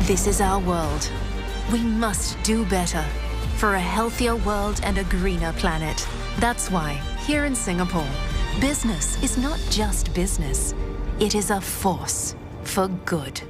This is our world. We must do better for a healthier world and a greener planet. That's why, here in Singapore, business is not just business. It is a force for good.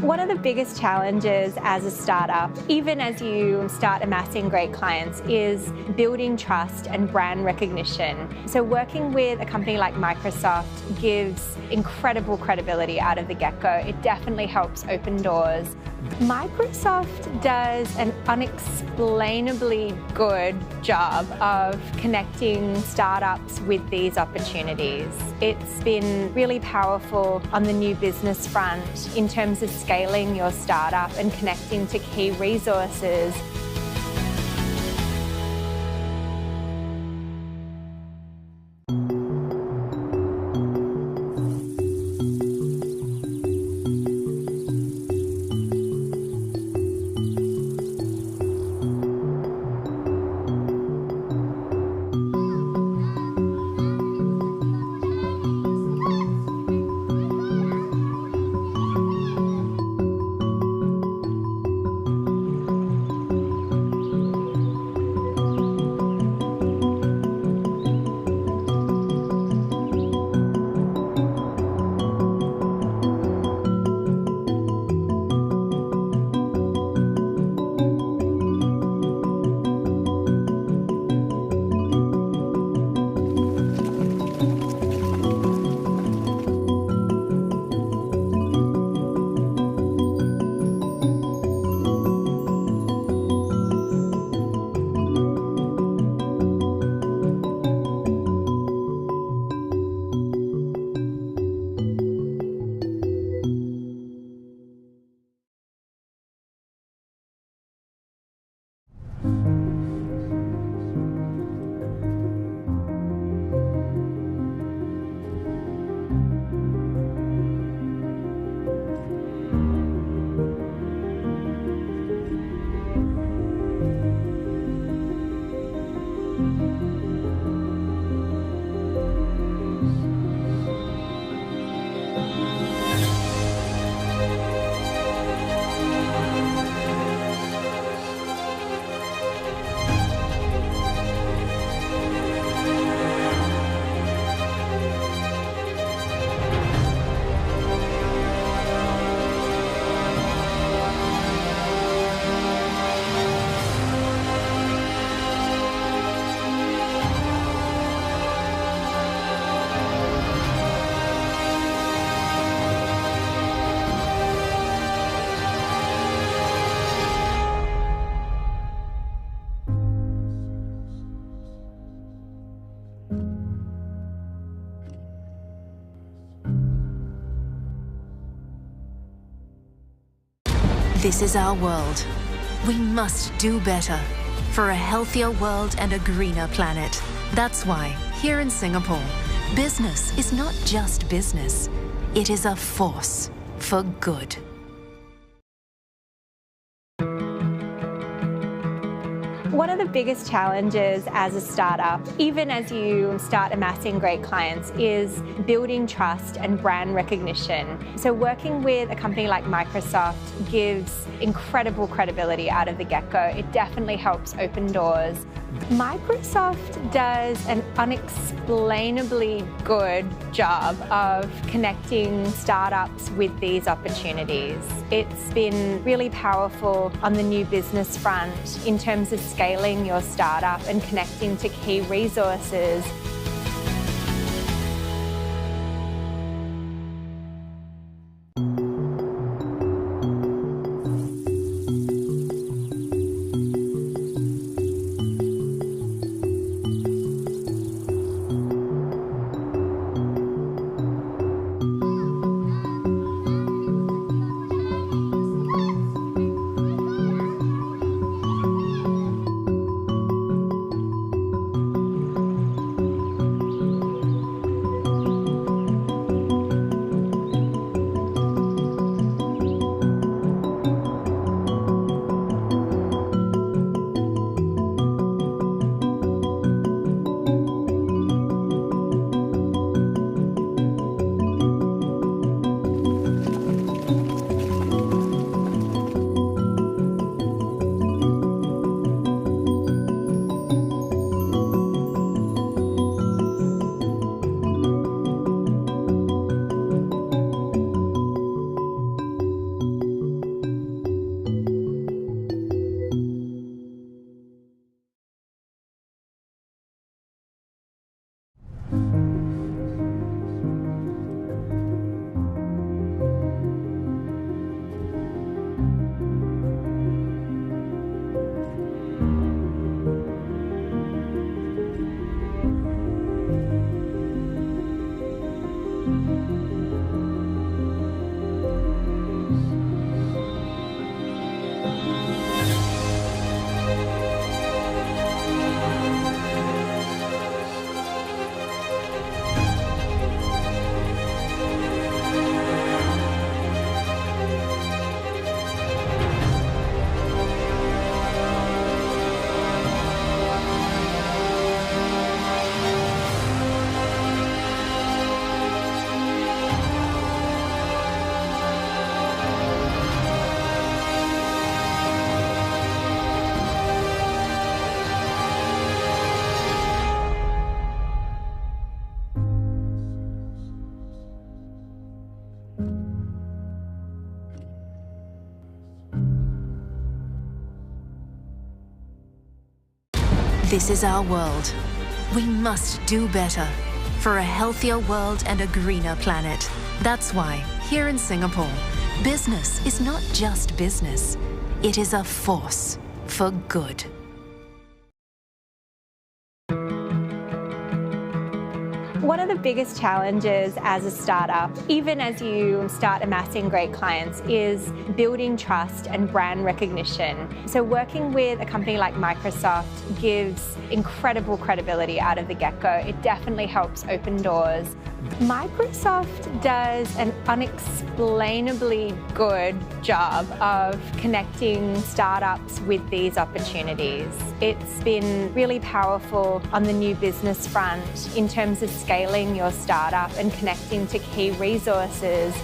One of the biggest challenges as a startup, even as you start amassing great clients, is building trust and brand recognition. So working with a company like Microsoft gives incredible credibility out of the get-go. It definitely helps open doors. Microsoft does an unexplainably good job of connecting startups with these opportunities. It's been really powerful on the new business front in terms of scaling your startup and connecting to key resources. This is our world. We must do better for a healthier world and a greener planet. That's why, here in Singapore, business is not just business. It is a force for good. One of the biggest challenges as a startup, even as you start amassing great clients, is building trust and brand recognition. So working with a company like Microsoft gives incredible credibility out of the get-go. It definitely helps open doors. Microsoft does an unexplainably good job of connecting startups with these opportunities. It's been really powerful on the new business front in terms of scaling your startup and connecting to key resources. This is our world. We must do better for a healthier world and a greener planet. That's why, here in Singapore, business is not just business. It is a force for good. One of the biggest challenges as a startup, even as you start amassing great clients, is building trust and brand recognition. So working with a company like Microsoft gives incredible credibility out of the get-go. It definitely helps open doors. Microsoft does an unexplainably good job of connecting startups with these opportunities. It's been really powerful on the new business front in terms of scaling your startup and connecting to key resources.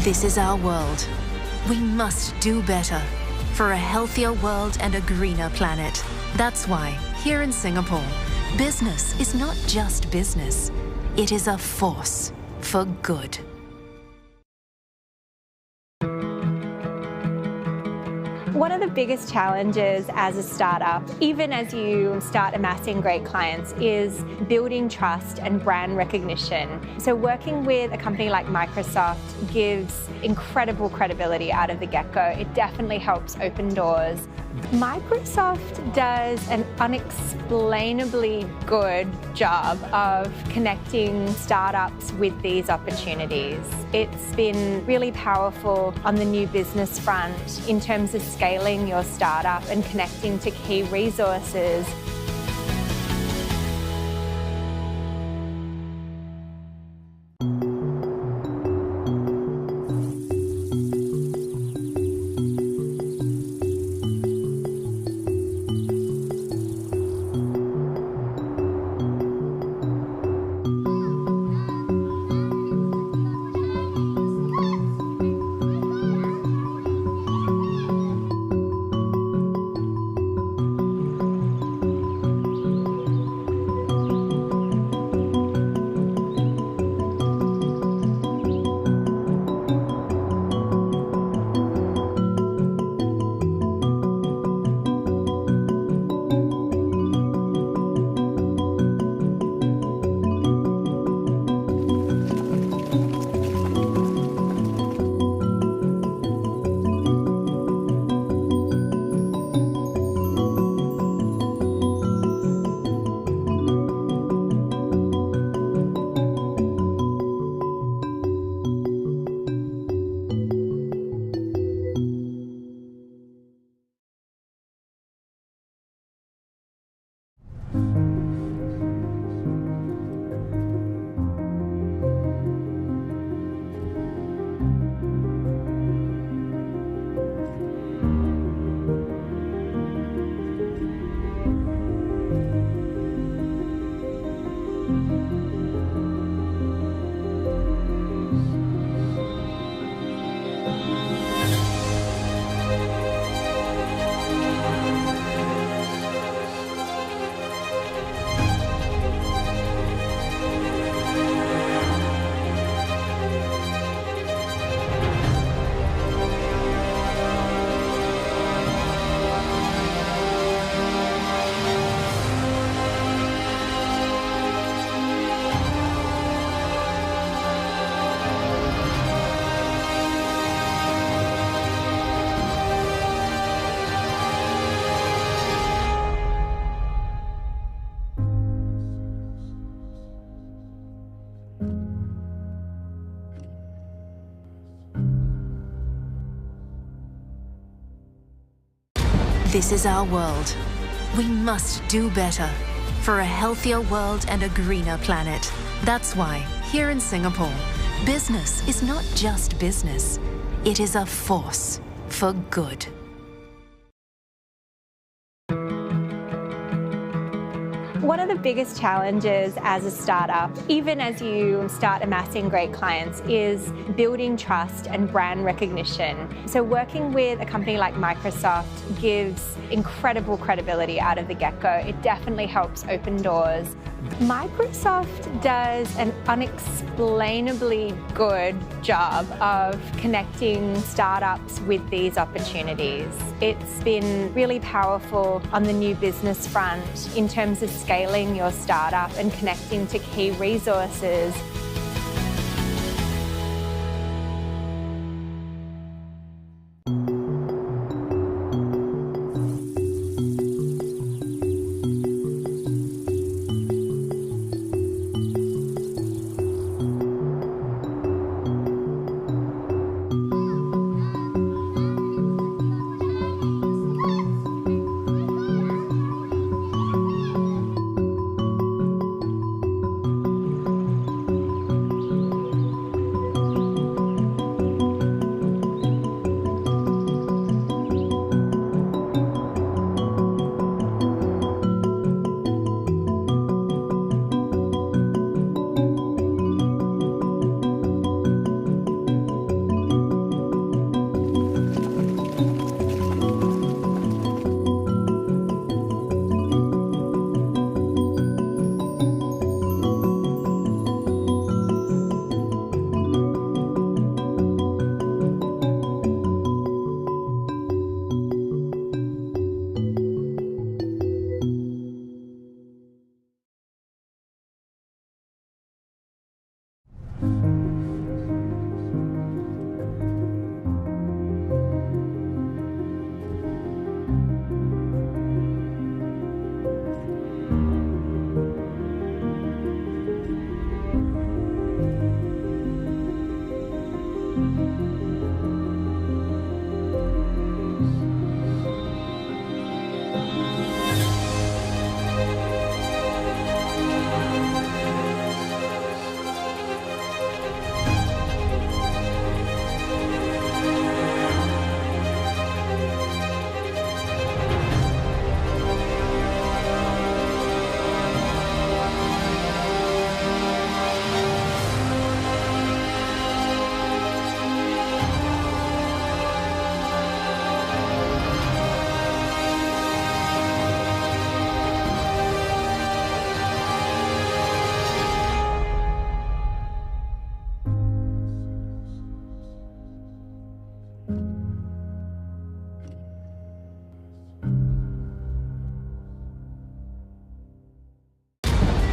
This is our world. We must do better for a healthier world and a greener planet. That's why, here in Singapore, business is not just business. It is a force for good. One of the biggest challenges as a startup, even as you start amassing great clients, is building trust and brand recognition. So working with a company like Microsoft gives incredible credibility out of the get-go. It definitely helps open doors. Microsoft does an unexplainably good job of connecting startups with these opportunities. It's been really powerful on the new business front in terms of scaling your startup and connecting to key resources. This is our world. We must do better for a healthier world and a greener planet. That's why, here in Singapore, business is not just business. It is a force for good. One of the biggest challenges as a startup, even as you start amassing great clients, is building trust and brand recognition. So working with a company like Microsoft gives incredible credibility out of the get-go. It definitely helps open doors. Microsoft does an unexplainably good job of connecting startups with these opportunities. It's been really powerful on the new business front in terms of scaling your startup and connecting to key resources.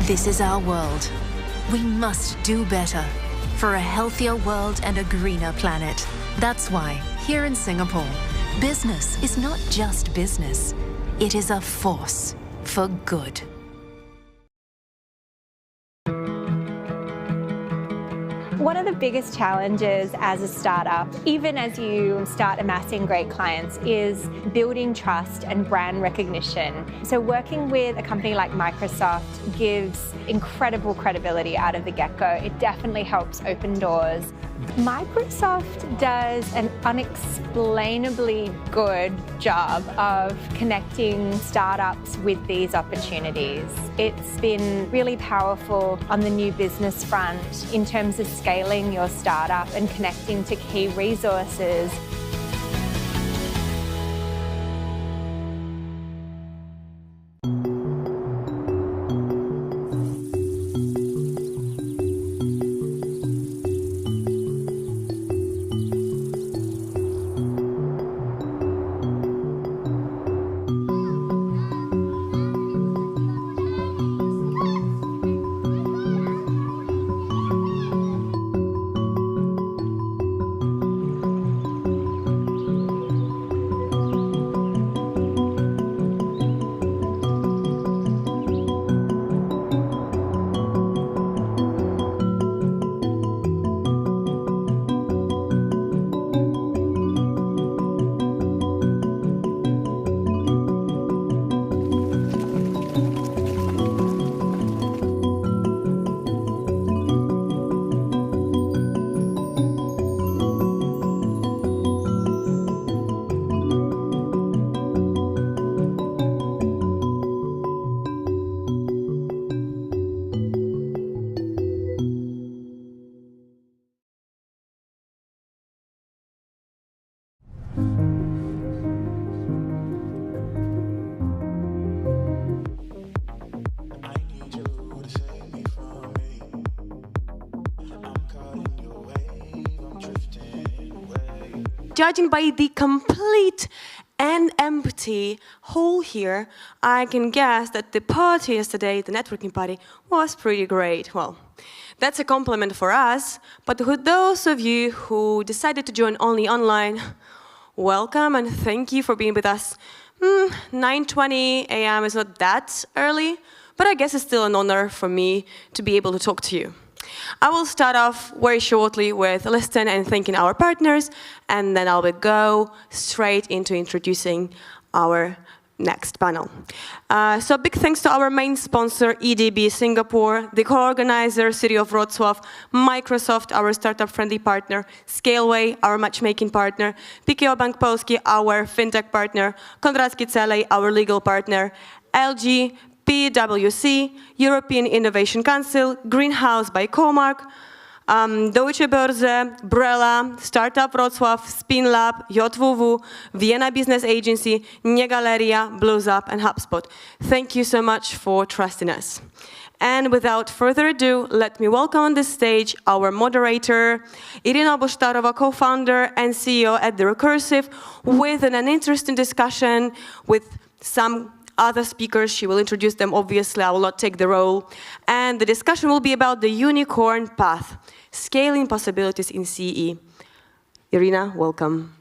This is our world. We must do better for a healthier world and a greener planet. That's why, here in Singapore, business is not just business. It is a force for good. One of the biggest challenges as a startup, even as you start amassing great clients, is building trust and brand recognition. So working with a company like Microsoft gives incredible credibility out of the get-go. It definitely helps open doors. Microsoft does an unexplainably good job of connecting startups with these opportunities. It's been really powerful on the new business front in terms of scaling your startup and connecting to key resources. Judging by the complete and empty hall here, I can guess that the party yesterday, the networking party, was pretty great. Well, that's a compliment for us, but for those of you who decided to join only online, welcome and thank you for being with us. 9:20 a.m. is not that early, but I guess it's still an honor for me to be able to talk to you. I will start off very shortly with listening and thanking our partners, and then I will go straight into introducing our next panel. So big thanks to our main sponsor, EDB Singapore, the co-organizer, City of Wrocław, Microsoft, our startup-friendly partner, Scaleway, our matchmaking partner, PKO Bank Polski, our fintech partner, Konradzki Celej, our legal partner, LG, PwC, European Innovation Council, Greenhouse by Comark, Deutsche Börse, Brella, Startup Wrocław, SpinLab, JWW, Vienna Business Agency, Niegaleria, BluesUp, and HubSpot. Thank you so much for trusting us. And without further ado, let me welcome on the stage our moderator, Irina Boshtarova, co-founder and CEO at The Recursive, with an interesting discussion with some other speakers. She will introduce them, obviously, I will not take the role. And the discussion will be about the unicorn path, scaling possibilities in CE. Irina, welcome.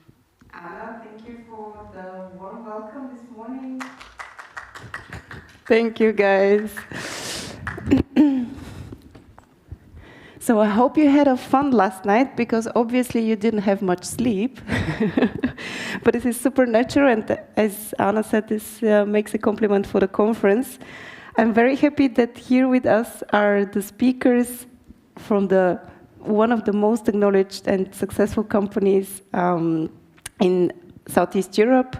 Anna, thank you for the warm welcome this morning. Thank you, guys. So I hope you had a fun last night, because obviously you didn't have much sleep. But this is supernatural, and as Anna said, this makes a compliment for the conference. I'm very happy that here with us are the speakers from one of the most acknowledged and successful companies in Southeast Europe.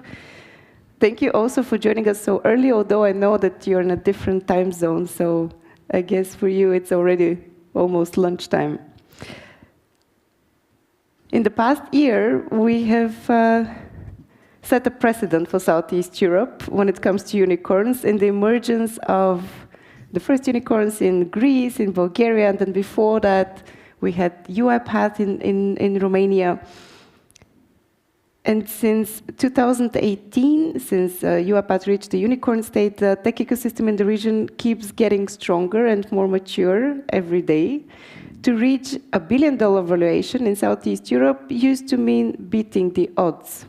Thank you also for joining us so early, although I know that you're in a different time zone, so I guess for you it's already almost lunchtime. In the past year, we have set a precedent for Southeast Europe when it comes to unicorns, in the emergence of the first unicorns in Greece, in Bulgaria, and then before that, we had UiPath in Romania. And since 2018, since UiPath reached the unicorn state, the tech ecosystem in the region keeps getting stronger and more mature every day. To reach $1 billion valuation in Southeast Europe used to mean beating the odds.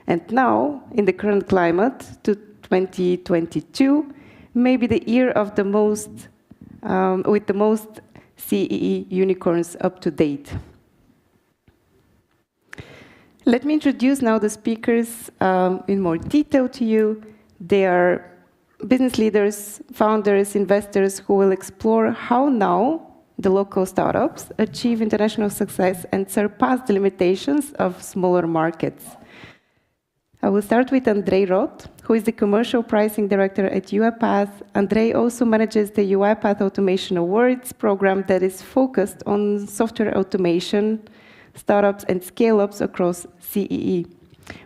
And now, in the current climate, to 2022, maybe the year of the most, with the most CEE unicorns up to date. Let me introduce now the speakers in more detail to you. They are business leaders, founders, investors who will explore how now the local startups achieve international success and surpass the limitations of smaller markets. I will start with Andrei Roth, who is the Commercial Pricing Director at UiPath. Andrei also manages the UiPath Automation Awards program that is focused on software automation, startups and scale-ups across CEE.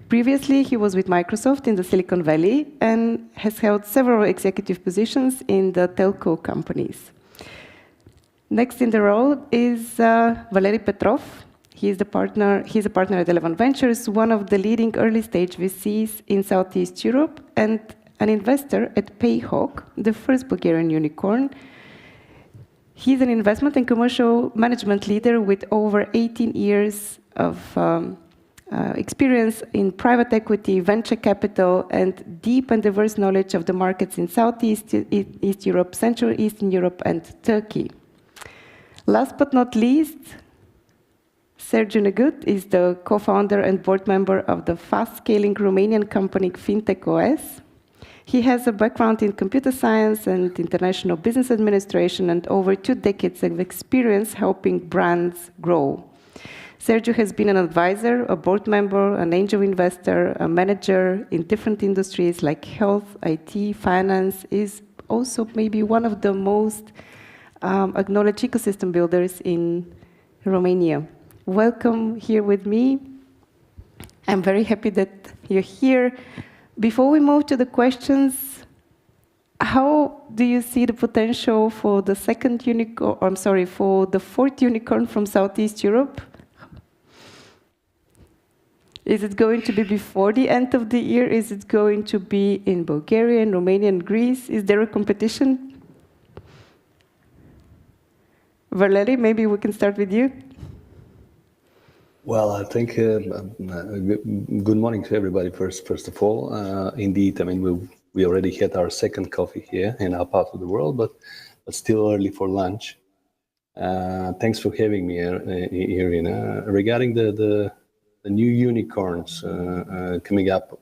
Previously, he was with Microsoft in the Silicon Valley and has held several executive positions in the telco companies. Next in the row is Valeri Petrov. He's a partner at 11 Ventures, one of the leading early-stage VCs in Southeast Europe, and an investor at Payhawk, the first Bulgarian unicorn. He's an investment and commercial management leader with over 18 years of experience in private equity, venture capital, and deep and diverse knowledge of the markets in Southeast East Europe, Central Eastern Europe, and Turkey. Last but not least, Sergiu Negut is the co-founder and board member of the fast-scaling Romanian company FinTech OS. He has a background in computer science and international business administration and over 2 decades of experience helping brands grow. Sergiu has been an advisor, a board member, an angel investor, a manager in different industries like health, IT, finance, is also maybe one of the most acknowledged ecosystem builders in Romania. Welcome here with me. I'm very happy that you're here. Before we move to the questions, how do you see the potential for the for the fourth unicorn from Southeast Europe? Is it going to be before the end of the year? Is it going to be in Bulgaria, and Romania, and Greece? Is there a competition? Valeri, maybe we can start with you. Well, I think good morning to everybody. First of all, indeed, I mean we already had our second coffee here in our part of the world, but still early for lunch. Thanks for having me here, Irina. Regarding the new unicorns coming up,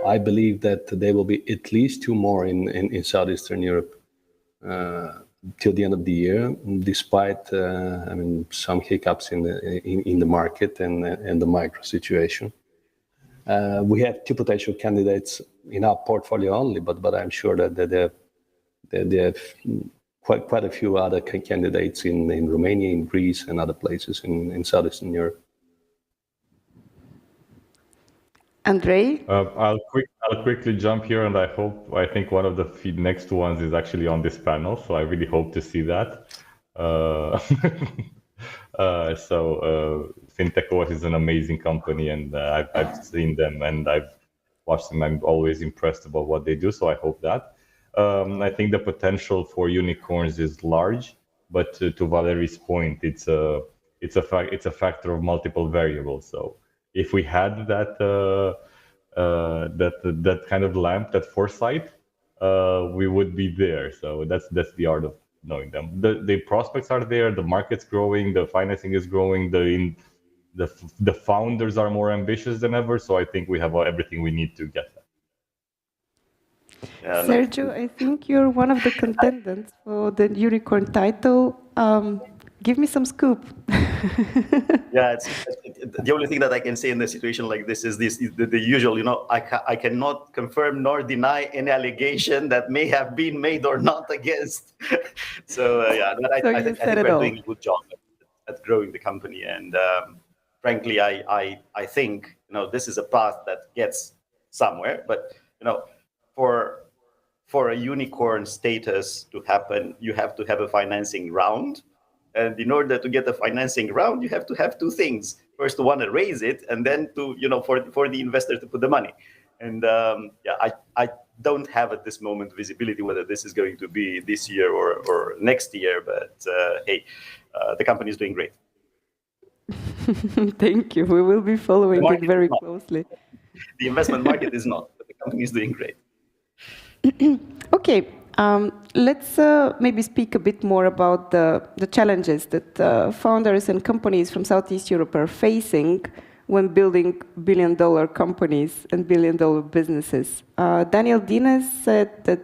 I believe that there will be at least 2 more in Southeastern Europe till the end of the year, despite I mean some hiccups in the market and the micro situation. We have 2 potential candidates in our portfolio only, but I'm sure that there are quite a few other candidates in Romania, in Greece, and other places in Southeastern Europe. Andrei? I'll quickly jump here, and I think one of the next ones is actually on this panel, so I really hope to see that. FinTech OS is an amazing company, and I've seen them and I've watched them. I'm always impressed about what they do, so I hope that. I think the potential for unicorns is large, but to Valeri's point, it's a factor of multiple variables. So if we had that kind of lamp, that foresight, we would be there. So that's the art of knowing them. The prospects are there, the market's growing, the financing is growing, the founders are more ambitious than ever. So I think we have everything we need to get that. Sergiu, I think you're one of the contenders for the unicorn title. Give me some scoop. Yeah, it's the only thing that I can say in a situation like this is the usual. You know, I cannot confirm nor deny any allegation that may have been made or not against. So yeah, but I think we're doing a good job at growing the company, and frankly, I think this is a path that gets somewhere. But for a unicorn status to happen, you have to have a financing round. And in order to get a financing round, you have to have two things. First, to want to raise it, and then to, for the investor to put the money. And I don't have at this moment visibility whether this is going to be this year or next year. But hey, the company is doing great. Thank you. We will be following it very closely. The investment market is not, but the company is doing great. Okay, let's maybe speak a bit more about the challenges that founders and companies from Southeast Europe are facing when building billion-dollar companies and billion-dollar businesses. Daniel Dines said that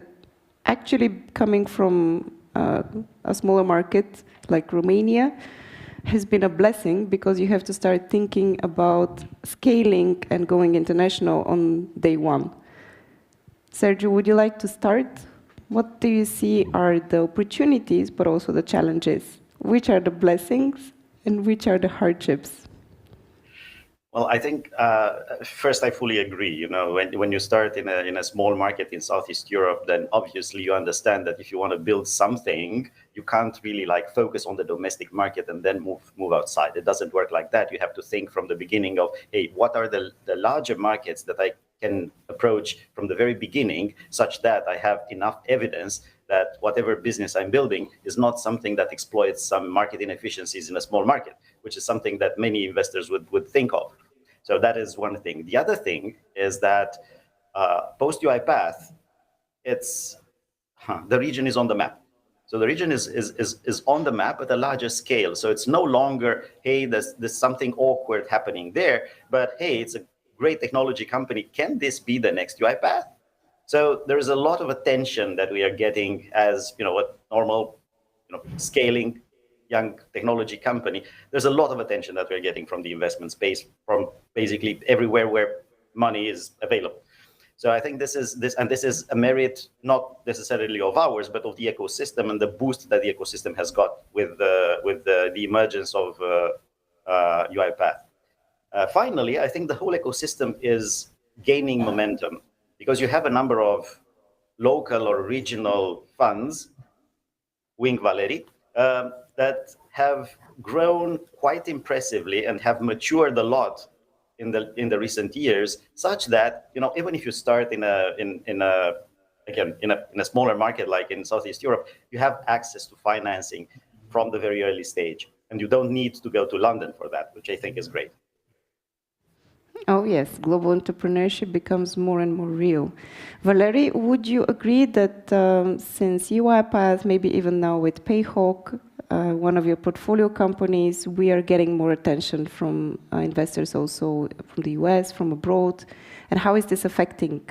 actually coming from a smaller market like Romania has been a blessing, because you have to start thinking about scaling and going international on day one. Sergio, would you like to start? What do you see are the opportunities, but also the challenges? Which are the blessings and which are the hardships? Well, I think first I fully agree. When you start in a small market in Southeast Europe, then obviously you understand that if you want to build something, you can't really focus on the domestic market and then move outside. It doesn't work like that. You have to think from the beginning of, hey, what are the larger markets that I can approach from the very beginning, such that I have enough evidence that whatever business I'm building is not something that exploits some market inefficiencies in a small market, which is something that many investors would think of. So that is one thing. The other thing is that post-UiPath, the region is on the map. So the region is on the map at a larger scale. So it's no longer, hey, there's something awkward happening there, but hey, it's a great technology company. Can this be the next UiPath? So there is a lot of attention that we are getting as a normal, scaling young technology company. There's a lot of attention that we're getting from the investment space, from basically everywhere where money is available. So I think this is a merit not necessarily of ours, but of the ecosystem and the boost that the ecosystem has got with the emergence of UiPath. Finally, I think the whole ecosystem is gaining momentum, because you have a number of local or regional funds, Wing Valeri, that have grown quite impressively and have matured a lot in the recent years, such that even if you start in a smaller market like in Southeast Europe, you have access to financing from the very early stage, and you don't need to go to London for that, which I think is great. Oh yes, global entrepreneurship becomes more and more real. Valeri, would you agree that since UiPath, maybe even now with Payhawk, one of your portfolio companies, we are getting more attention from investors also from the US, from abroad, and how is this affecting?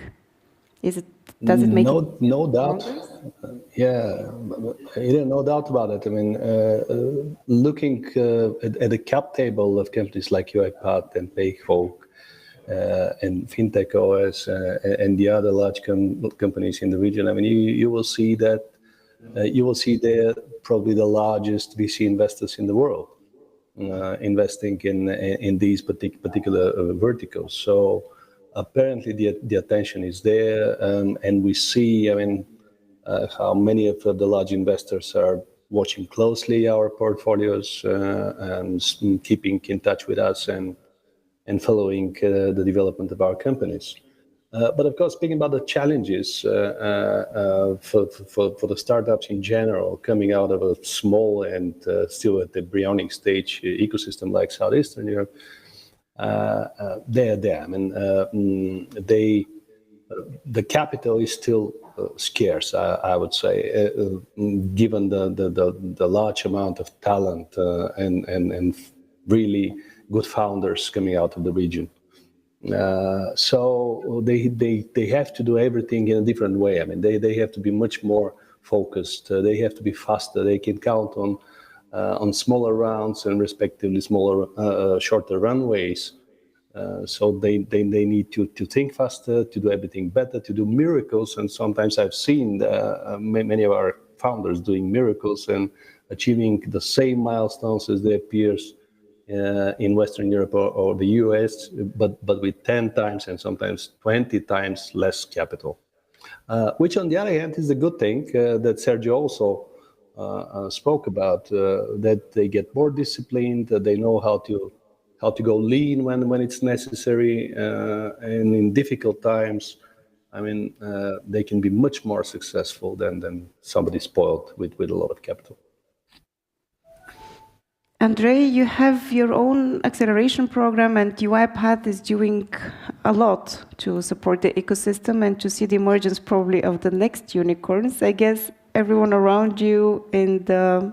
Does it make no doubt? Yeah, no doubt about it. I mean, looking at the cap table of companies like UiPath and Payhawk, and FinTech OS and the other large companies in the region, I mean, you will see that they're probably the largest VC investors in the world, investing in these particular verticals. So apparently the attention is there, and we see, I mean, how many of the large investors are watching closely our portfolios and keeping in touch with us and following the development of our companies. But of course, speaking about the challenges for the startups in general, coming out of a small and still at the embryonic stage ecosystem like Southeastern Europe, they're there. I mean, the capital is still scarce, I would say, given the large amount of talent and really good founders coming out of the region. So they have to do everything in a different way. I mean, they have to be much more focused. They have to be faster. They can count on smaller rounds and respectively shorter runways. So they need to think faster, to do everything better, to do miracles. And sometimes I've seen many of our founders doing miracles and achieving the same milestones as their peers in Western Europe or the US, but with 10 times and sometimes 20 times less capital. Which on the other hand is a good thing that Sergio also spoke about, that they get more disciplined, that they know how to go lean when it's necessary, and in difficult times, I mean, they can be much more successful than somebody spoiled with a lot of capital. Andrei, you have your own acceleration program, and UiPath is doing a lot to support the ecosystem and to see the emergence probably of the next unicorns. I guess everyone around you and the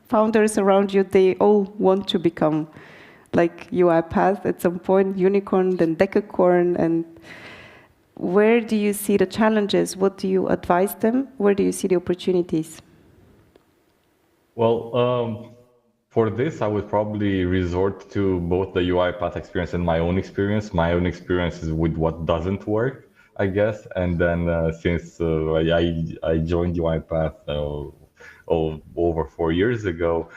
founders around you, they all want to become like UiPath at some point, unicorn, then decacorn. And where do you see the challenges? What do you advise them? Where do you see the opportunities? Well, for this, I would probably resort to both the UiPath experience and my own experience. My own experience is with what doesn't work, I guess. And then since I joined UiPath over 4 years ago,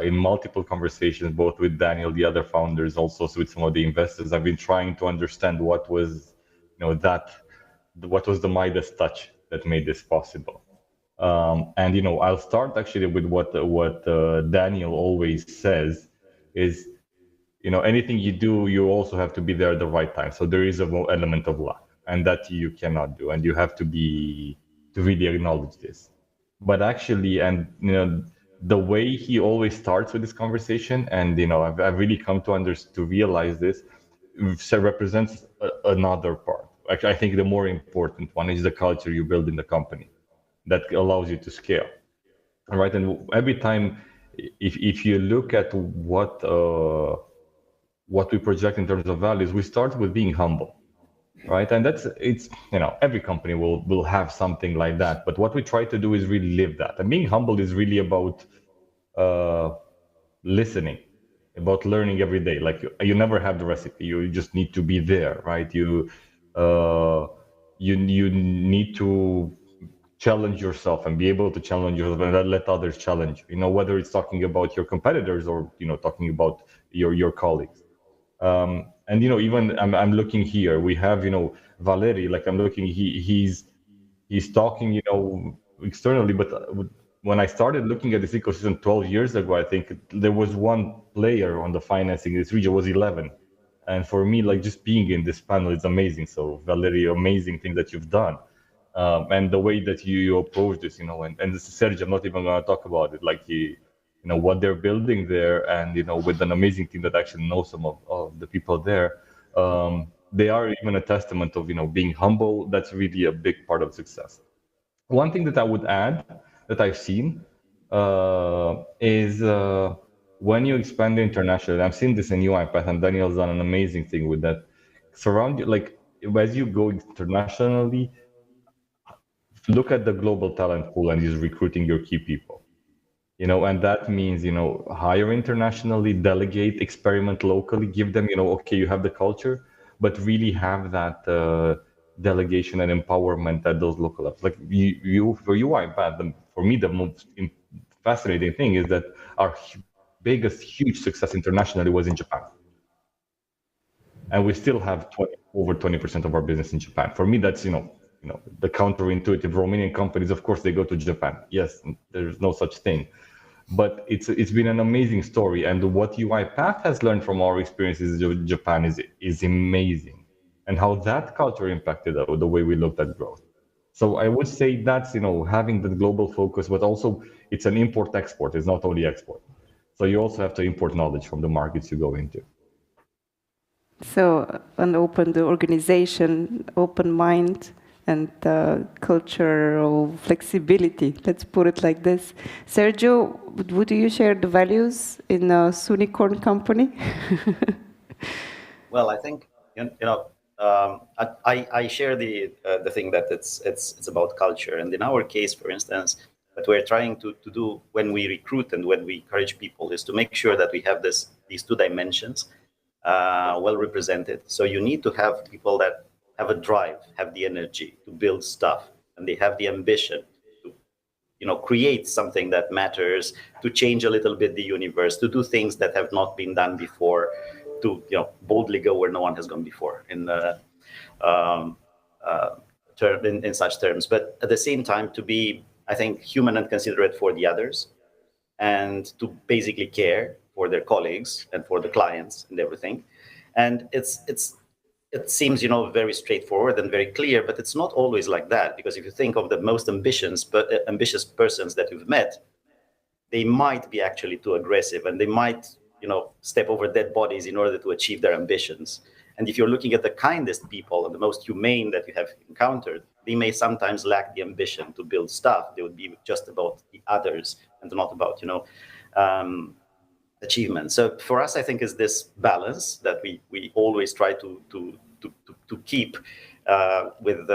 in multiple conversations, both with Daniel, the other founders, also with some of the investors, I've been trying to understand what was, what was the Midas touch that made this possible. And I'll start actually with what Daniel always says is, anything you do, you also have to be there at the right time. So there is an element of luck, and that you cannot do, and you have to really acknowledge this. But actually, and the way he always starts with this conversation, and I've really come to realize this, represents another part. Actually, I think the more important one is the culture you build in the company that allows you to scale, right? And every time, if you look at what we project in terms of values, we start with being humble, right? And it's every company will have something like that. But what we try to do is really live that. And being humble is really about listening, about learning every day. Like you never have the recipe. You just need to be there, right? You need to challenge yourself and be able to challenge yourself and let others challenge you, whether it's talking about your competitors or talking about your colleagues. And even I'm looking here, we have Valeri, like I'm looking, he's talking externally, but when I started looking at this ecosystem 12 years ago, I think there was one player on the financing in this region, was 11. And for me, like just being in this panel is amazing. So Valeri, amazing thing that you've done. And the way that you approach this, and this is Sergio, I'm not even going to talk about it, like what they're building there, and with an amazing team that actually knows some of the people there. They are even a testament of being humble. That's really a big part of success. One thing that I would add that I've seen is when you expand internationally. I've seen this in UiPath, and Daniel's done an amazing thing with that. Surround you, like as you go internationally, look at the global talent pool and is recruiting your key people, and that means, hire internationally, delegate, experiment locally, give them, okay, you have the culture, but really have that delegation and empowerment at those local levels. Like for UiPath, for me, the most fascinating thing is that our biggest, huge success internationally was in Japan. And we still have over 20% of our business in Japan. For me, that's, the counterintuitive Romanian companies, of course, they go to Japan. Yes, there's no such thing. But it's been an amazing story. And what UiPath has learned from our experiences in Japan is amazing. And how that culture impacted the way we looked at growth. So I would say that's, having the global focus, but also it's an import-export. It's not only export. So you also have to import knowledge from the markets you go into. So an open organization, open mind, and cultural flexibility. Let's put it like this. Sergio, would you share the values in a Sunicorn company? Well, I think I share the thing that it's about culture, and in our case, for instance, what we're trying to do when we recruit and when we encourage people is to make sure that we have these two dimensions well represented. So you need to have people that have a drive, have the energy to build stuff, and they have the ambition to, create something that matters, to change a little bit the universe, to do things that have not been done before, to, boldly go where no one has gone before in such terms. But at the same time, to be I think, human and considerate for the others, and to basically care for their colleagues and for the clients and everything. And it seems, very straightforward and very clear, but it's not always like that, because if you think of the most ambitious persons that you've met, they might be actually too aggressive, and they might, step over dead bodies in order to achieve their ambitions. And if you're looking at the kindest people and the most humane that you have encountered, they may sometimes lack the ambition to build stuff. They would be just about the others and not about, achievement. So for us, I think, is this balance that we always try to keep with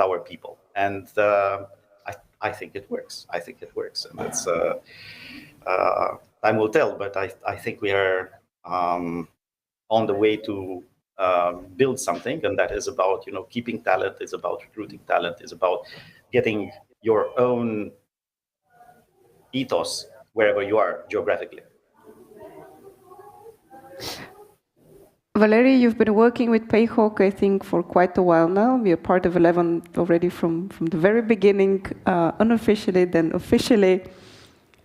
our people, and I think it works. And it's time will tell, but I think we are on the way to build something, and that is about keeping talent, is about recruiting talent, is about getting your own ethos wherever you are geographically. Valeri, you've been working with Payhawk, I think, for quite a while now. We are part of 11 already from the very beginning, unofficially, then officially.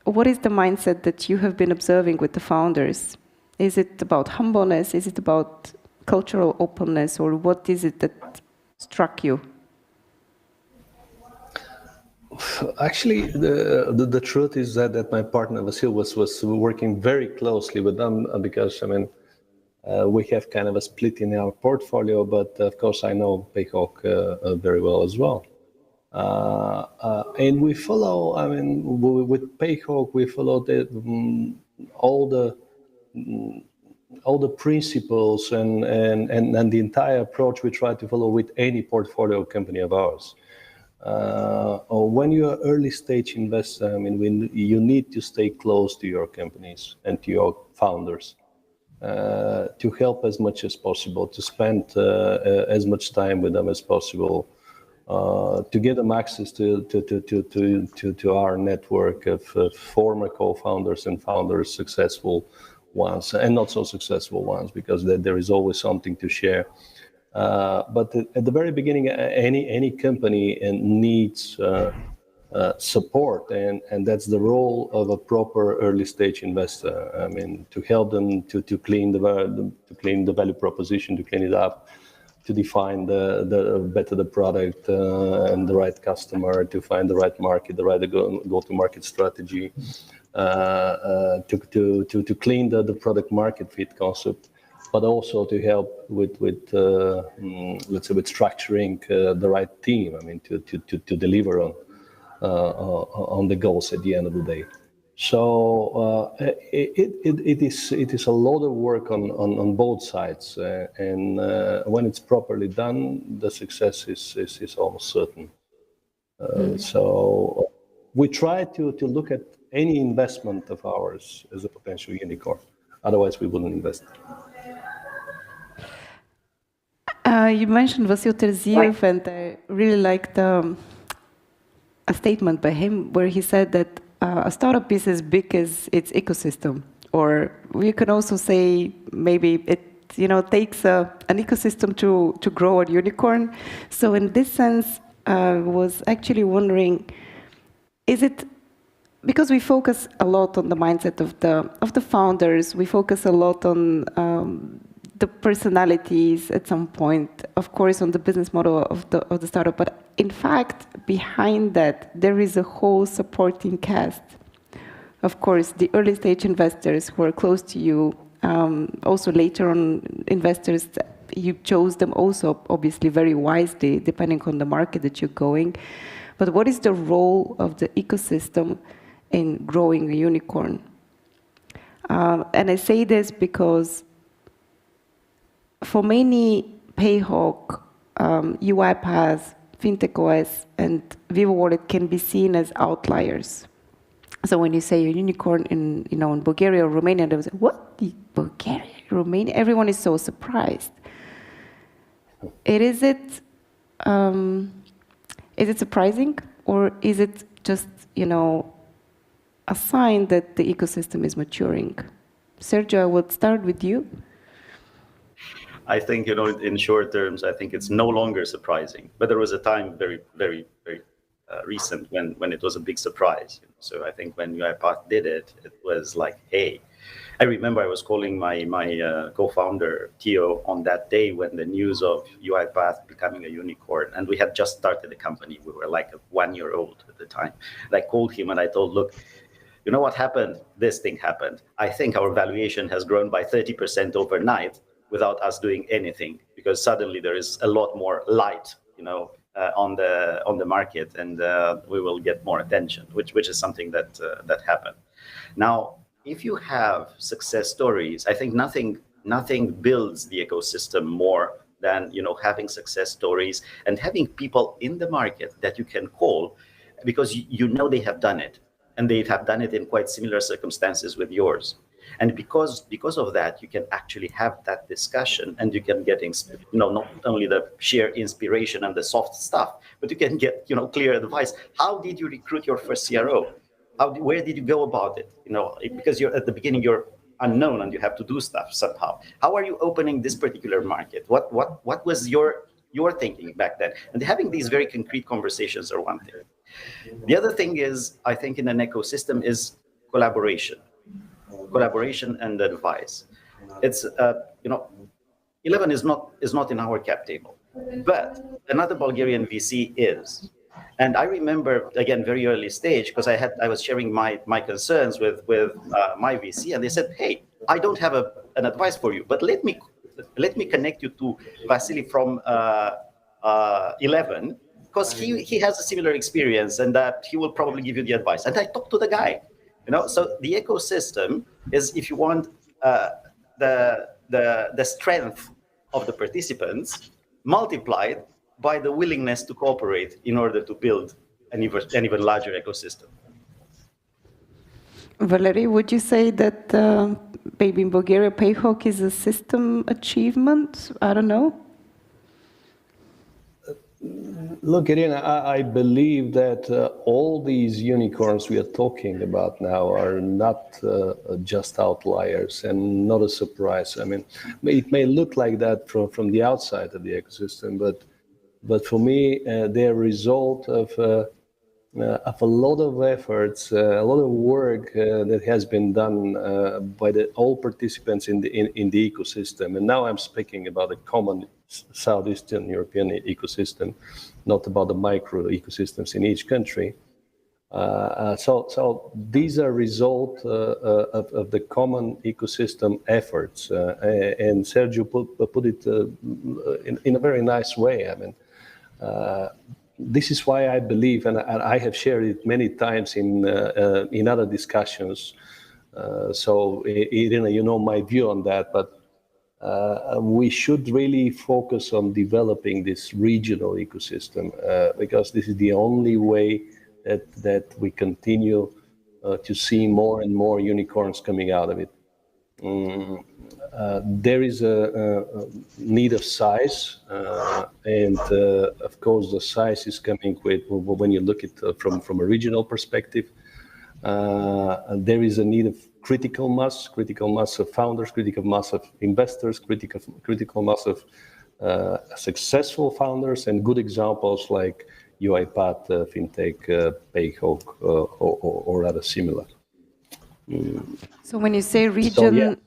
What is the mindset that you have been observing with the founders? Is it about humbleness? Is it about cultural openness? Or what is it that struck you? Actually, the truth is that my partner Vasil was working very closely with them, because we have kind of a split in our portfolio, but of course I know Payhawk very well as well. And we follow, with Payhawk, we follow all the principles and the entire approach we try to follow with any portfolio company of ours. When you're an early stage investor, you need to stay close to your companies and to your founders. To help as much as possible, to spend as much time with them as possible, to give them access to our network of former co-founders and founders, successful ones and not so successful ones, because there is always something to share. But at the very beginning, any company needs support, and that's the role of a proper early stage investor. To help them to clean the value proposition, to clean it up, to define the product and the right customer, to find the right market, the right go-to-market strategy, to clean the product market fit concept, but also to help with let's say with structuring the right team. To deliver on the goals at the end of the day. So it is a lot of work on both sides, and when it's properly done, the success is almost certain. So we try to look at any investment of ours as a potential unicorn. Otherwise, we wouldn't invest. You mentioned Vasil Terziev, and I really liked a statement by him where he said that a startup is as big as its ecosystem, or we can also say maybe it takes an ecosystem to grow a unicorn. So in this sense, I was actually wondering, is it because we focus a lot on the mindset of the founders, we focus a lot on the personalities at some point, of course, on the business model of the startup, but in fact, behind that, there is a whole supporting cast. Of course, the early stage investors who are close to you, also later on investors, you chose them also obviously very wisely, depending on the market that you're going. But what is the role of the ecosystem in growing a unicorn? And I say this because for many Payhawk, UiPath, FinTech OS, and Vivo Wallet can be seen as outliers. So when you say a unicorn in Bulgaria or Romania, they will say, "What? Bulgaria, Romania?" Everyone is so surprised. Is it surprising, or is it just a sign that the ecosystem is maturing? Sergio, I would start with you. I think, in short terms, I think it's no longer surprising. But there was a time very, very, very recent when it was a big surprise. So I think when UiPath did it, it was like, hey, I remember I was calling my co-founder Theo on that day when the news of UiPath becoming a unicorn, and we had just started the company. We were like 1 year old at the time. And I called him and I told, look, you know what happened? This thing happened. I think our valuation has grown by 30% overnight without us doing anything, because suddenly there is a lot more light, on the market, and we will get more attention, which is something that happened. Now, if you have success stories, I think nothing builds the ecosystem more than having success stories and having people in the market that you can call, because they have done it, and they have done it in quite similar circumstances with yours. And because of that, you can actually have that discussion, and you can get not only the sheer inspiration and the soft stuff, but you can get clear advice. How did you recruit your first CRO? Where did you go about it? Because you're at the beginning, you're unknown and you have to do stuff somehow. How are you opening this particular market? What was your thinking back then? And having these very concrete conversations are one thing. The other thing is, I think in an ecosystem is collaboration and advice. It's 11 is not in our cap table, but another Bulgarian VC is. And I remember, again, very early stage, because I was sharing my concerns with my VC, and they said, hey, I don't have an advice for you, but let me connect you to Vasily from 11, because he has a similar experience, and that he will probably give you the advice. And I talked to the guy, So the ecosystem is, if you want, the strength of the participants multiplied by the willingness to cooperate in order to build an even larger ecosystem. Valeri, would you say that maybe in Bulgaria, PayHawk is a system achievement? I don't know. Look, Irina, I believe that all these unicorns we are talking about now are not just outliers and not a surprise. I mean, it may look like that from the outside of the ecosystem, but for me, they're a result of a lot of efforts, a lot of work that has been done by all participants in the ecosystem. And now I'm speaking about the common Southeastern European ecosystem, not about the micro ecosystems in each country. So these are result of the common ecosystem efforts, and Sergio put it in a very nice way. I mean, this is why I believe, and I have shared it many times in other discussions. So Irina, my view on that, but we should really focus on developing this regional ecosystem, because this is the only way that we continue to see more and more unicorns coming out of it. There is a need of size, and of course the size is coming with, when you look at it from a regional perspective, there is a need of critical mass of founders, critical mass of investors, critical mass of successful founders, and good examples like UiPath, FinTech, PayHawk, or other similar. So when you say region,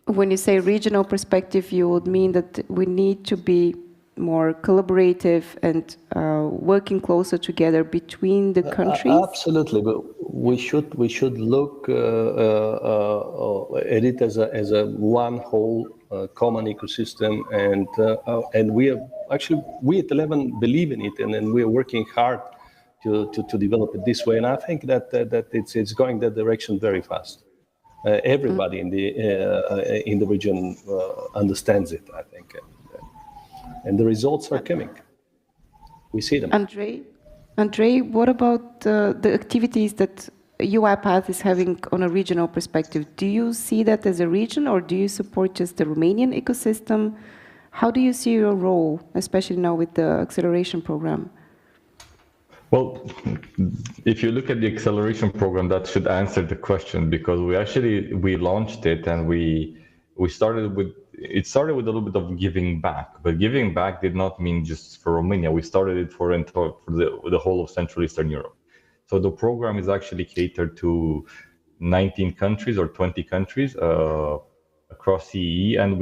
when you say regional perspective, you would mean that we need to be more collaborative and working closer together between the countries? Absolutely, but we should look at it as a one whole common ecosystem, and we at 11 believe in it, and we are working hard to develop it this way. And I think that it's going that direction very fast. Everybody in the region understands it, I think. And the results are coming. We see them. Andrei, what about the activities that UiPath is having on a regional perspective? Do you see that as a region, or do you support just the Romanian ecosystem? How do you see your role, especially now with the acceleration program? Well, if you look at the acceleration program, that should answer the question, because we launched it, and we started with it started with a little bit of giving back, but giving back did not mean just for Romania. We started it for the whole of Central Eastern Europe. So the program is actually catered to 19 countries or 20 countries across CEE, and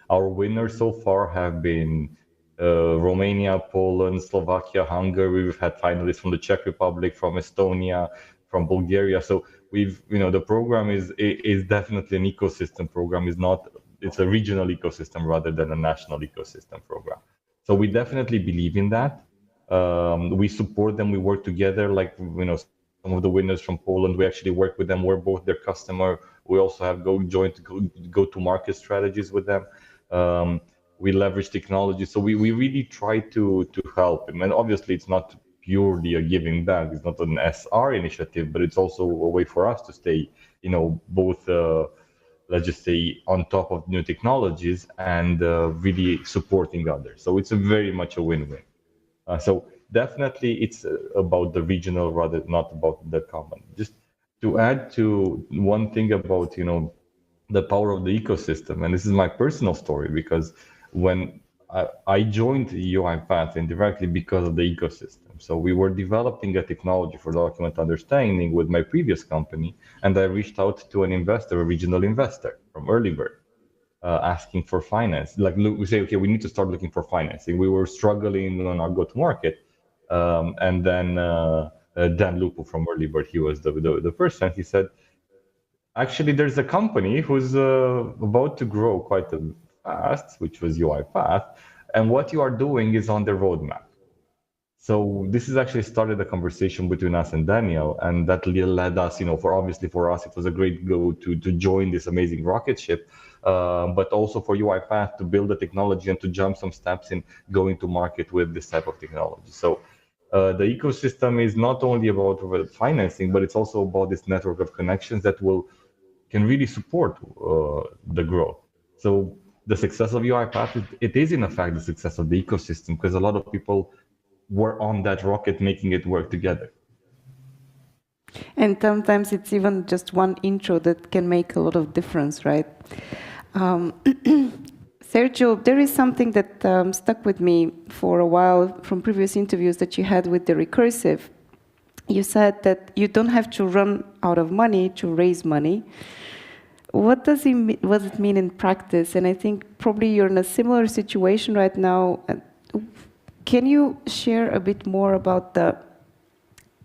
our winners so far have been Romania, Poland, Slovakia, Hungary. We've had finalists from the Czech Republic, from Estonia, from Bulgaria. So the program is definitely an ecosystem program. It's a regional ecosystem rather than a national ecosystem program. So we definitely believe in that. We support them. We work together. Like some of the winners from Poland, we actually work with them. We're both their customer. We also have joint go-to-market strategies with them. We leverage technology. So we really try to help them. And obviously, it's not purely a giving back. It's not an SR initiative, but it's also a way for us to stay, both, let's just say, on top of new technologies and really supporting others. So it's very much a win-win. So definitely it's about the regional rather not about the common. Just to add to one thing about, the power of the ecosystem, and this is my personal story, because when I joined UiPath indirectly because of the ecosystem. So we were developing a technology for document understanding with my previous company, and I reached out to an investor, a regional investor from Earlybird, asking for finance. Like, look, we say, okay, we need to start looking for financing. We were struggling on our go-to-market, and then Dan Lupu from Earlybird, he was the person. He said, actually, there's a company who's about to grow quite fast, which was UiPath, and what you are doing is on the roadmap. So this has actually started a conversation between us and Daniel, and that led us, for us, it was a great go to join this amazing rocket ship, but also for UiPath to build the technology and to jump some steps in going to market with this type of technology. So the ecosystem is not only about financing, but it's also about this network of connections that can really support the growth. So the success of UiPath, it is in fact the success of the ecosystem, because a lot of people were on that rocket making it work together. And sometimes it's even just one intro that can make a lot of difference, right? Sergio, there is something that stuck with me for a while from previous interviews that you had with the Recursive. You said that you don't have to run out of money to raise money. What does it mean in practice? And I think probably you're in a similar situation right now. Can you share a bit more about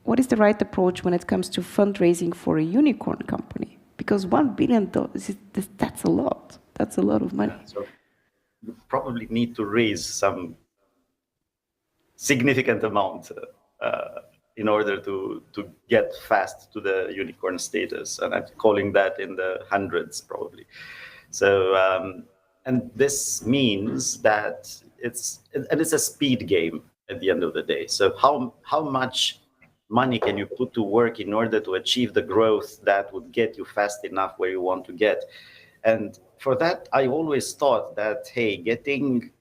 what is the right approach when it comes to fundraising for a unicorn company? Because $1 billion, that's a lot. That's a lot of money. Yeah, so you probably need to raise some significant amount in order to get fast to the unicorn status. And I'm calling that in the hundreds, probably. So, and this means that it's a speed game at the end of the day. So how much money can you put to work in order to achieve the growth that would get you fast enough where you want to get? And for that, I always thought that, hey, getting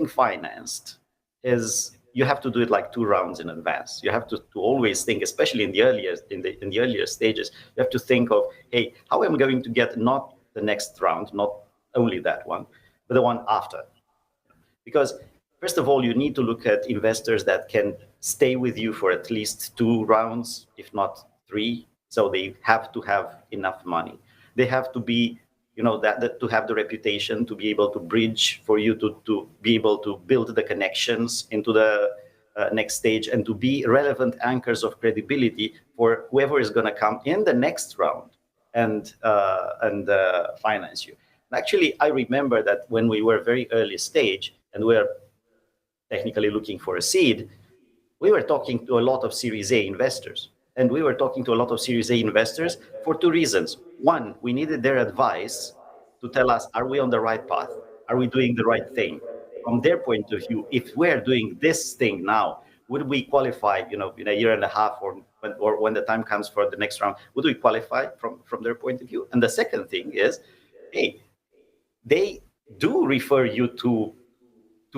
financed is, you have to do it like 2 rounds in advance. You have to always think, especially in the earlier stages, you have to think of, hey, how am I going to get not the next round, not only that one, but the one after? Because first of all, you need to look at investors that can stay with you for at least 2 rounds, if not 3. So they have to have enough money. They have to be, that to have the reputation to be able to bridge for you to be able to build the connections into the next stage and to be relevant anchors of credibility for whoever is going to come in the next round and finance you. Actually, I remember that when we were very early stage and we were technically looking for a seed, we were talking to a lot of Series A investors. And we were talking to a lot of Series A investors for 2 reasons. One, we needed their advice to tell us, are we on the right path? Are we doing the right thing? From their point of view, if we're doing this thing now, would we qualify, in a year and a half or when the time comes for the next round, would we qualify from their point of view? And the second thing is, hey, they do refer you to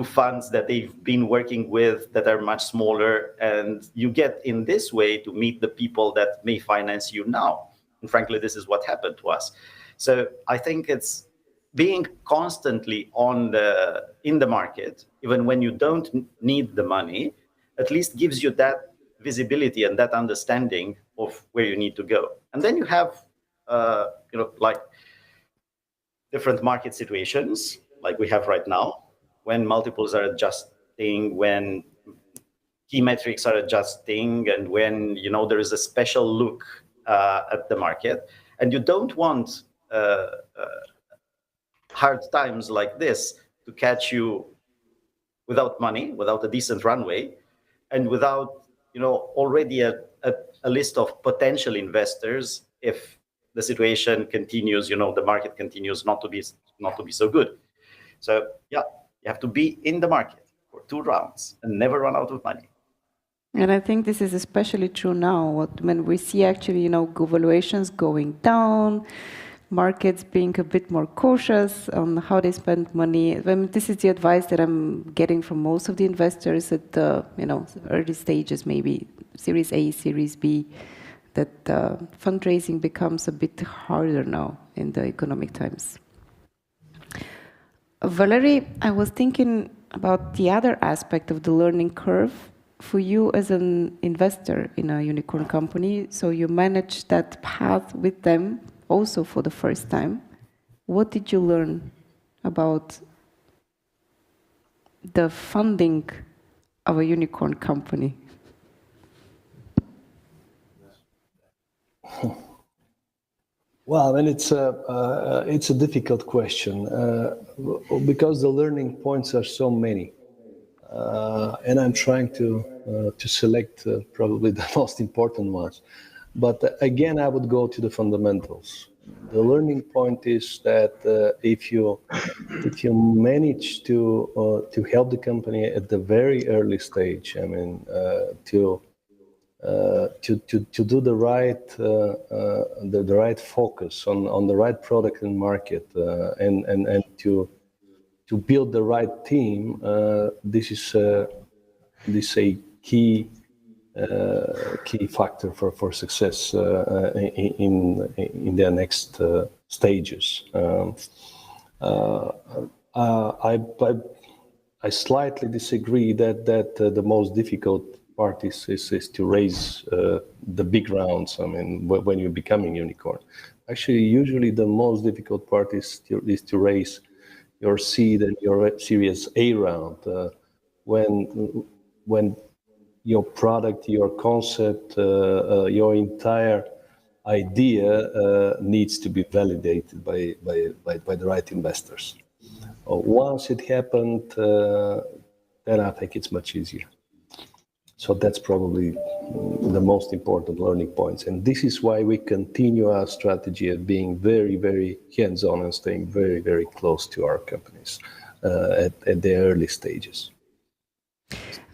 funds that they've been working with that are much smaller, and you get in this way to meet the people that may finance you now. And frankly, this is what happened to us. So I think it's being constantly in the market, even when you don't need the money, at least gives you that visibility and that understanding of where you need to go. And then you have, like different market situations like we have right now, when multiples are adjusting, when key metrics are adjusting, and when there is a special look at the market, and you don't want hard times like this to catch you without money, without a decent runway, and without already a list of potential investors if the situation continues, the market continues not to be so good. So yeah, you have to be in the market for 2 rounds and never run out of money. And I think this is especially true now when we see actually, valuations going down, markets being a bit more cautious on how they spend money. I mean, this is the advice that I'm getting from most of the investors at the early stages, maybe Series A, Series B, that fundraising becomes a bit harder now in the economic times. Valeri, I was thinking about the other aspect of the learning curve for you as an investor in a unicorn company. So you managed that path with them also for the first time. What did you learn about the funding of a unicorn company? Well, I mean, it's a difficult question because the learning points are so many, and I'm trying to select probably the most important ones. But again, I would go to the fundamentals. The learning point is that if you manage to help the company at the very early stage, I mean, to do the right focus on the right product and market, and to build the right team, this is a key factor for success in their next stages. I slightly disagree that the most difficult part is to raise the big rounds. I mean, when you're becoming unicorn, actually, usually the most difficult part is to raise your seed and your Series A round when your product, your concept, your entire idea needs to be validated by the right investors. Once it happened, then I think it's much easier. So that's probably the most important learning points. And this is why we continue our strategy of being very, very hands-on and staying very, very close to our companies at the early stages.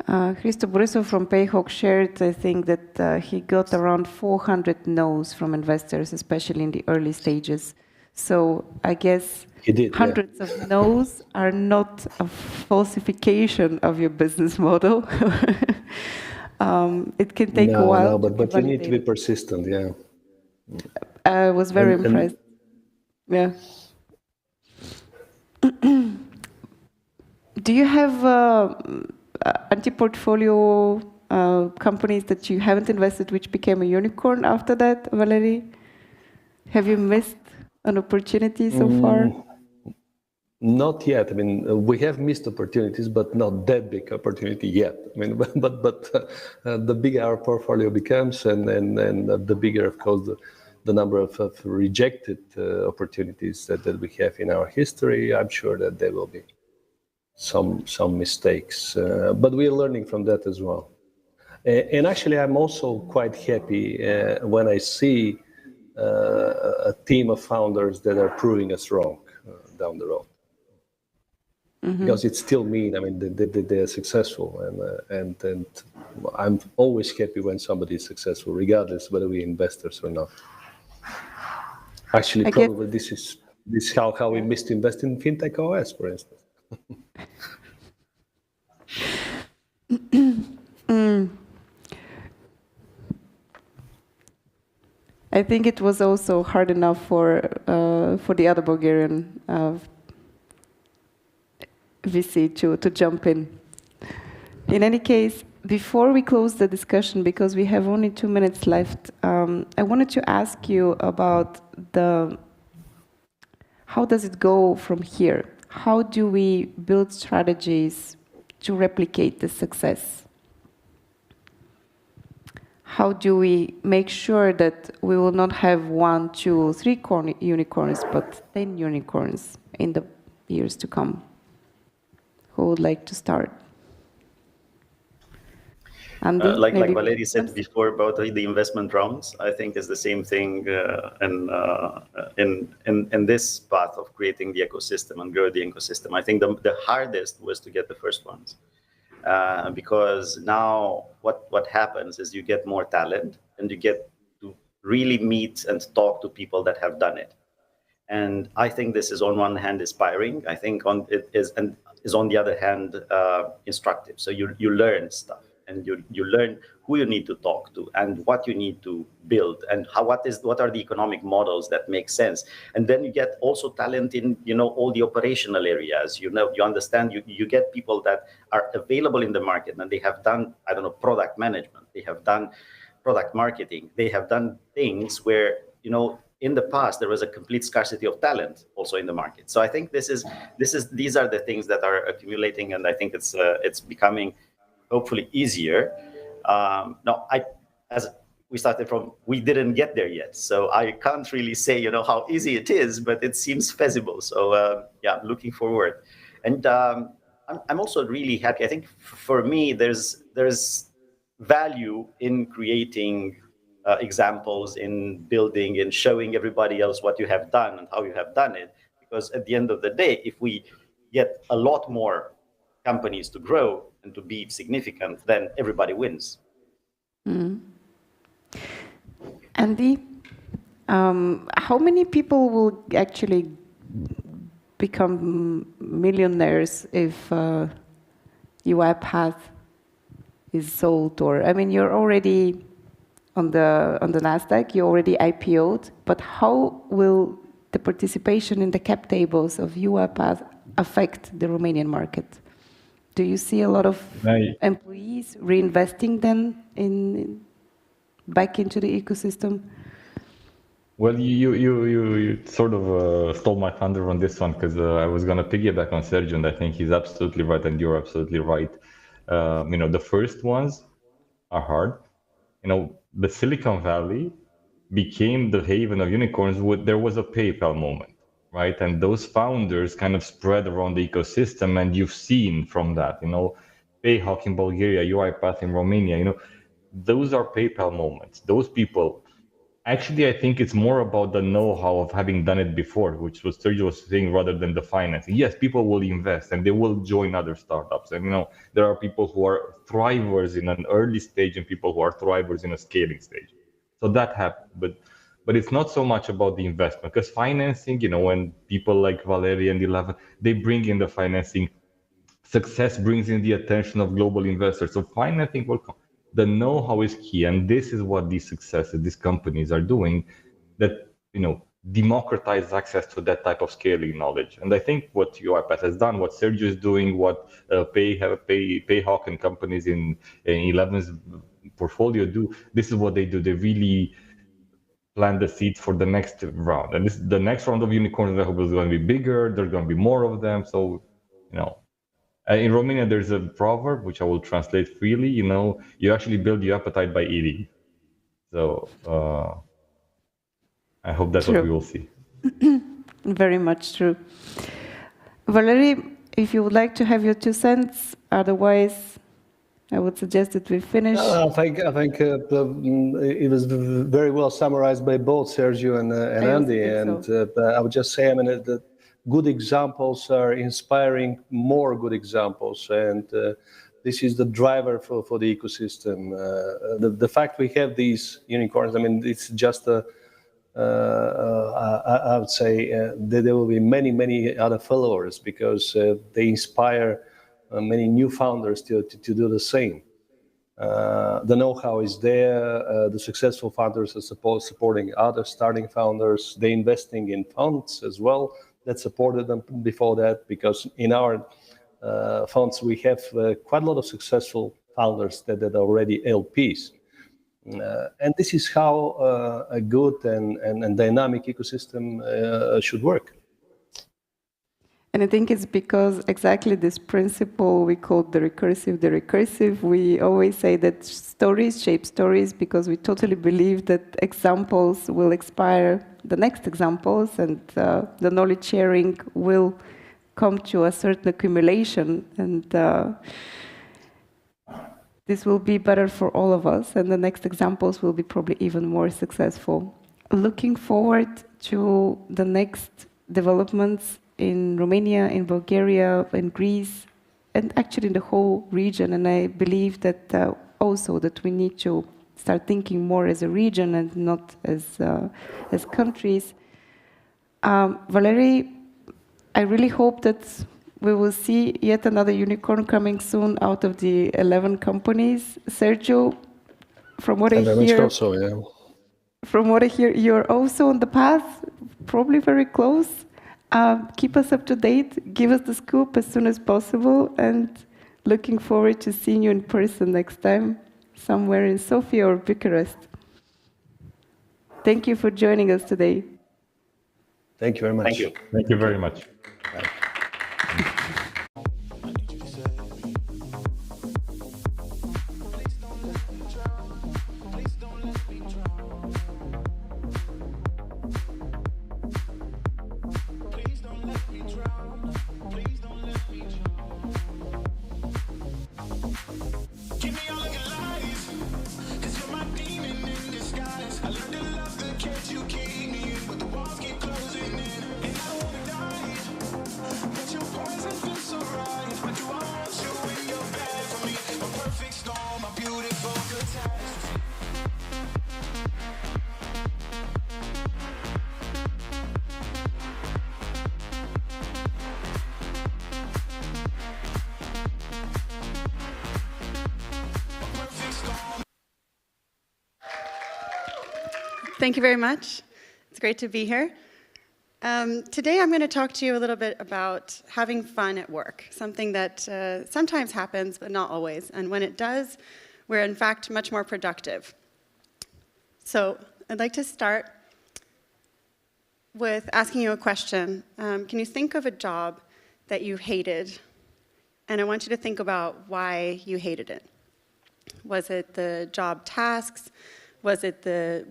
Hristo Borisov from Payhawk shared, I think, that he got around 400 no's from investors, especially in the early stages. So I guess hundreds of no's are not a falsification of your business model. It can take a while. No, but you need to be persistent, yeah. I was very impressed. Yeah. Do you have anti-portfolio companies that you haven't invested, which became a unicorn after that, Valeri? Have you missed an opportunity so far? Not yet. I mean, we have missed opportunities, but not that big opportunity yet. I mean, but the bigger our portfolio becomes, and the bigger, of course, the number of rejected opportunities that we have in our history, I'm sure that there will be some mistakes. But we are learning from that as well. And actually, I'm also quite happy when I see a team of founders that are proving us wrong down the road. Because it still means, I mean, they're successful, and I'm always happy when somebody is successful, regardless whether we're investors or not. Actually, probably this is how we missed invest in FinTech OS, for instance. I think it was also hard enough for the other Bulgarian VC to jump in. In any case, before we close the discussion, because we have only 2 minutes left, I wanted to ask you about how does it go from here? How do we build strategies to replicate the success? How do we make sure that we will not have 1, 2, 3 unicorns, but 10 unicorns in the years to come? Who would like to start? Andy, like Valeri said before about the investment rounds, I think is the same thing in this path of creating the ecosystem and grow the ecosystem. I think the hardest was to get the first ones. Because now what happens is you get more talent and you get to really meet and talk to people that have done it. And I think this is on one hand inspiring. I think is on the other hand instructive. So you learn stuff and you learn who you need to talk to and what you need to build and what are the economic models that make sense. And then you get also talent in all the operational areas. You understand you get people that are available in the market and they have done product management, they have done product marketing, they have done things where in the past there was a complete scarcity of talent also in the market. So I think these are the things that are accumulating, and I think it's becoming hopefully easier. Now, as we started from, we didn't get there yet, so I can't really say how easy it is, but it seems feasible. So yeah, looking forward, and I'm also really happy. I think for me, there's value in creating examples, in building and showing everybody else what you have done and how you have done it. Because at the end of the day, if we get a lot more companies to grow and to be significant, then everybody wins. Andy, how many people will actually become millionaires if UI Path is sold? Or I mean, you're already on the Nasdaq, you already IPO'd, but how will the participation in the cap tables of UI Path affect the Romanian market? Do you see a lot of employees reinvesting then back into the ecosystem? Well, you sort of stole my thunder on this one, because I was going to piggyback on Sergio, and I think he's absolutely right, and you're absolutely right. The first ones are hard. The Silicon Valley became the haven of unicorns. There was a PayPal moment, right? And those founders kind of spread around the ecosystem, and you've seen from that, PayHawk in Bulgaria, UiPath in Romania, those are PayPal moments. Those people, actually, I think it's more about the know-how of having done it before, which was Sergio was saying, rather than the financing. Yes, people will invest and they will join other startups. And, there are people who are thrivers in an early stage and people who are thrivers in a scaling stage. So that happened. But it's not so much about the investment, because financing, when people like Valeri and 11, they bring in the financing, success brings in the attention of global investors. So financing will come. The know-how is key, and this is what these successes, these companies are doing, that democratize access to that type of scaling knowledge. And I think what UiPath has done, what Sergio is doing, what PayHawk and companies in 11's portfolio do, this is what they do. They really plant the seeds for the next round, and the next round of unicorns, I hope, is going to be bigger. There's going to be more of them. So, in Romania, there's a proverb which I will translate freely. You actually build your appetite by eating. So I hope that's what we will see. Very much true. Valeri, if you would like to have your 2 cents, otherwise, I would suggest that we finish. I think it was very well summarized by both Sergio and Andy. And I would just say, that good examples are inspiring more good examples, and this is the driver for the ecosystem. The fact we have these unicorns, it's just I would say there will be many other followers, because they inspire many new founders to do the same. The know-how is there. The successful founders are supporting other starting founders. They're investing in funds as well that supported them before that, because in our funds we have quite a lot of successful founders that are already LPs. And this is how a good and dynamic ecosystem should work. And I think it's because exactly this principle we call the recursive. We always say that stories shape stories because we totally believe that examples will inspire the next examples, and the knowledge sharing will come to a certain accumulation, and this will be better for all of us, and the next examples will be probably even more successful. Looking forward to the next developments in Romania, in Bulgaria, in Greece, and actually in the whole region. And I believe that also that we need to start thinking more as a region and not as countries. Valeri, I really hope that we will see yet another unicorn coming soon out of the 11 companies. Sergio, from what I hear, also, yeah. From what I hear, you're also on the path, probably very close. Keep us up to date, give us the scoop as soon as possible, and looking forward to seeing you in person next time, somewhere in Sofia or Bucharest. Thank you for joining us today. Thank you very much. Thank you. Thank you very much. Bye. Thank you very much. It's great to be here. Today I'm going to talk to you a little bit about having fun at work, something that sometimes happens, but not always. And when it does, we're in fact much more productive. So I'd like to start with asking you a question. Can you think of a job that you hated? And I want you to think about why you hated it. Was it the job tasks? Was it the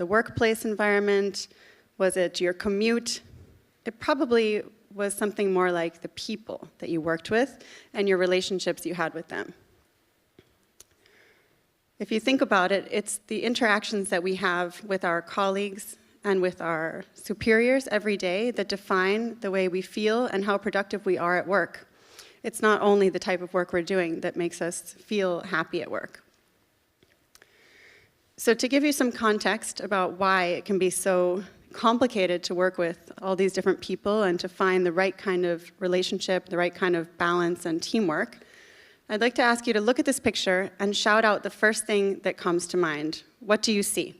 workplace environment? Was it your commute? It probably was something more like the people that you worked with and your relationships you had with them. If you think about it, it's the interactions that we have with our colleagues and with our superiors every day that define the way we feel and how productive we are at work. It's not only the type of work we're doing that makes us feel happy at work. So to give you some context about why it can be so complicated to work with all these different people and to find the right kind of relationship, the right kind of balance and teamwork, I'd like to ask you to look at this picture and shout out the first thing that comes to mind. What do you see?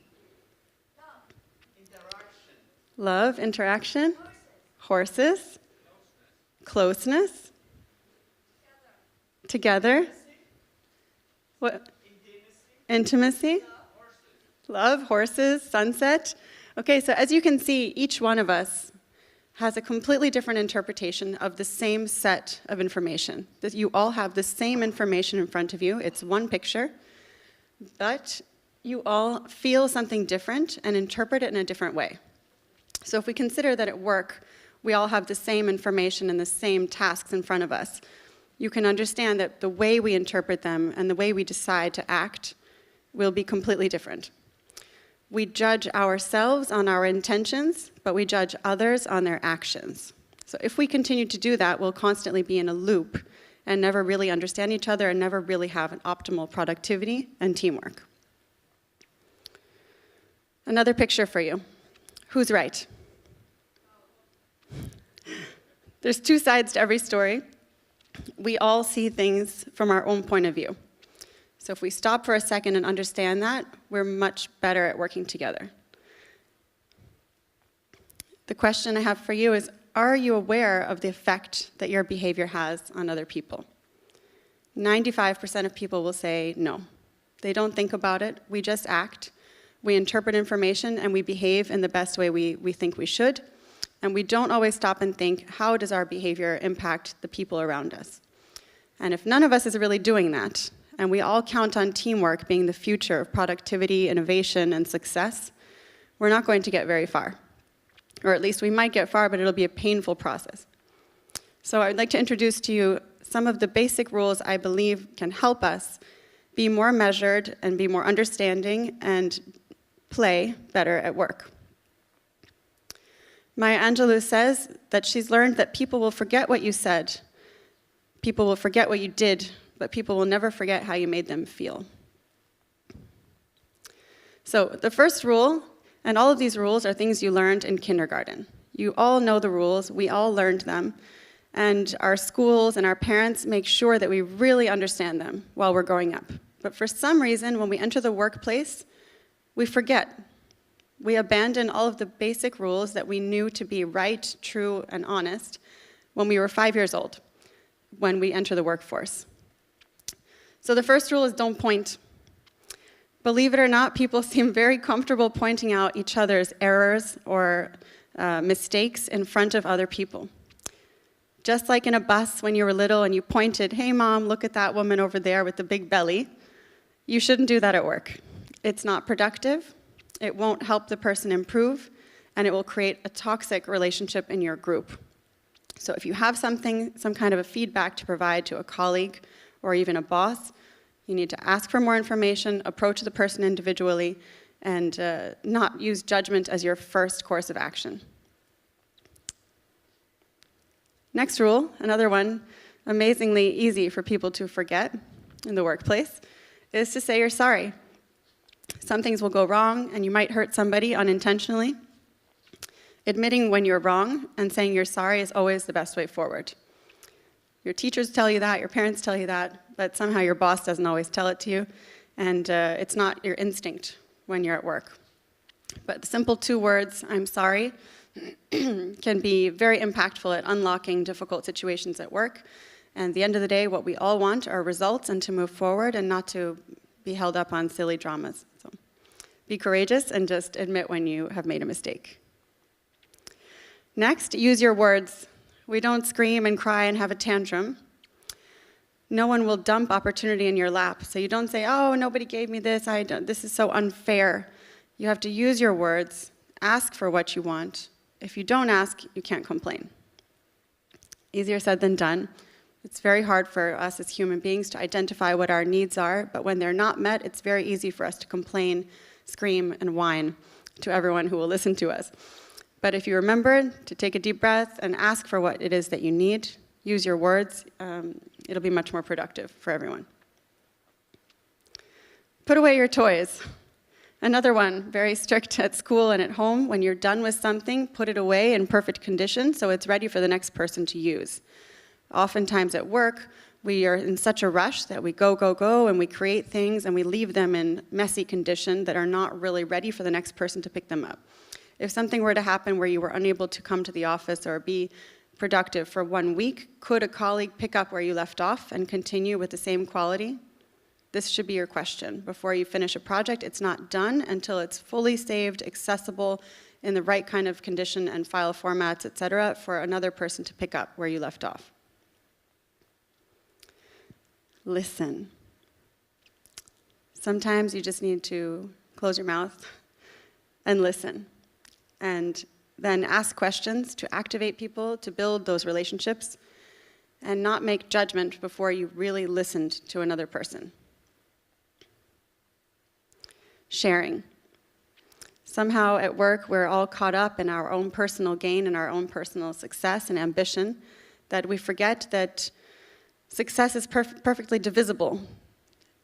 Love, interaction. Horses. Closeness. Together. What? Intimacy. Love, horses, sunset. Okay, so as you can see, each one of us has a completely different interpretation of the same set of information. You all have the same information in front of you. It's one picture, but you all feel something different and interpret it in a different way. So if we consider that at work, we all have the same information and the same tasks in front of us, you can understand that the way we interpret them and the way we decide to act will be completely different. We judge ourselves on our intentions, but we judge others on their actions. So if we continue to do that, we'll constantly be in a loop and never really understand each other and never really have an optimal productivity and teamwork. Another picture for you. Who's right? There's two sides to every story. We all see things from our own point of view. So if we stop for a second and understand that, we're much better at working together. The question I have for you is, are you aware of the effect that your behavior has on other people? 95% of people will say no. They don't think about it, we just act. We interpret information and we behave in the best way we think we should. And we don't always stop and think, how does our behavior impact the people around us? And if none of us is really doing that, and we all count on teamwork being the future of productivity, innovation, and success, we're not going to get very far. Or at least we might get far, but it'll be a painful process. So I'd like to introduce to you some of the basic rules I believe can help us be more measured and be more understanding and play better at work. Maya Angelou says that she's learned that people will forget what you said, people will forget what you did, but people will never forget how you made them feel. So the first rule, and all of these rules are things you learned in kindergarten. You all know the rules, we all learned them, and our schools and our parents make sure that we really understand them while we're growing up. But for some reason, when we enter the workplace, we forget. We abandon all of the basic rules that we knew to be right, true, and honest when we were 5 years old, when we enter the workforce. So the first rule is don't point. Believe it or not, people seem very comfortable pointing out each other's errors or mistakes in front of other people. Just like in a bus when you were little and you pointed, hey mom, look at that woman over there with the big belly. You shouldn't do that at work. It's not productive, it won't help the person improve, and it will create a toxic relationship in your group. So if you have some kind of a feedback to provide to a colleague or even a boss, you need to ask for more information, approach the person individually, and not use judgment as your first course of action. Next rule, another one, amazingly easy for people to forget in the workplace, is to say you're sorry. Some things will go wrong, and you might hurt somebody unintentionally. Admitting when you're wrong and saying you're sorry is always the best way forward. Your teachers tell you that, your parents tell you that, but somehow your boss doesn't always tell it to you, and it's not your instinct when you're at work. But the simple 2 words, I'm sorry, can be very impactful at unlocking difficult situations at work. And at the end of the day, what we all want are results and to move forward and not to be held up on silly dramas. So be courageous and just admit when you have made a mistake. Next, use your words. We don't scream and cry and have a tantrum. No one will dump opportunity in your lap. So you don't say, oh, nobody gave me this, this is so unfair. You have to use your words, ask for what you want. If you don't ask, you can't complain. Easier said than done. It's very hard for us as human beings to identify what our needs are, but when they're not met, it's very easy for us to complain, scream, and whine to everyone who will listen to us. But if you remember to take a deep breath and ask for what it is that you need, use your words, it'll be much more productive for everyone. Put away your toys. Another one, very strict at school and at home. When you're done with something, put it away in perfect condition so it's ready for the next person to use. Oftentimes at work, we are in such a rush that we go, and we create things and we leave them in messy condition that are not really ready for the next person to pick them up. If something were to happen where you were unable to come to the office or be productive for 1 week, could a colleague pick up where you left off and continue with the same quality? This should be your question. Before you finish a project, it's not done until it's fully saved, accessible, in the right kind of condition and file formats, etc., for another person to pick up where you left off. Listen. Sometimes you just need to close your mouth and listen. And then ask questions to activate people, to build those relationships, and not make judgment before you really listened to another person. Sharing. Somehow at work, we're all caught up in our own personal gain and our own personal success and ambition that we forget that success is perfectly divisible,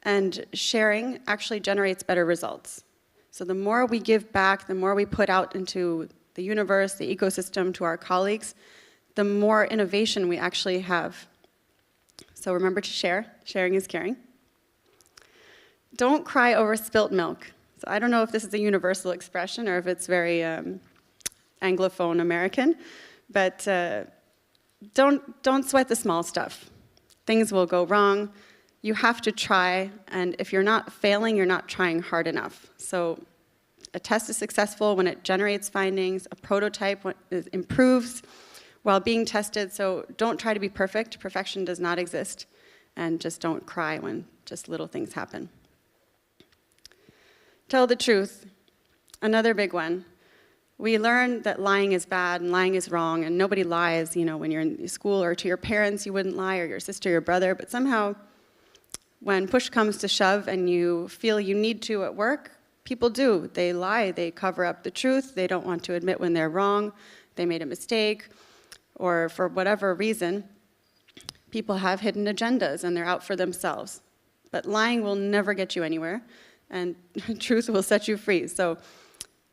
and sharing actually generates better results. So the more we give back, the more we put out into the universe, the ecosystem, to our colleagues, the more innovation we actually have. So remember to share. Sharing is caring. Don't cry over spilt milk. So I don't know if this is a universal expression or if it's very Anglophone American, but don't sweat the small stuff. Things will go wrong. You have to try, and if you're not failing, you're not trying hard enough. So a test is successful when it generates findings, a prototype when it improves while being tested, so don't try to be perfect. Perfection does not exist, and just don't cry when just little things happen. Tell the truth, another big one. We learn that lying is bad and lying is wrong, and nobody lies, when you're in school, or to your parents you wouldn't lie, or your sister, your brother, but somehow when push comes to shove and you feel you need to at work, people do. They lie, they cover up the truth, they don't want to admit when they're wrong, they made a mistake, or for whatever reason, people have hidden agendas and they're out for themselves. But lying will never get you anywhere, and truth will set you free. So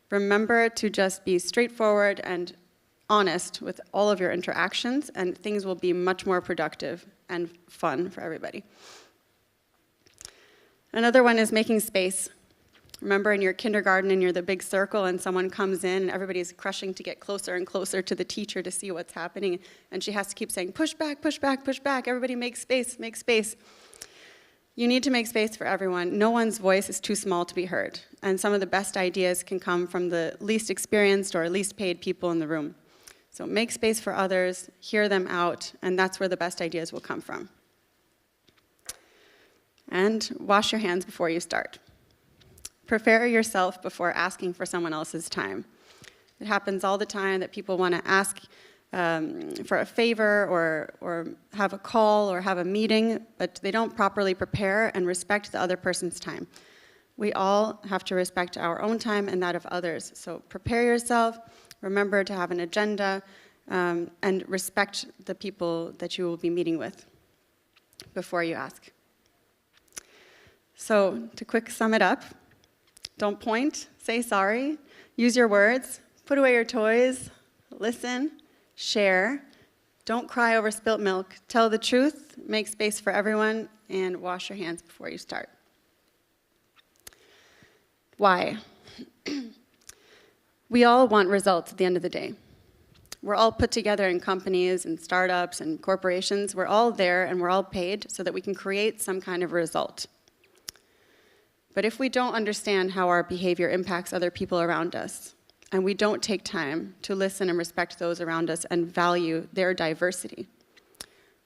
remember to just be straightforward and honest with all of your interactions, and things will be much more productive and fun for everybody. Another one is making space. Remember in your kindergarten and you're the big circle and someone comes in and everybody's crushing to get closer and closer to the teacher to see what's happening, and she has to keep saying, push back, push back, push back, everybody make space, make space. You need to make space for everyone. No one's voice is too small to be heard, and some of the best ideas can come from the least experienced or least paid people in the room. So make space for others, hear them out, and that's where the best ideas will come from. And wash your hands before you start. Prepare yourself before asking for someone else's time. It happens all the time that people want to ask for a favor or have a call or have a meeting, but they don't properly prepare and respect the other person's time. We all have to respect our own time and that of others. So prepare yourself, remember to have an agenda, and respect the people that you will be meeting with before you ask. So to quick sum it up, don't point, say sorry, use your words, put away your toys, listen, share, don't cry over spilt milk, tell the truth, make space for everyone, and wash your hands before you start. Why? We all want results at the end of the day. We're all put together in companies and startups and corporations. We're all there and we're all paid so that we can create some kind of result. But if we don't understand how our behavior impacts other people around us, and we don't take time to listen and respect those around us and value their diversity,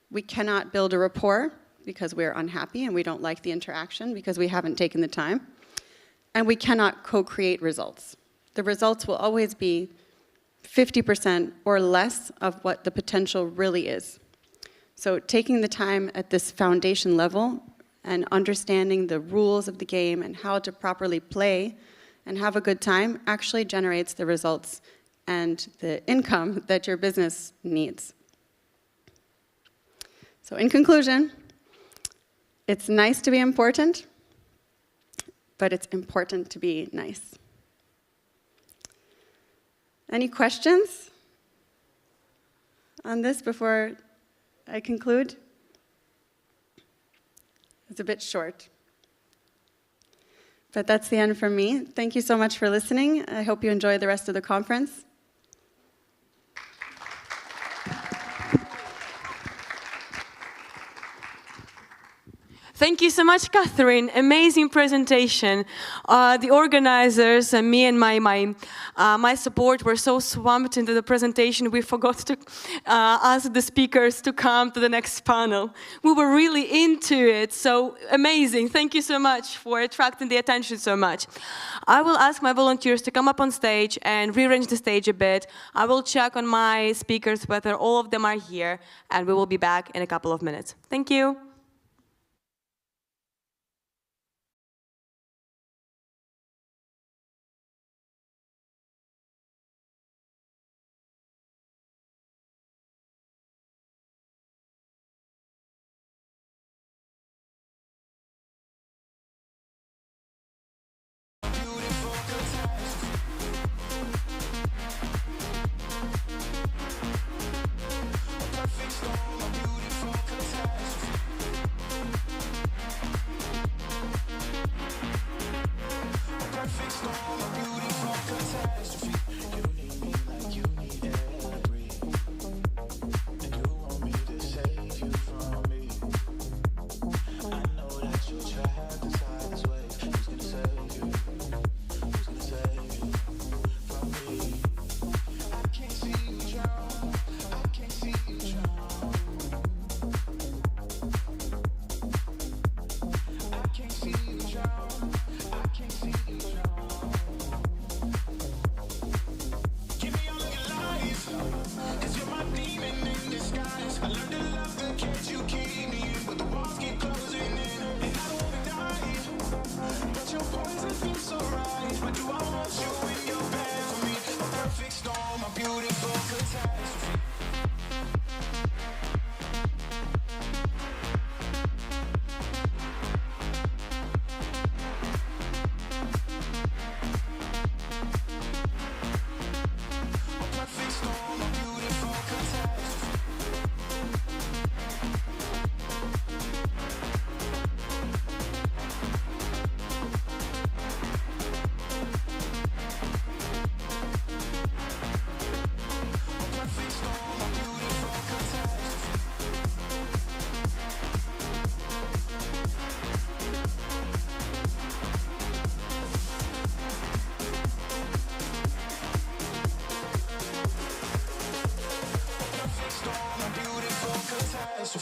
we cannot build a rapport because we're unhappy and we don't like the interaction because we haven't taken the time, and we cannot co-create results. The results will always be 50% or less of what the potential really is. So taking the time at this foundation level and understanding the rules of the game and how to properly play and have a good time actually generates the results and the income that your business needs. So in conclusion, it's nice to be important, but it's important to be nice. Any questions on this before I conclude? It's a bit short. But that's the end from me. Thank you so much for listening. I hope you enjoy the rest of the conference. Thank you so much, Catherine. Amazing presentation. The organizers and me and my support were so swamped into the presentation, we forgot to ask the speakers to come to the next panel. We were really into it, so amazing. Thank you so much for attracting the attention so much. I will ask my volunteers to come up on stage and rearrange the stage a bit. I will check on my speakers whether all of them are here, and we will be back in a couple of minutes. Thank you.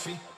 philosophy.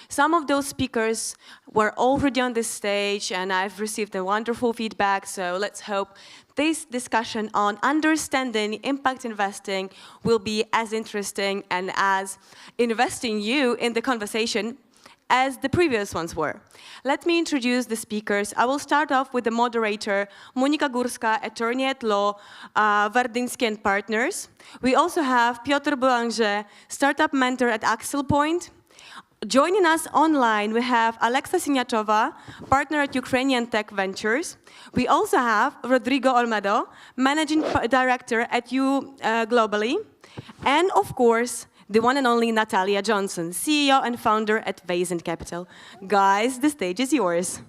Some of those speakers were already on this stage, and I've received a wonderful feedback, so let's hope this discussion on understanding impact investing will be as interesting and as investing you in the conversation as the previous ones were. Let me introduce the speakers. I will start off with the moderator, Monika Górska, attorney at law, Wardyński and Partners. We also have Piotr Boulanger, startup mentor at Axel Point. Joining us online, we have Alexa Siniachova, partner at Ukrainian Tech Ventures. We also have Rodrigo Olmedo, managing director at You Globally. And of course, the one and only Natalia Johnson, CEO and founder at Vazen Capital. Guys, the stage is yours.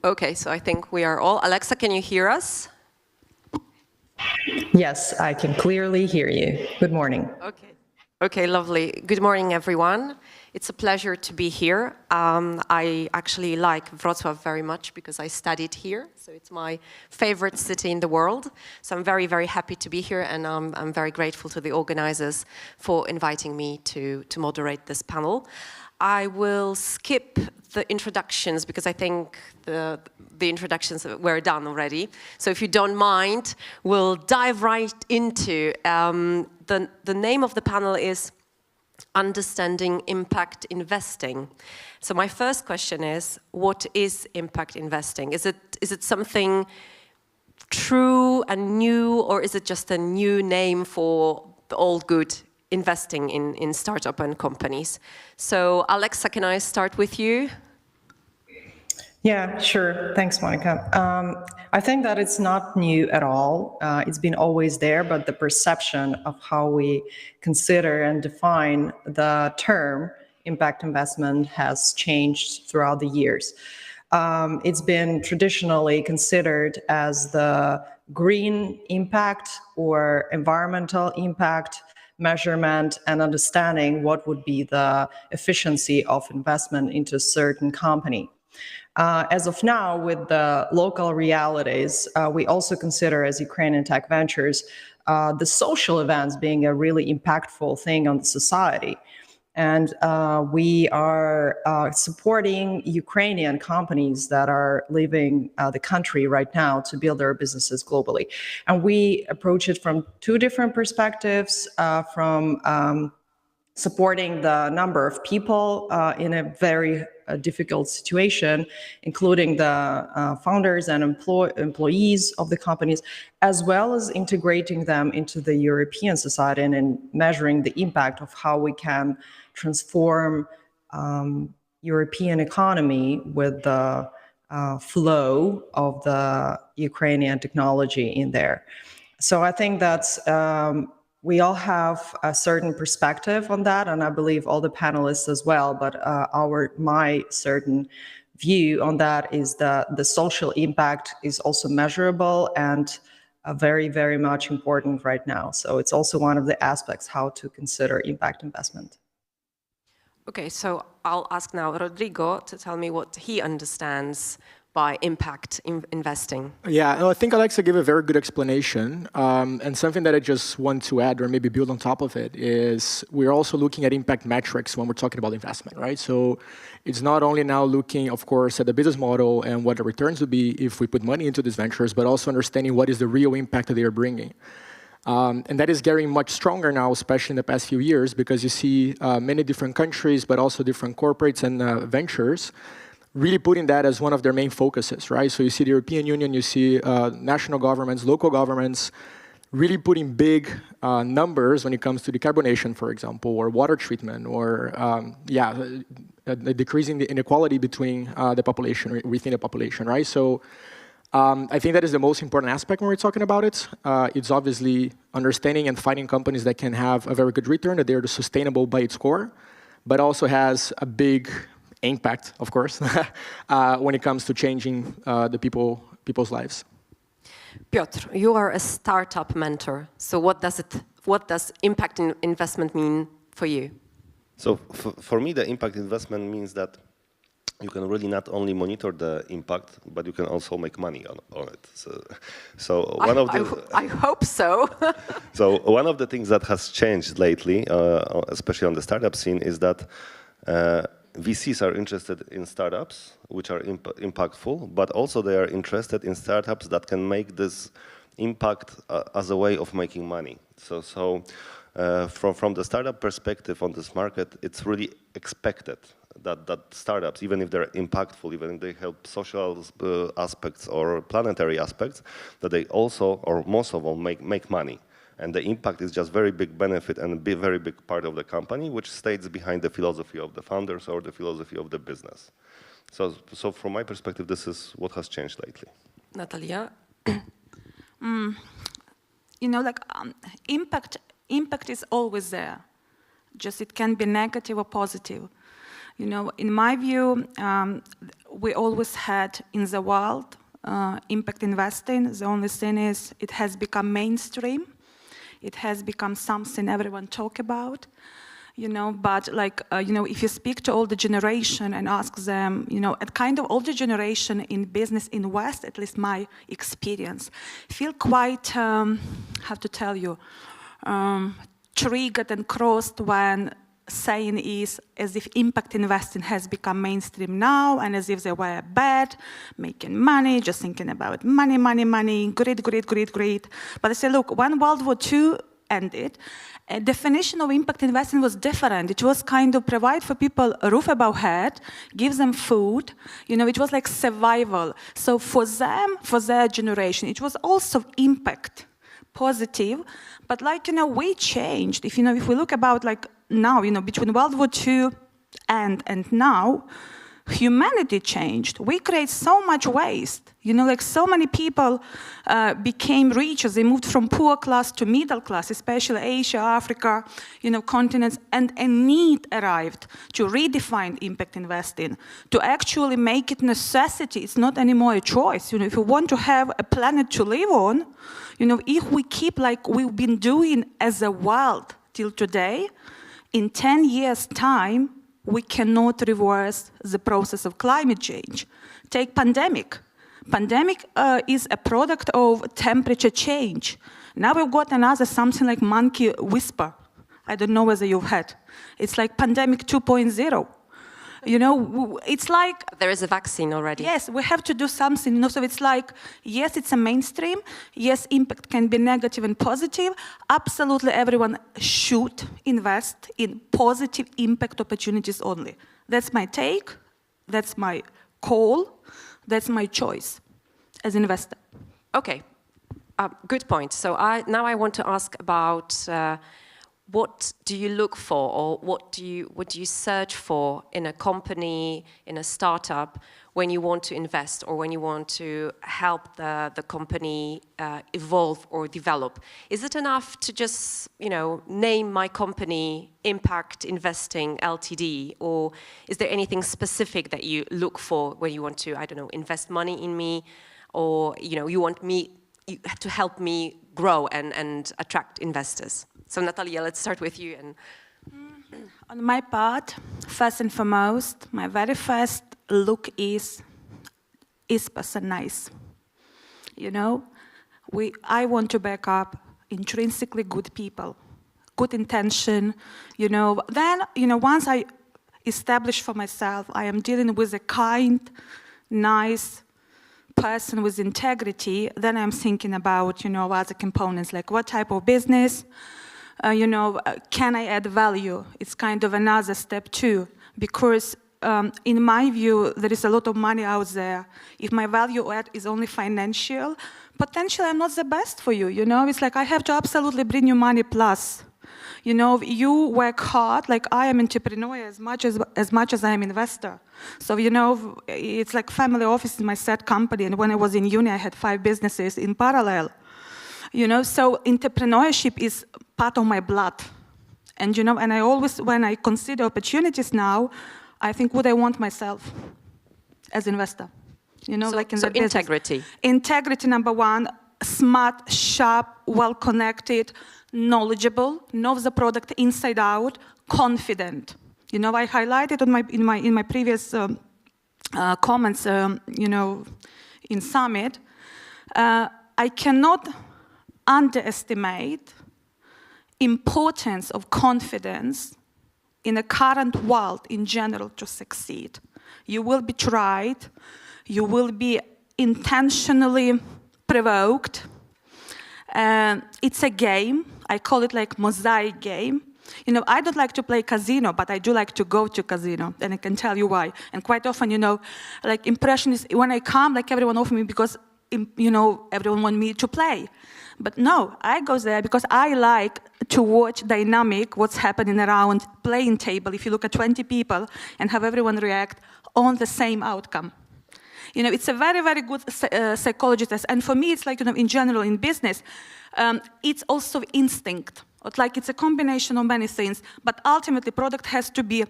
Okay, so I think we are all. Alexa, can you hear us? Yes, I can clearly hear you. Good morning. Okay. Okay, lovely. Good morning, everyone. It's a pleasure to be here. I actually like Wrocław very much because I studied here, so it's my favorite city in the world. So I'm very, very happy to be here, and I'm very grateful to the organizers for inviting me to moderate this panel. I will skip the introductions because I think the introductions were done already. So if you don't mind, we'll dive right into the name of the panel is understanding impact investing. So my first question is, what is impact investing? Is it something true and new, or is it just a new name for the old good investing in startup and companies? So Alexa, can I start with you? Yeah, sure. Thanks, Monica. I think that it's not new at all. It's been always there, but the perception of how we consider and define the term impact investment has changed throughout the years. It's been traditionally considered as the green impact or environmental impact measurement and understanding what would be the efficiency of investment into a certain company. As of now, with the local realities, we also consider as Ukrainian Tech Ventures the social events being a really impactful thing on society. And we are supporting Ukrainian companies that are leaving the country right now to build their businesses globally. And we approach it from two different perspectives, from supporting the number of people in a very difficult situation, including the founders and employees of the companies, as well as integrating them into the European society and measuring the impact of how we can transform European economy with the flow of the Ukrainian technology in there. So I think that's we all have a certain perspective on that, and I believe all the panelists as well. But my certain view on that is that the social impact is also measurable and very, very much important right now. So it's also one of the aspects how to consider impact investment. Okay, so I'll ask now Rodrigo to tell me what he understands by impact investing. Yeah, no, I think Alexa gave a very good explanation. And something that I just want to add or maybe build on top of it is we're also looking at impact metrics when we're talking about investment, right? So it's not only now looking, of course, at the business model and what the returns would be if we put money into these ventures, but also understanding what is the real impact that they are bringing. And that is getting much stronger now, especially in the past few years, because you see many different countries, but also different corporates and ventures really putting that as one of their main focuses, right? So you see the European Union, you see national governments, local governments, really putting big numbers when it comes to decarbonation, for example, or water treatment, or decreasing the inequality between the population, within the population, right? So I think that is the most important aspect when we're talking about it. It's obviously understanding and finding companies that can have a very good return, that they're sustainable by its core, but also has a big impact, of course, when it comes to changing the people's lives. Piotr, you are a startup mentor. So what does impact investment mean for you? So for me, the impact investment means that you can really not only monitor the impact, but you can also make money on it. So one of the I hope so. So one of the things that has changed lately, especially on the startup scene, is that VCs are interested in startups which are impactful, but also they are interested in startups that can make this impact as a way of making money. So from the startup perspective on this market, it's really expected that startups, even if they're impactful, even if they help social aspects or planetary aspects, that they also, or most of all, make money. And the impact is just very big benefit and a very big part of the company, which stays behind the philosophy of the founders or the philosophy of the business. So from my perspective, this is what has changed lately. Natalia? You know, like impact is always there. Just it can be negative or positive. You know, in my view, we always had in the world impact investing. The only thing is it has become mainstream. It has become something everyone talk about, you know, but like, you know, if you speak to older generation and ask them, you know, a kind of older generation in business in West, at least my experience, feel quite, have to tell you, triggered and crossed when saying is as if impact investing has become mainstream now and as if they were bad, making money, just thinking about money, greed. But I say, look, when World War II ended, a definition of impact investing was different. It was kind of provide for people a roof above head, give them food. It was like survival. So for them, for their generation, it was also impact, positive. But we changed. If we look about now, between World War II and now, humanity changed. We create so much waste. So many people became rich as they moved from poor class to middle class, especially Asia, Africa, continents, and a need arrived to redefine impact investing, to actually make it necessity. It's not anymore a choice. If you want to have a planet to live on, if we keep like we've been doing as a world till today, in 10 years' time, we cannot reverse the process of climate change. Take pandemic. Pandemic is a product of temperature change. Now we've got another something like monkey whisper. I don't know whether you've had. It's like pandemic 2.0. It's like... There is a vaccine already. Yes, we have to do something. So it's like, yes, it's a mainstream. Yes, impact can be negative and positive. Absolutely everyone should invest in positive impact opportunities only. That's my take. That's my call. That's my choice as an investor. Okay, good point. So now I want to ask about what do you look for, or what do you search for in a company, in a startup, when you want to invest or when you want to help the company evolve or develop? Is it enough to just, name my company Impact Investing Ltd, or is there anything specific that you look for when you want to, invest money in me, or you want me to help me grow and attract investors? So Natalia, let's start with you. On my part, first and foremost, my very first look is person nice? I want to back up intrinsically good people, good intention, Then, once I establish for myself, I am dealing with a kind, nice person with integrity, then I'm thinking about, other components, like what type of business, can I add value? It's kind of another step too, because in my view, there is a lot of money out there. If my value add is only financial, potentially I'm not the best for you, It's like I have to absolutely bring you money plus. You work hard, like I am entrepreneur as much as I am investor. So, it's like family office in my set company, and when I was in uni, I had 5 businesses in parallel. So entrepreneurship is part of my blood. And, and I always, when I consider opportunities now, I think, would I want myself as investor? Like in the business. Integrity. Integrity, number one, smart, sharp, well-connected, knowledgeable, knows the product inside out, confident. I highlighted in my previous comments, in Summit, I cannot underestimate importance of confidence in the current world in general to succeed. You will be tried, you will be intentionally provoked. It's a game. I call it like mosaic game. I don't like to play casino, but I do like to go to casino, and I can tell you why. And quite often, like impression is when I come, like everyone offer me because, everyone want me to play. But no, I go there because I like to watch dynamic, what's happening around playing table. If you look at 20 people and have everyone react on the same outcome. It's a very, very good psychology test. And for me, it's like, in general, in business, it's also instinct. Like it's a combination of many things, but ultimately product has to be,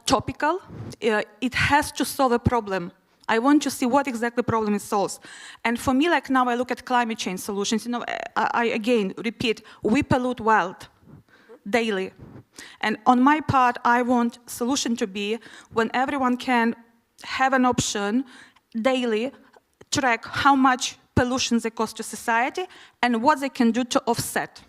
topical. It has to solve a problem. I want to see what exactly problem it solves. And for me, like now I look at climate change solutions, I again repeat, we pollute world daily. And on my part, I want solution to be when everyone can have an option daily, track how much pollution they cost to society and what they can do to offset.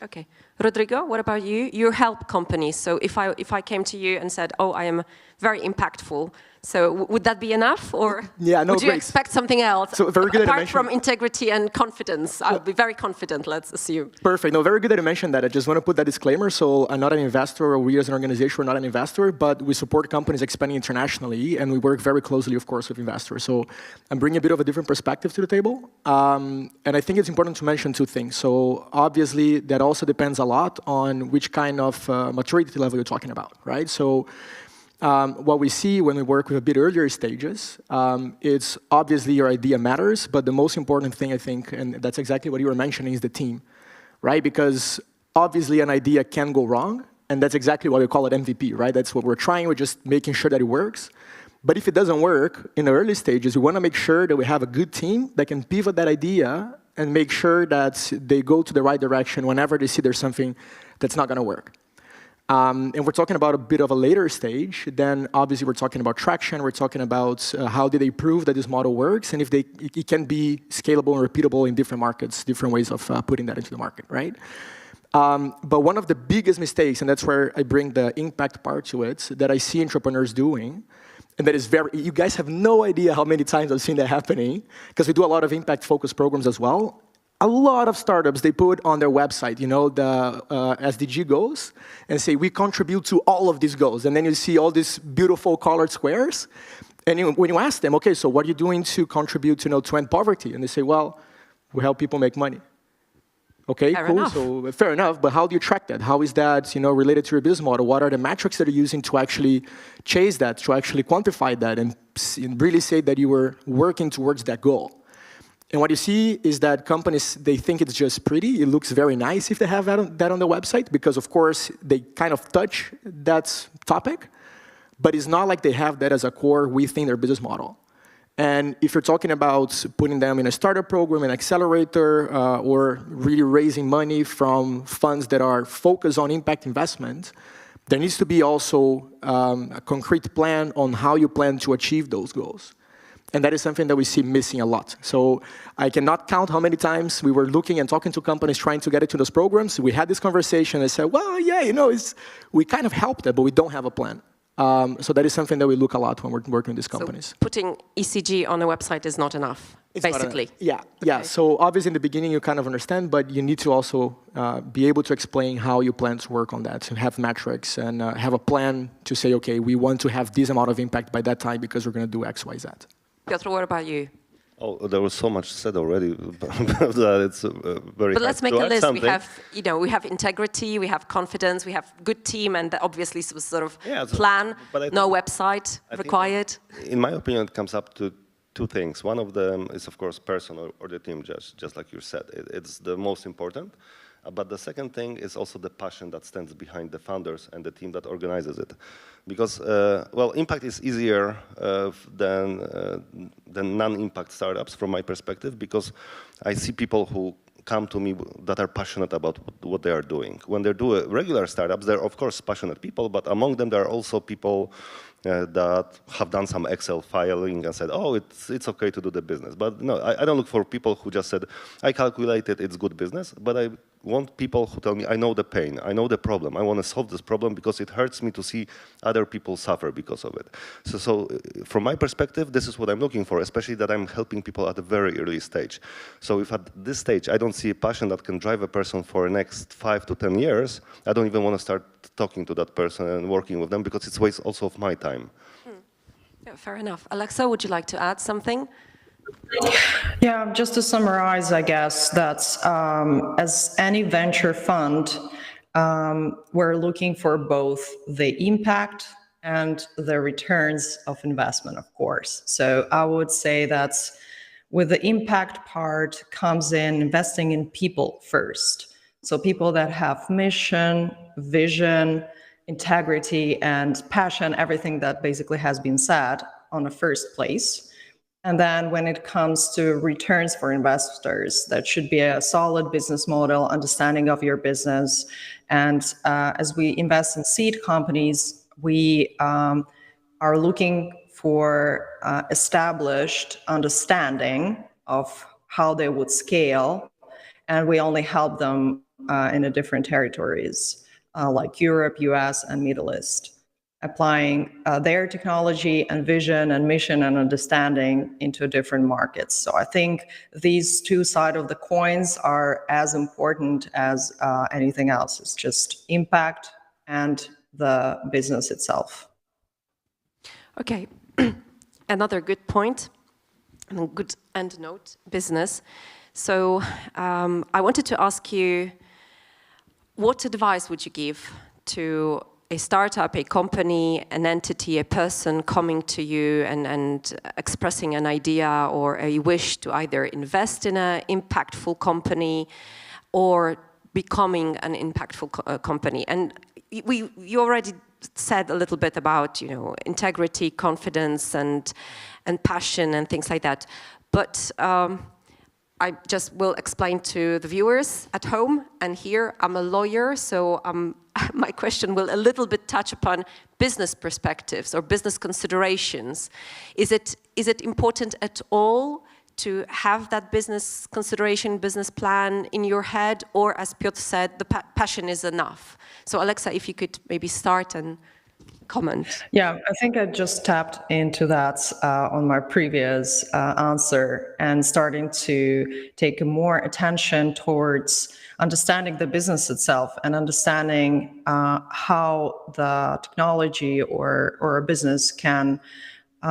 Okay. Rodrigo, what about you? You help companies. So if I came to you and said, oh, I am very impactful. So would that be enough, or yeah, no, would you great. expect something else? So very good apart from integrity and confidence, I would be very confident, let's assume. Perfect. No, very good that you mentioned that. I just want to put that disclaimer. So I'm not an investor, or we as an organization, we're not an investor, but we support companies expanding internationally, and we work very closely, of course, with investors. So I'm bringing a bit of a different perspective to the table. And I think it's important to mention two things. So obviously, that also depends a lot on which kind of maturity level you're talking about, right? So what we see when we work with a bit earlier stages, it's obviously your idea matters, but the most important thing, I think, and that's exactly what you were mentioning, is the team, right? Because obviously an idea can go wrong, and that's exactly why we call it MVP, right? That's what we're trying, we're just making sure that it works. But if it doesn't work in the early stages, we want to make sure that we have a good team that can pivot that idea and make sure that they go to the right direction whenever they see there's something that's not going to work. And we're talking about a bit of a later stage, then obviously we're talking about traction, we're talking about how did they prove that this model works, and if it can be scalable and repeatable in different markets, different ways of putting that into the market, right? But one of the biggest mistakes, and that's where I bring the impact part to it, that I see entrepreneurs doing, and that is you guys have no idea how many times I've seen that happening, because we do a lot of impact-focused programs as well. A lot of startups, they put on their website, you know, the SDG goals, and say, we contribute to all of these goals. And then you see all these beautiful colored squares. And when you ask them, okay, so what are you doing to contribute to end poverty? And they say, well, we help people make money. Okay, fair cool, enough. so fair enough, but how do you track that? How is that, related to your business model? What are the metrics that you're using to actually chase that, to actually quantify that, and really say that you were working towards that goal? And what you see is that companies, they think it's just pretty. It looks very nice if they have that on the website, because of course they kind of touch that topic, but it's not like they have that as a core within their business model. And if you're talking about putting them in a startup program, an accelerator, or really raising money from funds that are focused on impact investment, there needs to be also a concrete plan on how you plan to achieve those goals. And that is something that we see missing a lot. So I cannot count how many times we were looking and talking to companies trying to get into those programs. We had this conversation and said, well, yeah, we kind of helped it, but we don't have a plan. So that is something that we look a lot when we're working with these companies. So putting ECG on a website is not enough, basically. Yeah. Okay. So obviously in the beginning you kind of understand, but you need to also be able to explain how you plan to work on that, to have metrics and have a plan to say, okay, we want to have this amount of impact by that time because we're going to do X, Y, Z. Piotr, what about you? Oh, there was so much said already. It's very. But let's make a list. Something. We have integrity, we have confidence, we have good team, and obviously some sort of plan. But no website required. In my opinion, it comes up to two things. One of them is, of course, person or the team, just like you said. It's the most important. But the second thing is also the passion that stands behind the founders and the team that organizes it. Because, well, impact is easier than non-impact startups from my perspective, because I see people who come to me that are passionate about what they are doing. When they do regular startups, they're of course passionate people, but among them there are also people that have done some Excel filing and said, oh, it's okay to do the business. But no, I don't look for people who just said, I calculated it's good business, but I want people who tell me, I know the pain, I know the problem, I want to solve this problem because it hurts me to see other people suffer because of it. So from my perspective, this is what I'm looking for, especially that I'm helping people at a very early stage. So if at this stage I don't see a passion that can drive a person for the next 5 to 10 years, I don't even want to start talking to that person and working with them because it's a waste also of my time. Yeah, fair enough. Alexa, would you like to add something? Yeah, just to summarize, I guess, that's as any venture fund, we're looking for both the impact and the returns of investment, of course. So I would say that's with the impact part comes in investing in people first. So people that have mission, vision, integrity, and passion, everything that basically has been said on the first place. And then when it comes to returns for investors, that should be a solid business model, understanding of your business. And as we invest in seed companies, we are looking for established understanding of how they would scale. And we only help them in the different territories like Europe, US, and Middle East. applying their technology and vision and mission and understanding into different markets. So I think these two sides of the coins are as important as anything else. It's just impact and the business itself. Okay, another good point, and a good end note, business. So I wanted to ask you, what advice would you give to a startup, a company, an entity, a person coming to you and expressing an idea or a wish to either invest in an impactful company or becoming an impactful company? And you already said a little bit about, integrity, confidence, and passion and things like that. But I just will explain to the viewers at home and here. I'm a lawyer, so my question will a little bit touch upon business perspectives or business considerations. Is it important at all to have that business consideration, business plan in your head, or as Piotr said, the passion is enough? So Alexa, if you could maybe start and comment. Yeah, I think I just tapped into that on my previous answer, and starting to take more attention towards understanding the business itself and understanding how the technology or a business can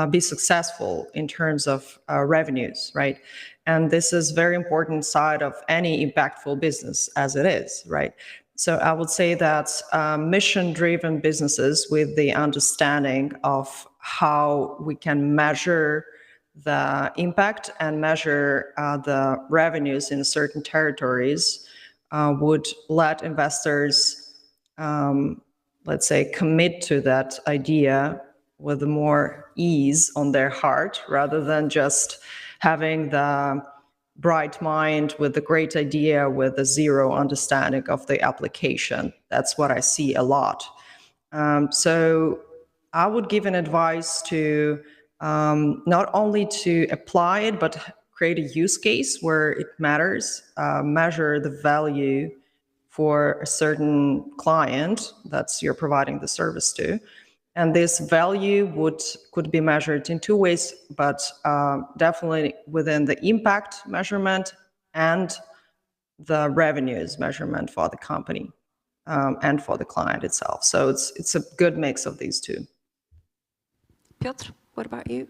be successful in terms of revenues, right? And this is very important side of any impactful business as it is, right? So I would say that mission-driven businesses with the understanding of how we can measure the impact and measure the revenues in certain territories would let investors, let's say, commit to that idea with more ease on their heart, rather than just having the bright mind with a great idea with a zero understanding of the application. That's what I see a lot. So I would give an advice to not only to apply it, but create a use case where it matters, measure the value for a certain client that's you're providing the service to. And this value could be measured in two ways, but definitely within the impact measurement and the revenues measurement for the company and for the client itself. So it's a good mix of these two. Piotr, what about you?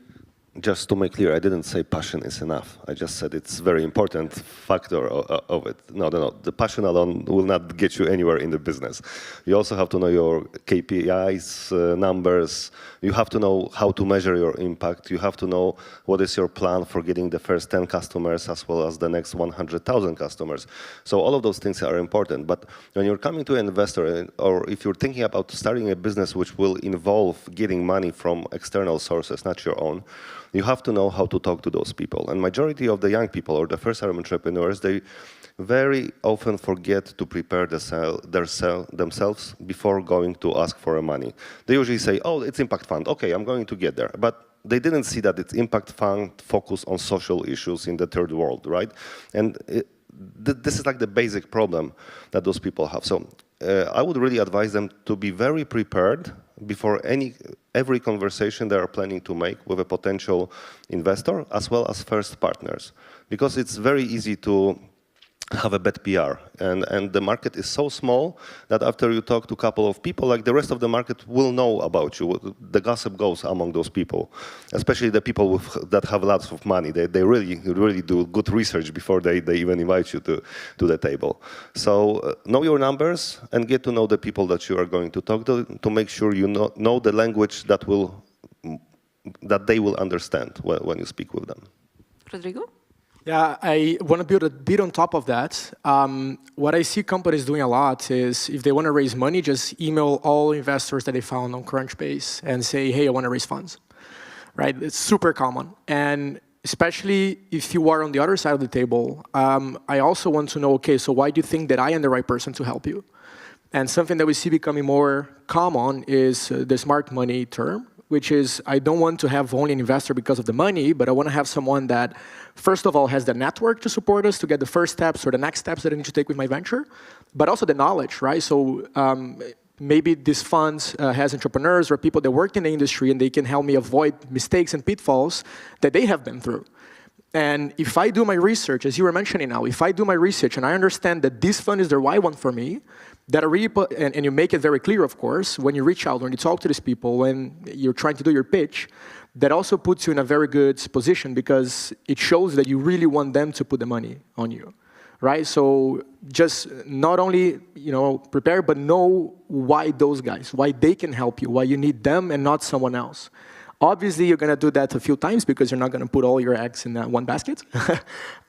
Just to make clear, I didn't say passion is enough. I just said it's a very important factor of it. No. The passion alone will not get you anywhere in the business. You also have to know your KPIs, numbers. You have to know how to measure your impact. You have to know what is your plan for getting the first 10 customers as well as the next 100,000 customers. So all of those things are important. But when you're coming to an investor, or if you're thinking about starting a business which will involve getting money from external sources, not your own, you have to know how to talk to those people. And majority of the young people or the first-time entrepreneurs, they very often forget to prepare themselves before going to ask for money. They usually say, oh, it's impact fund. Okay, I'm going to get there. But they didn't see that it's impact fund focused on social issues in the third world, right? And this is like the basic problem that those people have. So I would really advise them to be very prepared before every conversation they are planning to make with a potential investor as well as first partners, because it's very easy to have a bad PR, and the market is so small that after you talk to a couple of people, like the rest of the market will know about you. The gossip goes among those people, especially the people that have lots of money. They really do good research before they even invite you to the table. So know your numbers and get to know the people that you are going to talk to make sure you know the language that they will understand when you speak with them. Rodrigo? Yeah, I want to build a bit on top of that. What I see companies doing a lot is if they want to raise money, just email all investors that they found on Crunchbase and say, hey, I want to raise funds, right? It's super common. And especially if you are on the other side of the table, I also want to know, okay, so why do you think that I am the right person to help you? And something that we see becoming more common is the smart money term, which is I don't want to have only an investor because of the money, but I want to have someone that, first of all, has the network to support us to get the first steps or the next steps that I need to take with my venture, but also the knowledge, right? So maybe this fund has entrepreneurs or people that work in the industry, and they can help me avoid mistakes and pitfalls that they have been through. And if I do my research, as you were mentioning now, if I do my research and I understand that this fund is the right one for me, that I really put, and you make it very clear, of course, when you reach out, when you talk to these people, when you're trying to do your pitch, that also puts you in a very good position because it shows that you really want them to put the money on you, right? So just not only, prepare, but know why those guys, why they can help you, why you need them and not someone else. Obviously, you're going to do that a few times because you're not going to put all your eggs in that one basket.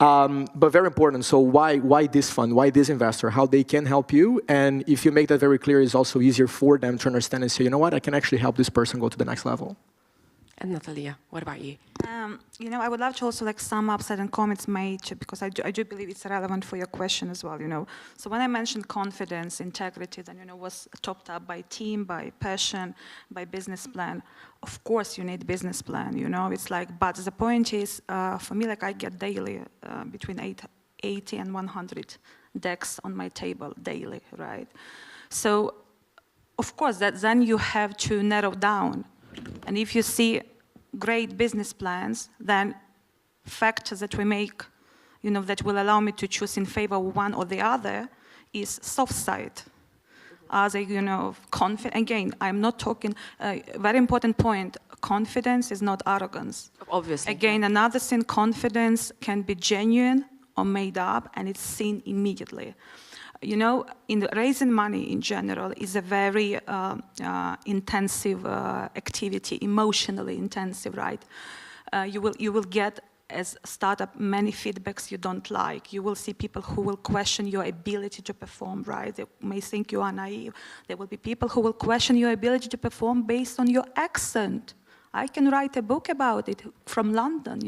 But very important. So why this fund? Why this investor? How they can help you? And if you make that very clear, it's also easier for them to understand and say, you know what, I can actually help this person go to the next level. And Natalia, what about you? I would love to also sum up certain comments made because I do believe it's relevant for your question as well. So when I mentioned confidence, integrity, then was topped up by team, by passion, by business plan. Of course, you need business plan. It's but the point is, for me, I get daily between 80 and 100 decks on my table daily, right? So, of course, then you have to narrow down. And if you see great business plans, then factors that we make, that will allow me to choose in favor of one or the other is soft side. Are they, confident? Again, I'm not talking, very important point, confidence is not arrogance. Obviously. Again, another thing, confidence can be genuine or made up, and it's seen immediately. In raising money in general is a very intensive activity, emotionally intensive, right? You will get, as a startup, many feedbacks you don't like. You will see people who will question your ability to perform, right? They may think you are naive. There will be people who will question your ability to perform based on your accent. I can write a book about it from London,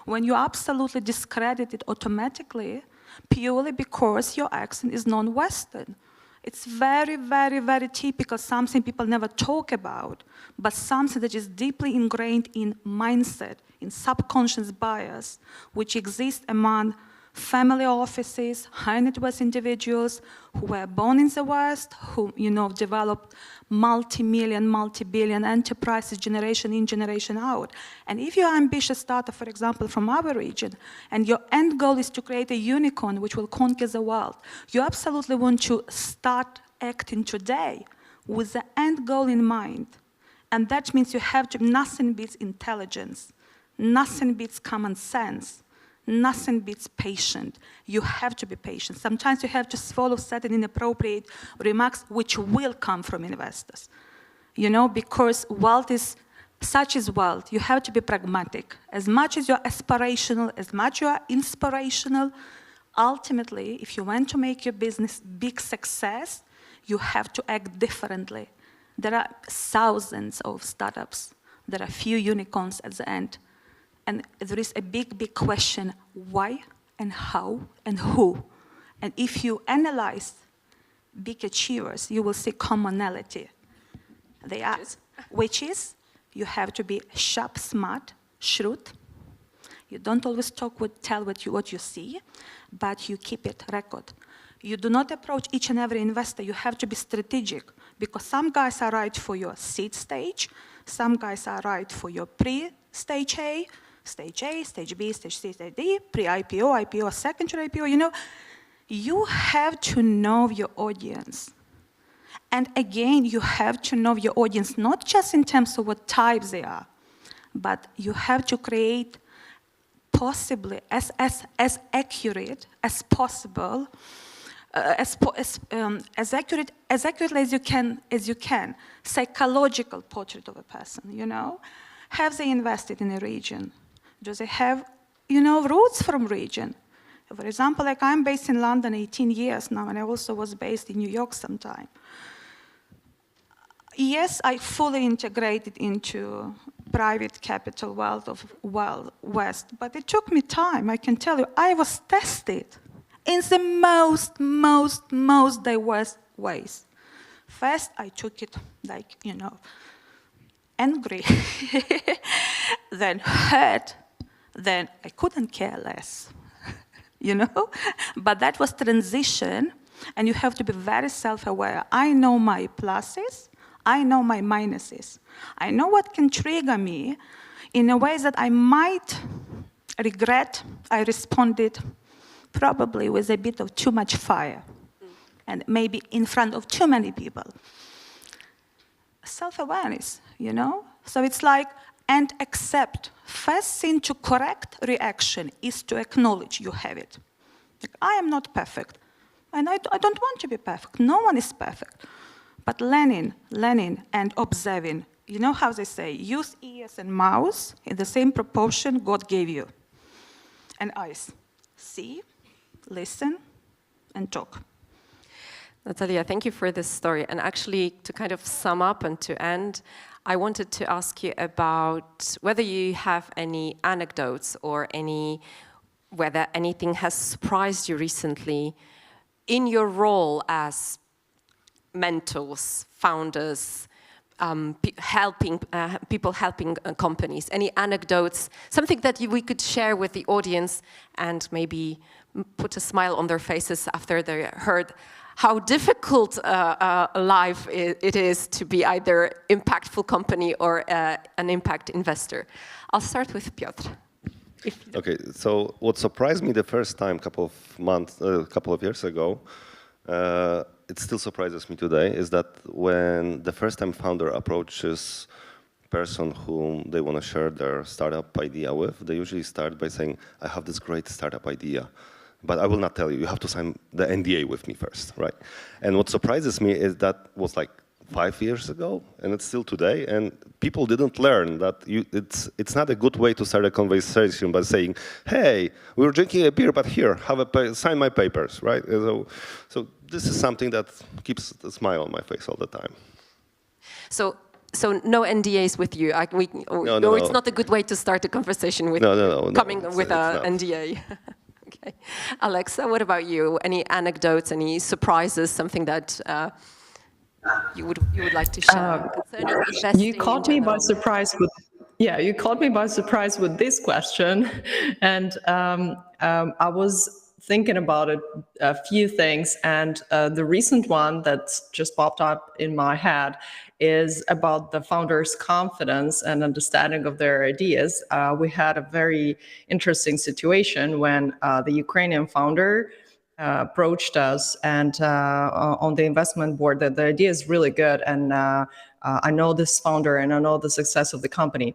when you absolutely discredit it automatically, purely because your accent is non-Western. It's very, very, very typical, something people never talk about, but something that is deeply ingrained in mindset, in subconscious bias, which exists among family offices, high net worth individuals who were born in the West, who developed multi-million, multi-billion enterprises generation in, generation out. And if you're an ambitious startup, for example, from our region, and your end goal is to create a unicorn which will conquer the world, you absolutely want to start acting today with the end goal in mind. And that means you have to, nothing beats intelligence, nothing beats common sense. Nothing beats patient. You have to be patient. Sometimes you have to follow certain inappropriate remarks which will come from investors. Because wealth is, such as wealth, you have to be pragmatic. As much as you're aspirational, as much you are inspirational, ultimately, if you want to make your business big success, you have to act differently. There are thousands of startups. There are few unicorns at the end. And there is a big, big question, why and how and who? And if you analyze big achievers, you will see commonality. They are, which is, you have to be sharp, smart, shrewd. You don't always tell what you see, but you keep it record. You do not approach each and every investor. You have to be strategic, because some guys are right for your seed stage, some guys are right for your pre-stage A, stage A, stage B, stage C, stage D, pre-IPO, IPO, secondary IPO, you have to know your audience. And again, you have to know your audience, not just in terms of what types they are, but you have to create possibly as accurate as possible, as accurately as you can, psychological portrait of a person, Have they invested in a region? Do they have, roots from region? For example, I'm based in London 18 years now, and I also was based in New York sometime. Yes, I fully integrated into private capital world of Wild West, but it took me time. I can tell you, I was tested in the most diverse ways. First, I took it angry, then hurt, then I couldn't care less, But that was transition And you have to be very self-aware. I know my pluses, I know my minuses. I know what can trigger me in a way that I might regret I responded probably with a bit of too much fire and maybe in front of too many people. Self-awareness, you know? So it's like, and accept. First thing to correct reaction is to acknowledge you have it. Like, I am not perfect, and I don't want to be perfect. No one is perfect. But learning, and observing. You know how they say, use ears and mouths in the same proportion God gave you. And eyes. See, listen, and talk. Natalia, thank you for this story. And actually, to kind of sum up and to end, I wanted to ask you about whether you have any anecdotes or whether anything has surprised you recently in your role as mentors, founders, people helping companies. Any anecdotes, something that we could share with the audience and maybe put a smile on their faces after they heard how difficult life it is to be either impactful company or an impact investor. I'll start with Piotr. Okay, so what surprised me the first time, couple of years ago, it still surprises me today, is that when the first-time founder approaches person whom they want to share their startup idea with, they usually start by saying, I have this great startup idea, but I will not tell you. You have to sign the NDA with me first, right? And what surprises me is that was like 5 years ago, and it's still today, and people didn't learn that it's not a good way to start a conversation by saying, hey, we were drinking a beer, but here, sign my papers, right? So this is something that keeps a smile on my face all the time. So no NDAs with you? No. It's not a good way to start a conversation with coming with an NDA. Okay. Alexa, what about you? Any anecdotes, any surprises, something that you would like to share concerning investing? You caught me by surprise with, you caught me by surprise with this question, and I was thinking about a few things, and the recent one that's just popped up in my head is about the founders' confidence and understanding of their ideas. We had a very interesting situation when the Ukrainian founder approached us and on the investment board that the idea is really good, and I know this founder and I know the success of the company.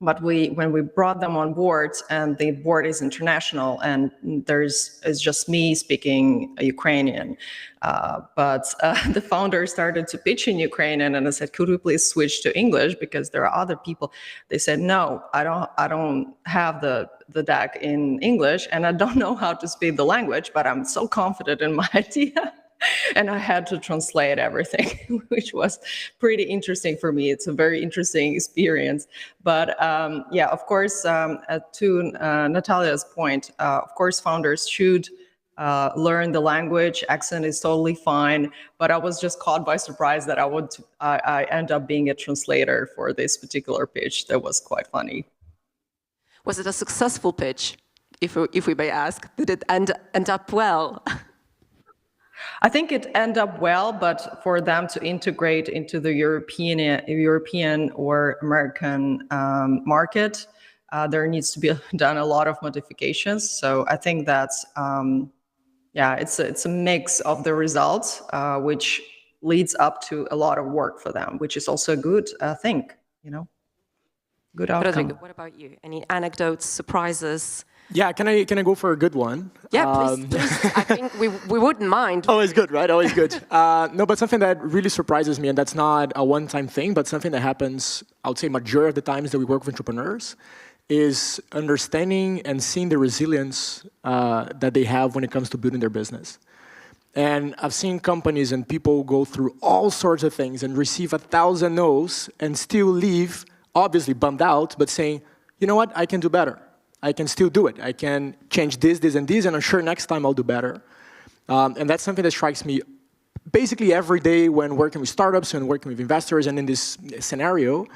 But when we brought them on board, and the board is international, and it's just me speaking Ukrainian, but the founder started to pitch in Ukrainian, and I said, could we please switch to English because there are other people. They said, no, I don't have the deck in English, and I don't know how to speak the language, but I'm so confident in my idea. And I had to translate everything, which was pretty interesting for me. It's a very interesting experience. But of course, to Natalia's point, of course, founders should learn the language. Accent is totally fine. But I was just caught by surprise that I end up being a translator for this particular pitch. That was quite funny. Was it a successful pitch, if we may ask? Did it end up well? I think it ended up well, but for them to integrate into the European or American market, there needs to be done a lot of modifications. So I think that's, it's a mix of the results, which leads up to a lot of work for them, which is also a good thing, good outcome. Rodrigo, what about you? Any anecdotes, surprises? Yeah, can I go for a good one? Yeah, please. I think we wouldn't mind. Always good, right? Always good. No, but something that really surprises me, and that's not a one-time thing, but something that happens, I would say, majority of the times that we work with entrepreneurs, is understanding and seeing the resilience that they have when it comes to building their business. And I've seen companies and people go through all sorts of things and receive 1,000 no's and still leave, obviously bummed out, but saying, you know what, I can do better. I can still do it. I can change this, and this, and I'm sure next time I'll do better. And that's something that strikes me basically every day when working with startups and working with investors and in this scenario.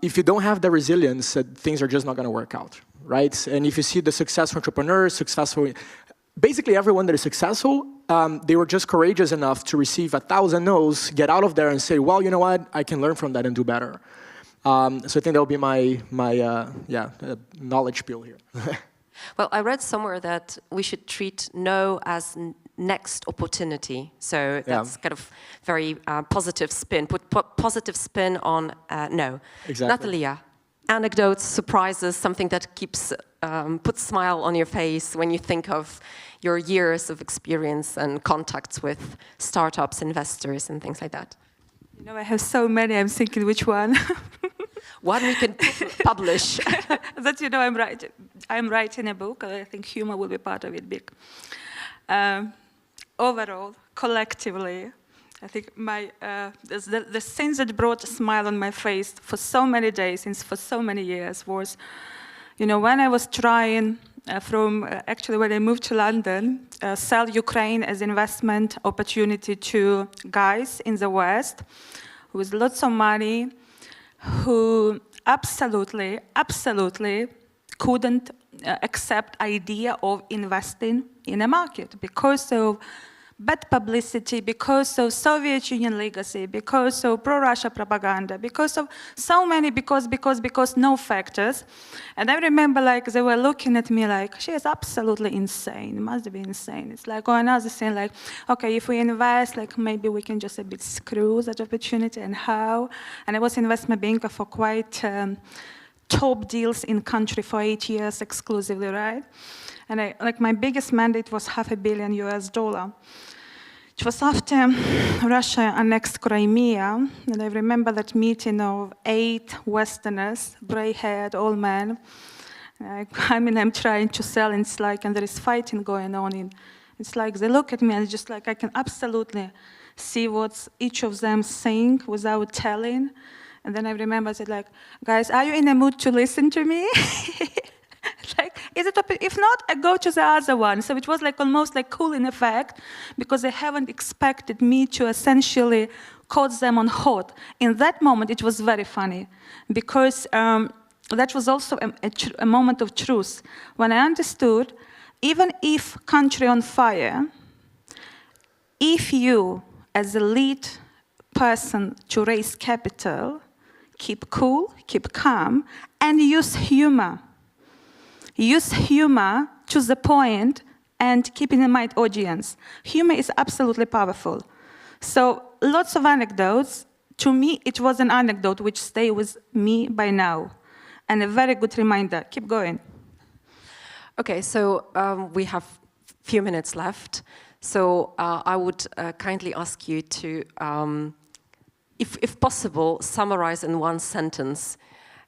If you don't have the resilience, things are just not going to work out, right? And if you see the successful entrepreneurs, basically everyone that is successful, they were just courageous enough to receive 1,000 no's, get out of there and say, well, you know what, I can learn from that and do better. So I think that will be my knowledge spiel here. Well, I read somewhere that we should treat no as next opportunity. So that's kind of very positive spin, put positive spin on no. Exactly. Natalia, anecdotes, surprises, something that keeps, puts a smile on your face when you think of your years of experience and contacts with startups, investors, and things like that. You know, I have so many, I'm thinking which one. One we can publish. That, you know, I'm writing a book. I think humor will be part of it big. Overall, collectively, I think the things that brought a smile on my face for so many days, for so many years was, you know, when I was trying actually when I moved to London, sell Ukraine as investment opportunity to guys in the West with lots of money who absolutely couldn't accept idea of investing in a market because of bad publicity, because of Soviet Union legacy, because of pro-Russia propaganda, because of so many because no factors. And I remember like they were looking at me like, she is absolutely insane, must be insane. It's like, oh, another thing like, okay, if we invest, like maybe we can just a bit screw that opportunity and how. And I was investment banker for quite top deals in country for 8 years exclusively, right? And my biggest mandate was $500 million US. It was after Russia annexed Crimea, and I remember that meeting of 8 Westerners, gray-haired old men. I'm trying to sell, and it's like, and there is fighting going on. And it's like they look at me, and it's just like I can absolutely see what each of them saying without telling. And then I remember I said, like, guys, are you in a mood to listen to me? Like, is it? If not, I go to the other one. So it was like almost like cooling effect because they haven't expected me to essentially caught them on hot. In that moment, it was very funny because that was also a moment of truth when I understood, even if country on fire, if you, as a lead person to raise capital, keep cool, keep calm, and use humor. Use humor to the point and keeping in mind audience. Humor is absolutely powerful. So lots of anecdotes. To me, it was an anecdote which stay with me by now. And a very good reminder, keep going. Okay, so we have a few minutes left. So I would kindly ask you to, if possible, summarize in one sentence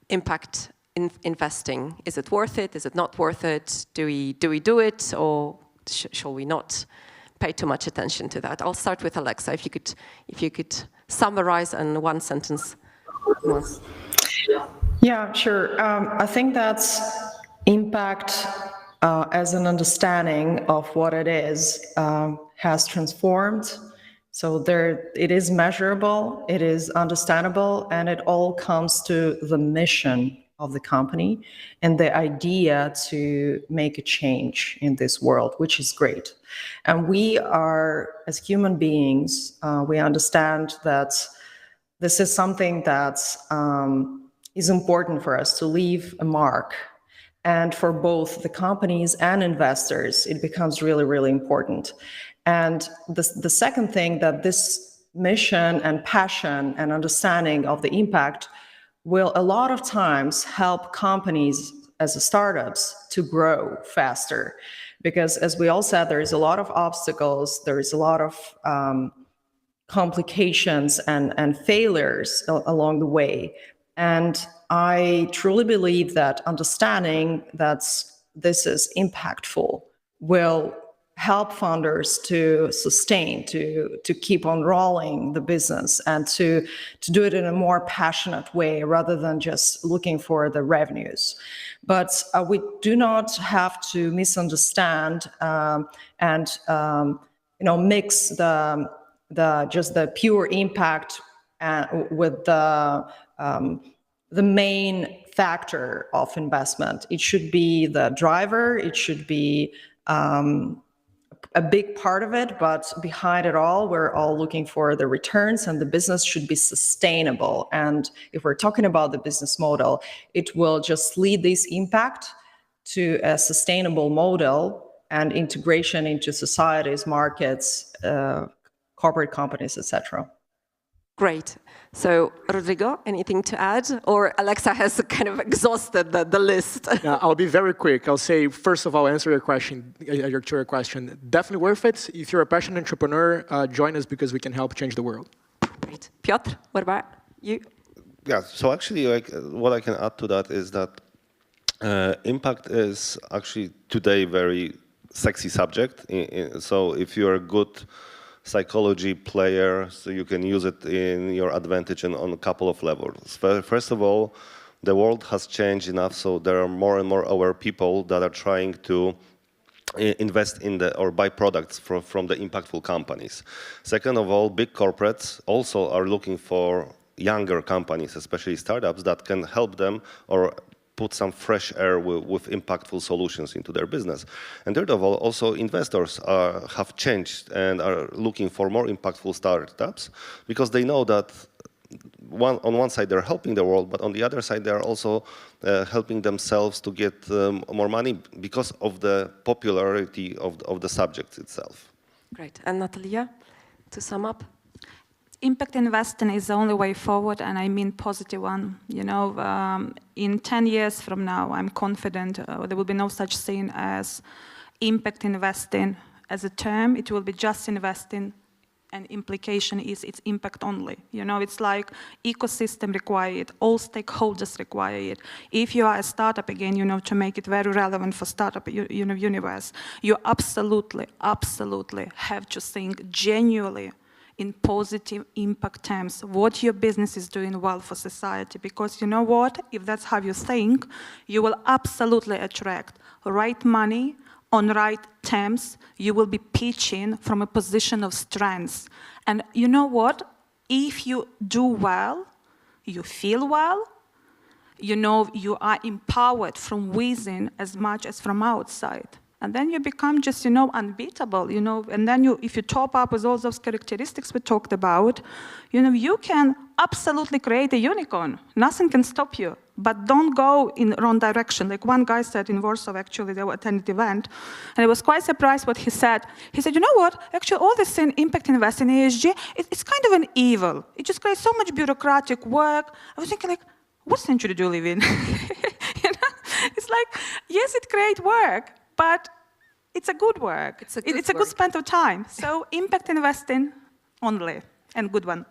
impact investing. Is it worth it? Is it not worth it? Do we do it, or shall we not pay too much attention to that? I'll start with Alexa. If you could summarize in one sentence. Yeah, sure. I think that's impact as an understanding of what it is has transformed. So it is measurable, it is understandable, and it all comes to the mission of the company and the idea to make a change in this world, which is great. And we are, as human beings, we understand that this is something that is important for us to leave a mark. And for both the companies and investors, it becomes really, really important. And the second thing that this mission and passion and understanding of the impact will a lot of times help companies as startups to grow faster. Because as we all said, there is a lot of obstacles, there is a lot of complications and failures along the way. And I truly believe that understanding that this is impactful will help founders to sustain, to keep on rolling the business and to do it in a more passionate way rather than just looking for the revenues. But we do not have to misunderstand and mix the pure impact with the main factor of investment. It should be the driver. It should be a big part of it, but behind it all, we're all looking for the returns, and the business should be sustainable. And if we're talking about the business model, it will just lead this impact to a sustainable model and integration into societies, markets, corporate companies, etc. Great. So, Rodrigo, anything to add? Or Alexa has kind of exhausted the list. Yeah, I'll be very quick. I'll say, first of all, answer your question. Definitely worth it. If you're a passionate entrepreneur, join us because we can help change the world. Great. Piotr, what about you? Yeah, so actually, what I can add to that is that impact is actually today very sexy subject. So if you're a good psychology player, so you can use it in your advantage and on a couple of levels. First of all, the world has changed enough, so there are more and more aware people that are trying to invest in or buy products from the impactful companies. Second of all, big corporates also are looking for younger companies, especially startups, that can help them or put some fresh air with impactful solutions into their business. And third of all, also investors have changed and are looking for more impactful startups because they know that on one side they're helping the world, but on the other side they're also helping themselves to get more money because of the popularity of the subject itself. Great. And Natalia, to sum up? Impact investing is the only way forward, and I mean positive one. You know, in 10 years from now, I'm confident there will be no such thing as impact investing as a term. It will be just investing, and implication is it's impact only. You know, it's like ecosystem require it, all stakeholders require it. If you are a startup, again, you know, to make it very relevant for startup universe, you absolutely have to think genuinely in positive impact terms, what your business is doing well for society. Because you know what, if that's how you think, you will absolutely attract right money on right terms. You will be pitching from a position of strength. And you know what, if you do well, you feel well, you know, you are empowered from within as much as from outside. And then you become just, you know, unbeatable, you know, and then if you top up with all those characteristics we talked about, you know, you can absolutely create a unicorn. Nothing can stop you, but don't go in the wrong direction. Like one guy said in Warsaw, actually, they were attending the event, and I was quite surprised what he said. He said, you know what, actually all this in impact investing, ESG, it's kind of an evil. It just creates so much bureaucratic work. I was thinking like, what century do you live in? You know? It's like, yes, it creates work, but it's a good work. It's a good spend of time. So impact investing only, and good one.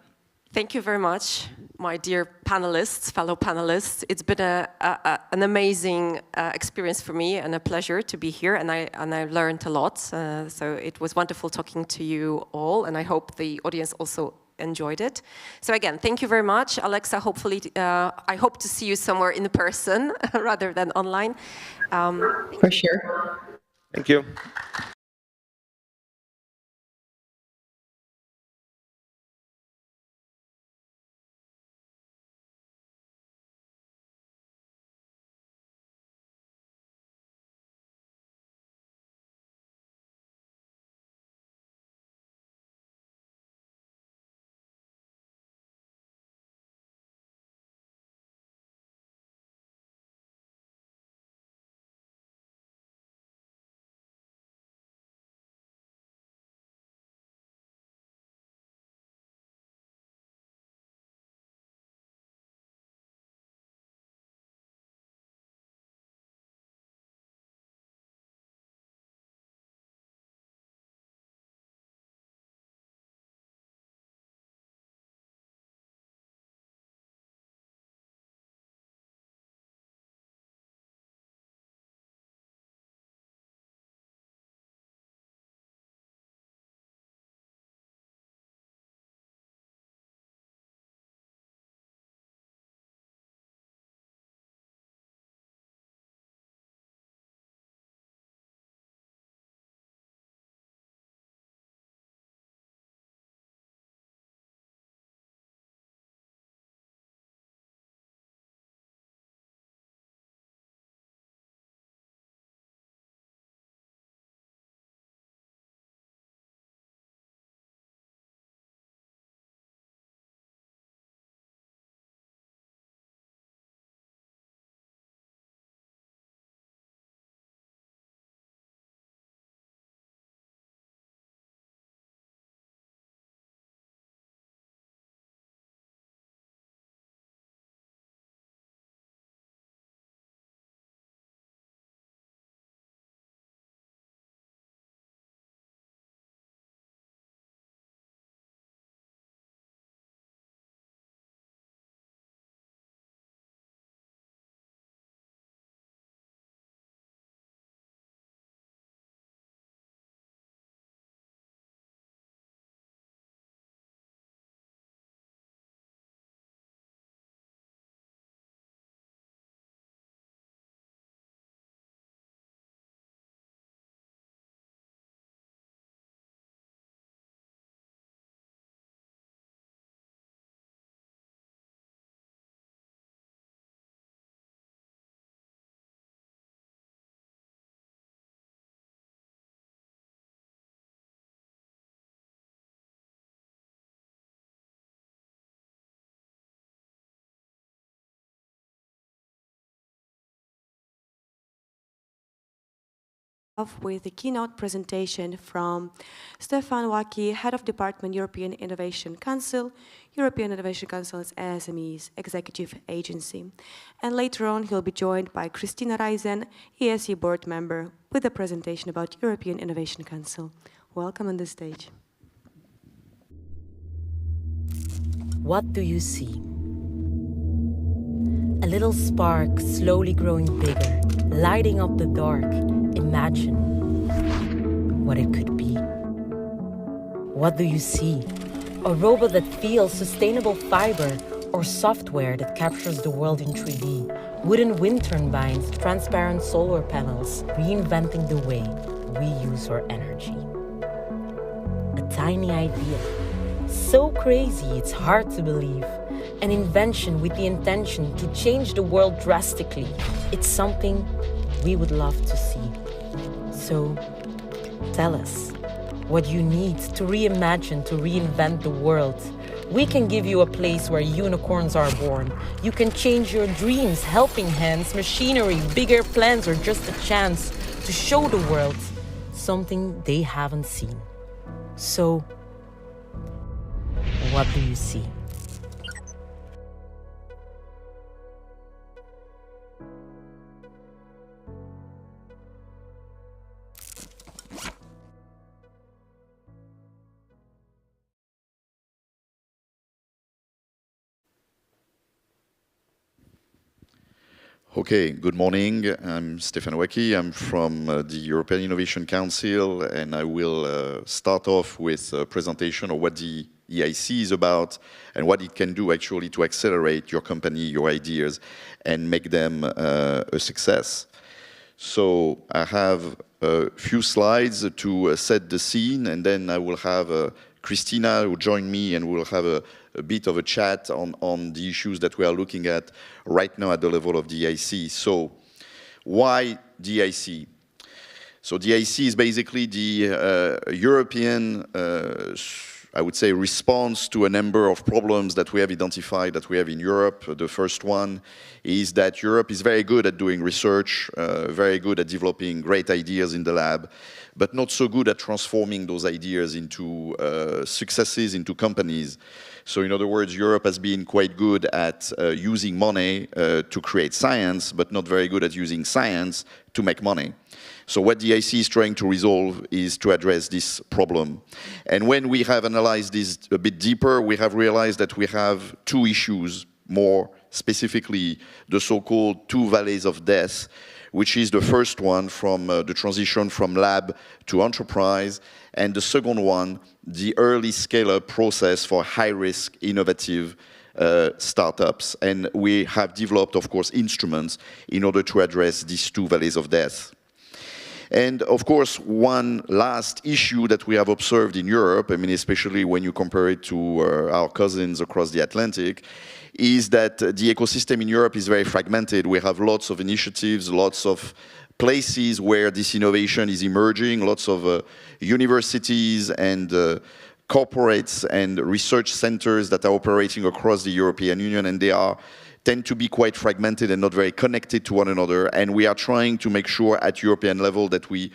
Thank you very much, my dear panelists, fellow panelists. It's been an amazing experience for me and a pleasure to be here, and I learned a lot. So it was wonderful talking to you all, and I hope the audience also enjoyed it. So again, thank you very much. Alexa, hopefully, I hope to see you somewhere in person rather than online. For sure. Thank you. with the keynote presentation from Stefan Waki, Head of Department, European Innovation Council. European Innovation Council is SME's executive agency. And later on, he'll be joined by Christina Reisen, ESE board member, with a presentation about European Innovation Council. Welcome on the stage. What do you see? A little spark slowly growing bigger, lighting up the dark. Imagine what it could be. What do you see? A robot that feels sustainable fiber or software that captures the world in 3D. Wooden wind turbines, transparent solar panels, reinventing the way we use our energy. A tiny idea, so crazy it's hard to believe. An invention with the intention to change the world drastically. It's something we would love to see. So, tell us what you need to reimagine, to reinvent the world. We can give you a place where unicorns are born. You can change your dreams, helping hands, machinery, bigger plans, or just a chance to show the world something they haven't seen. So, what do you see? Okay, good morning. I'm Stefan Waki. I'm from the European Innovation Council, and I will start off with a presentation of what the EIC is about and what it can do actually to accelerate your company, your ideas, and make them a success. So I have a few slides to set the scene, and then I will have Christina who join me, and we'll have a bit of a chat on the issues that we are looking at right now at the level of the EIC. So why the EIC? So the EIC is basically the European, I would say, response to a number of problems that we have identified that we have in Europe. The first one is that Europe is very good at doing research, very good at developing great ideas in the lab, but not so good at transforming those ideas into successes, into companies. So in other words, Europe has been quite good at using money to create science, but not very good at using science to make money. So what the EIC is trying to resolve is to address this problem. And when we have analyzed this a bit deeper, we have realized that we have two issues, more specifically the so-called two valleys of death, which is the first one from the transition from lab to enterprise, and the second one, the early scale-up process for high-risk, innovative startups. And we have developed, of course, instruments in order to address these two valleys of death. And of course, one last issue that we have observed in Europe, I mean, especially when you compare it to our cousins across the Atlantic, is that the ecosystem in Europe is very fragmented. We have lots of initiatives, lots of places where this innovation is emerging, lots of universities and corporates and research centers that are operating across the European Union, and they tend to be quite fragmented and not very connected to one another. And we are trying to make sure at European level that we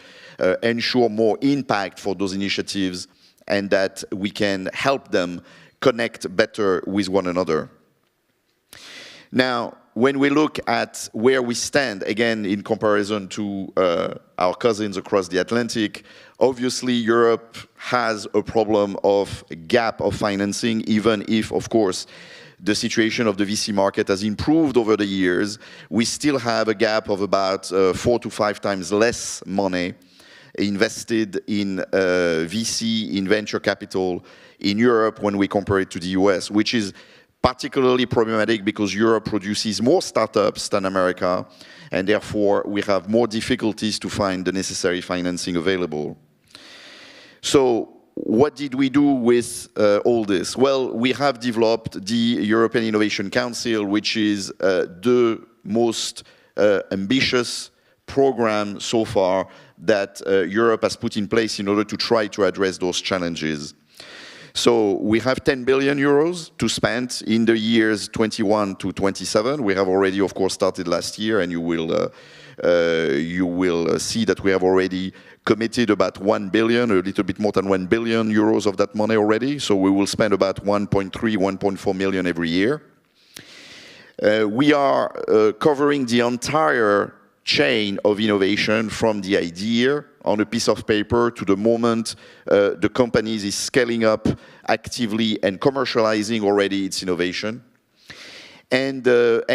ensure more impact for those initiatives and that we can help them connect better with one another. Now, when we look at where we stand, again, in comparison to our cousins across the Atlantic, obviously Europe has a problem of a gap of financing, even if, of course, the situation of the VC market has improved over the years. We still have a gap of about 4 to 5 times less money invested in VC, in venture capital in Europe when we compare it to the US, which is particularly problematic because Europe produces more startups than America, and therefore we have more difficulties to find the necessary financing available. So what did we do with all this? Well, we have developed the European Innovation Council, which is the most ambitious program so far that Europe has put in place in order to try to address those challenges. So we have 10 billion euros to spend in the years 21 to 27. We have already, of course, started last year, and you will see that we have already committed about 1 billion, a little bit more than 1 billion euros of that money already. So we will spend about 1.3, 1.4 million every year. We are covering the entire chain of innovation from the idea on a piece of paper to the moment the company is scaling up actively and commercializing already its innovation. And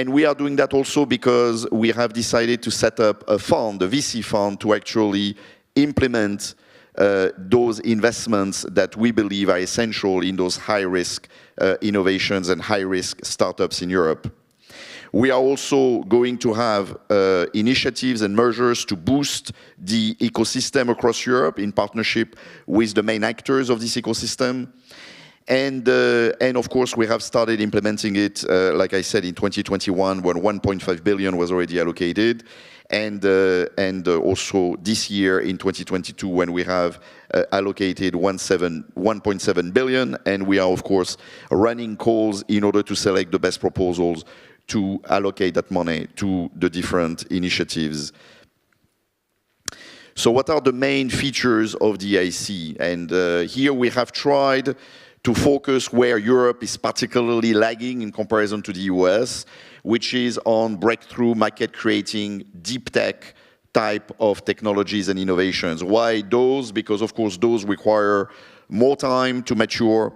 we are doing that also because we have decided to set up a fund, a VC fund, to actually implement those investments that we believe are essential in those high-risk innovations and high-risk startups in Europe. We are also going to have initiatives and measures to boost the ecosystem across Europe in partnership with the main actors of this ecosystem. And of course, we have started implementing it, like I said, in 2021, when 1.5 billion was already allocated. And also this year in 2022, when we have allocated 1.7 billion. And we are, of course, running calls in order to select the best proposals to allocate that money to the different initiatives. So what are the main features of the EIC? And here we have tried to focus where Europe is particularly lagging in comparison to the US, which is on breakthrough market creating deep tech type of technologies and innovations. Why those? Because of course those require more time to mature.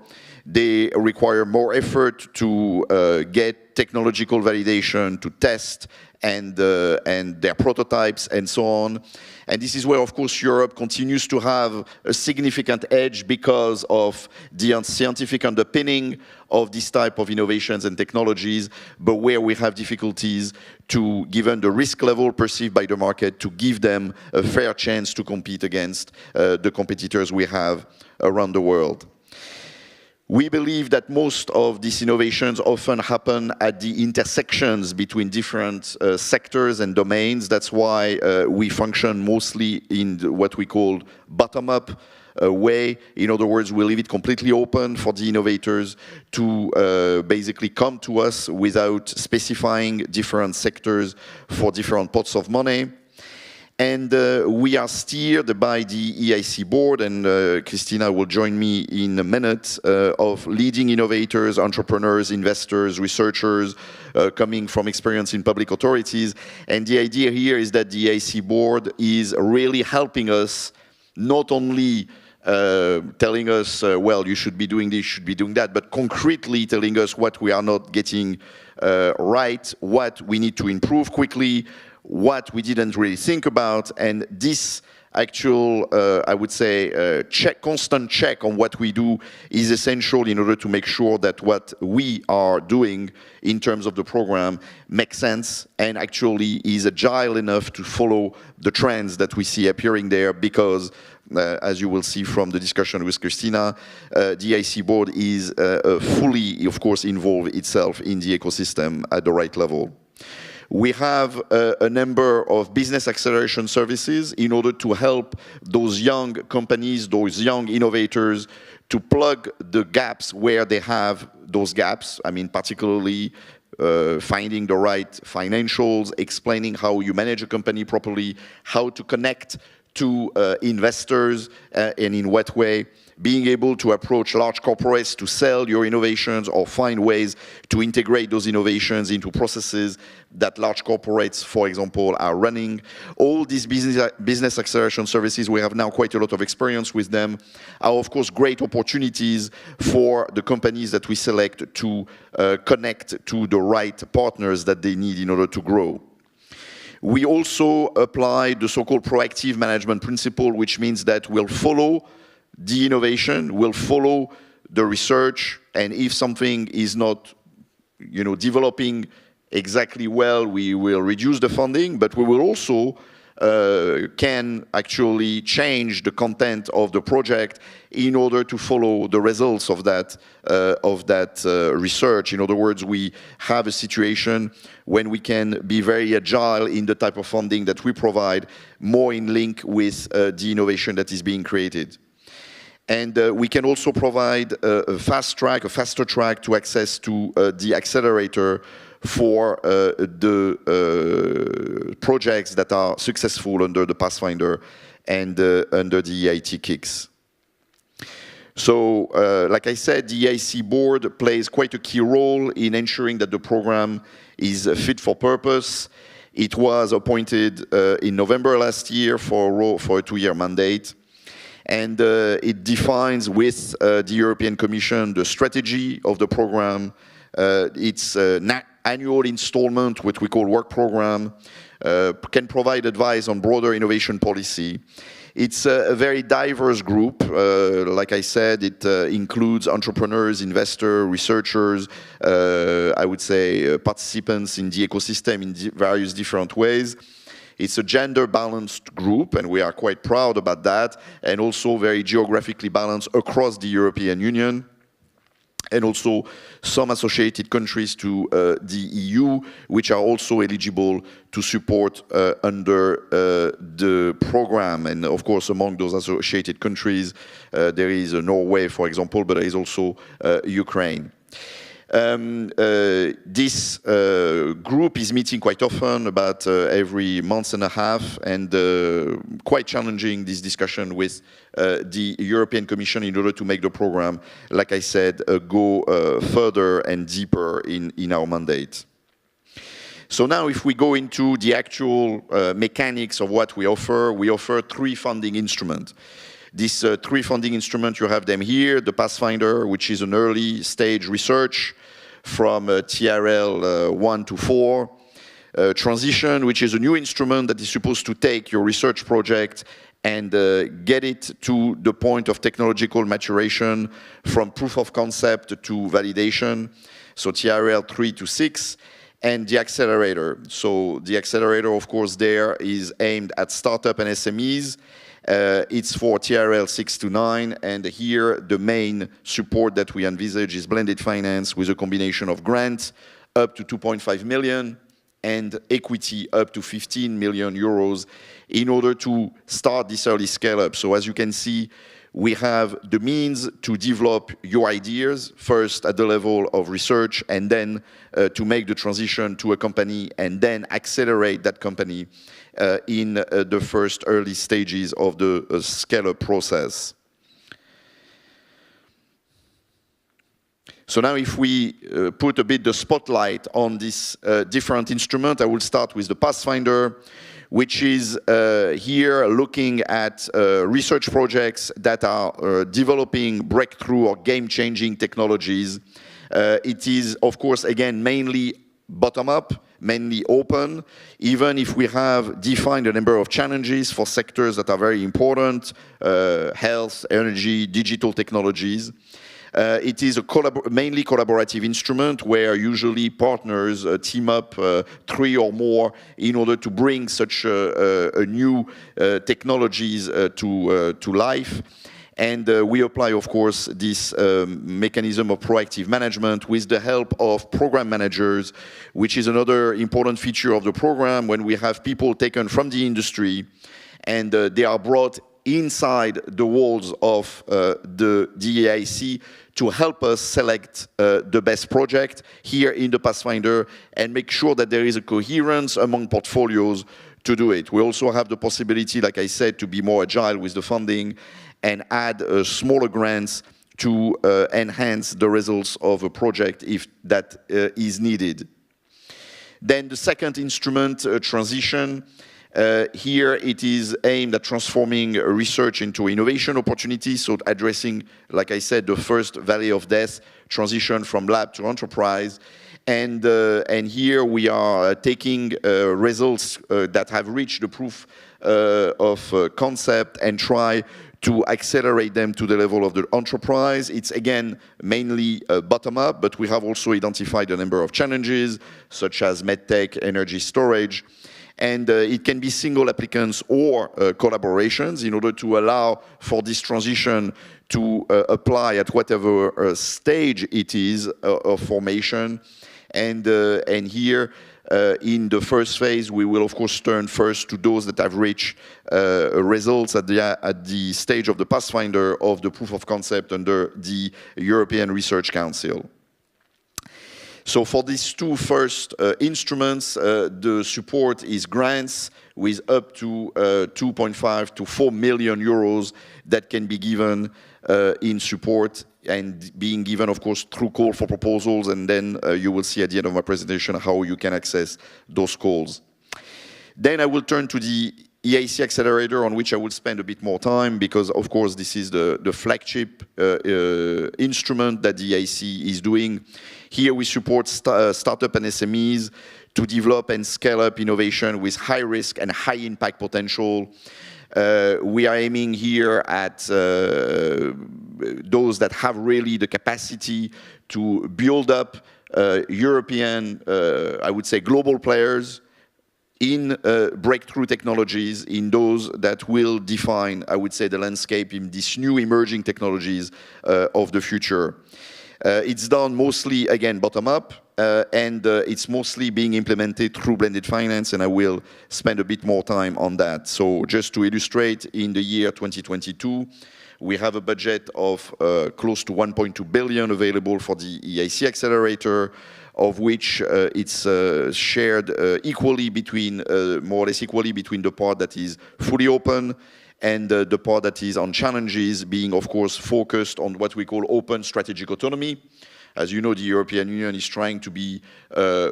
They require more effort to get technological validation, to test and their prototypes and so on. And this is where, of course, Europe continues to have a significant edge because of the scientific underpinning of this type of innovations and technologies, but where we have difficulties to, given the risk level perceived by the market, to give them a fair chance to compete against the competitors we have around the world. We believe that most of these innovations often happen at the intersections between different sectors and domains. That's why we function mostly in what we call bottom-up way. In other words, we leave it completely open for the innovators to basically come to us without specifying different sectors for different pots of money. And we are steered by the EIC board, and Christina will join me in a minute, of leading innovators, entrepreneurs, investors, researchers, coming from experience in public authorities. And the idea here is that the EIC board is really helping us, not only telling us, well, you should be doing this, you should be doing that, but concretely telling us what we are not getting right, what we need to improve quickly, what we didn't really think about, and this actual, I would say, constant check on what we do is essential in order to make sure that what we are doing in terms of the program makes sense and actually is agile enough to follow the trends that we see appearing there, because as you will see from the discussion with Christina, the EIC board is fully, of course, involved itself in the ecosystem at the right level. We have a number of business acceleration services in order to help those young companies, those young innovators, to plug the gaps where they have those gaps. I mean, particularly finding the right financials, explaining how you manage a company properly, how to connect to investors and in what way, being able to approach large corporates to sell your innovations or find ways to integrate those innovations into processes that large corporates, for example, are running. All these business acceleration services, we have now quite a lot of experience with them, are of course great opportunities for the companies that we select to connect to the right partners that they need in order to grow. We also apply the so-called proactive management principle, which means that we'll follow the innovation, we'll follow the research, and if something is not, developing exactly well, we will reduce the funding, but we will also can actually change the content of the project in order to follow the results of that research. In other words, we have a situation when we can be very agile in the type of funding that we provide, more in link with the innovation that is being created. And we can also provide a faster track to access to the accelerator for the projects that are successful under the Pathfinder and under the EIT KICS. So, like I said, the EIC board plays quite a key role in ensuring that the program is fit for purpose. It was appointed in November last year for a 2-year mandate. And it defines with the European Commission the strategy of the program, its annual installment, what we call work program, can provide advice on broader innovation policy. It's a very diverse group. Like I said, it includes entrepreneurs, investors, researchers, I would say participants in the ecosystem in various different ways. It's a gender-balanced group, and we are quite proud about that, and also very geographically balanced across the European Union, and also some associated countries to the EU, which are also eligible to support under the program. And of course, among those associated countries, there is Norway, for example, but there is also Ukraine. This group is meeting quite often, about every month and a half, and quite challenging this discussion with the European Commission in order to make the program, like I said, go further and deeper in our mandate. So now if we go into the actual mechanics of what we offer 3 funding instruments. These 3 funding instruments, you have them here, the Pathfinder, which is an early stage research from TRL 1 to 4. Transition, which is a new instrument that is supposed to take your research project and get it to the point of technological maturation from proof of concept to validation. So TRL 3 to 6. And the accelerator. So the accelerator, of course, there is aimed at startup and SMEs. It's for TRL 6 to 9, and here the main support that we envisage is blended finance with a combination of grants up to 2.5 million and equity up to 15 million euros in order to start this early scale-up. So as you can see, we have the means to develop your ideas, first at the level of research, and then to make the transition to a company, and then accelerate that company in the first early stages of the scale-up process. So now if we put a bit the spotlight on this different instrument, I will start with the Pathfinder, which is here looking at research projects that are developing breakthrough or game-changing technologies. It is, of course, again, mainly bottom-up, mainly open, even if we have defined a number of challenges for sectors that are very important, health, energy, digital technologies. It is a mainly collaborative instrument where usually partners team up 3 or more in order to bring such a new technologies to life. And we apply, of course, this mechanism of proactive management with the help of program managers, which is another important feature of the program when we have people taken from the industry and they are brought inside the walls of the EIC to help us select the best project here in the Pathfinder and make sure that there is a coherence among portfolios to do it. We also have the possibility, like I said, to be more agile with the funding and add smaller grants to enhance the results of a project if that is needed. Then the second instrument, transition. Here it is aimed at transforming research into innovation opportunities, so addressing, like I said, the first valley of death, transition from lab to enterprise. And here we are taking results that have reached the proof of concept and try to accelerate them to the level of the enterprise. It's again mainly bottom-up, but we have also identified a number of challenges, such as medtech, energy storage. And it can be single applicants or collaborations in order to allow for this transition to apply at whatever stage it is of formation. And here In the first phase, we will of course turn first to those that have reached results at the stage of the Pathfinder of the proof of concept under the European Research Council. So for these two first instruments, the support is grants with up to 2.5 to 4 million euros that can be given in support, and being given, of course, through call for proposals, and then you will see at the end of my presentation how you can access those calls. Then I will turn to the Eac Accelerator, on which I will spend a bit more time, because, of course, this is the flagship instrument that the Eac is doing. Here we support startup and SMEs to develop and scale up innovation with high risk and high impact potential. We are aiming here at those that have really the capacity to build up European, I would say, global players in breakthrough technologies, in those that will define, I would say, the landscape in these new emerging technologies of the future. It's done mostly, again, bottom-up, and it's mostly being implemented through blended finance, and I will spend a bit more time on that. So just to illustrate, in the year 2022, we have a budget of close to 1.2 billion available for the Eac Accelerator, of which it's shared equally between, more or less equally between the part that is fully open and the part that is on challenges, being, of course, focused on what we call open strategic autonomy. As you know, the European Union is trying to be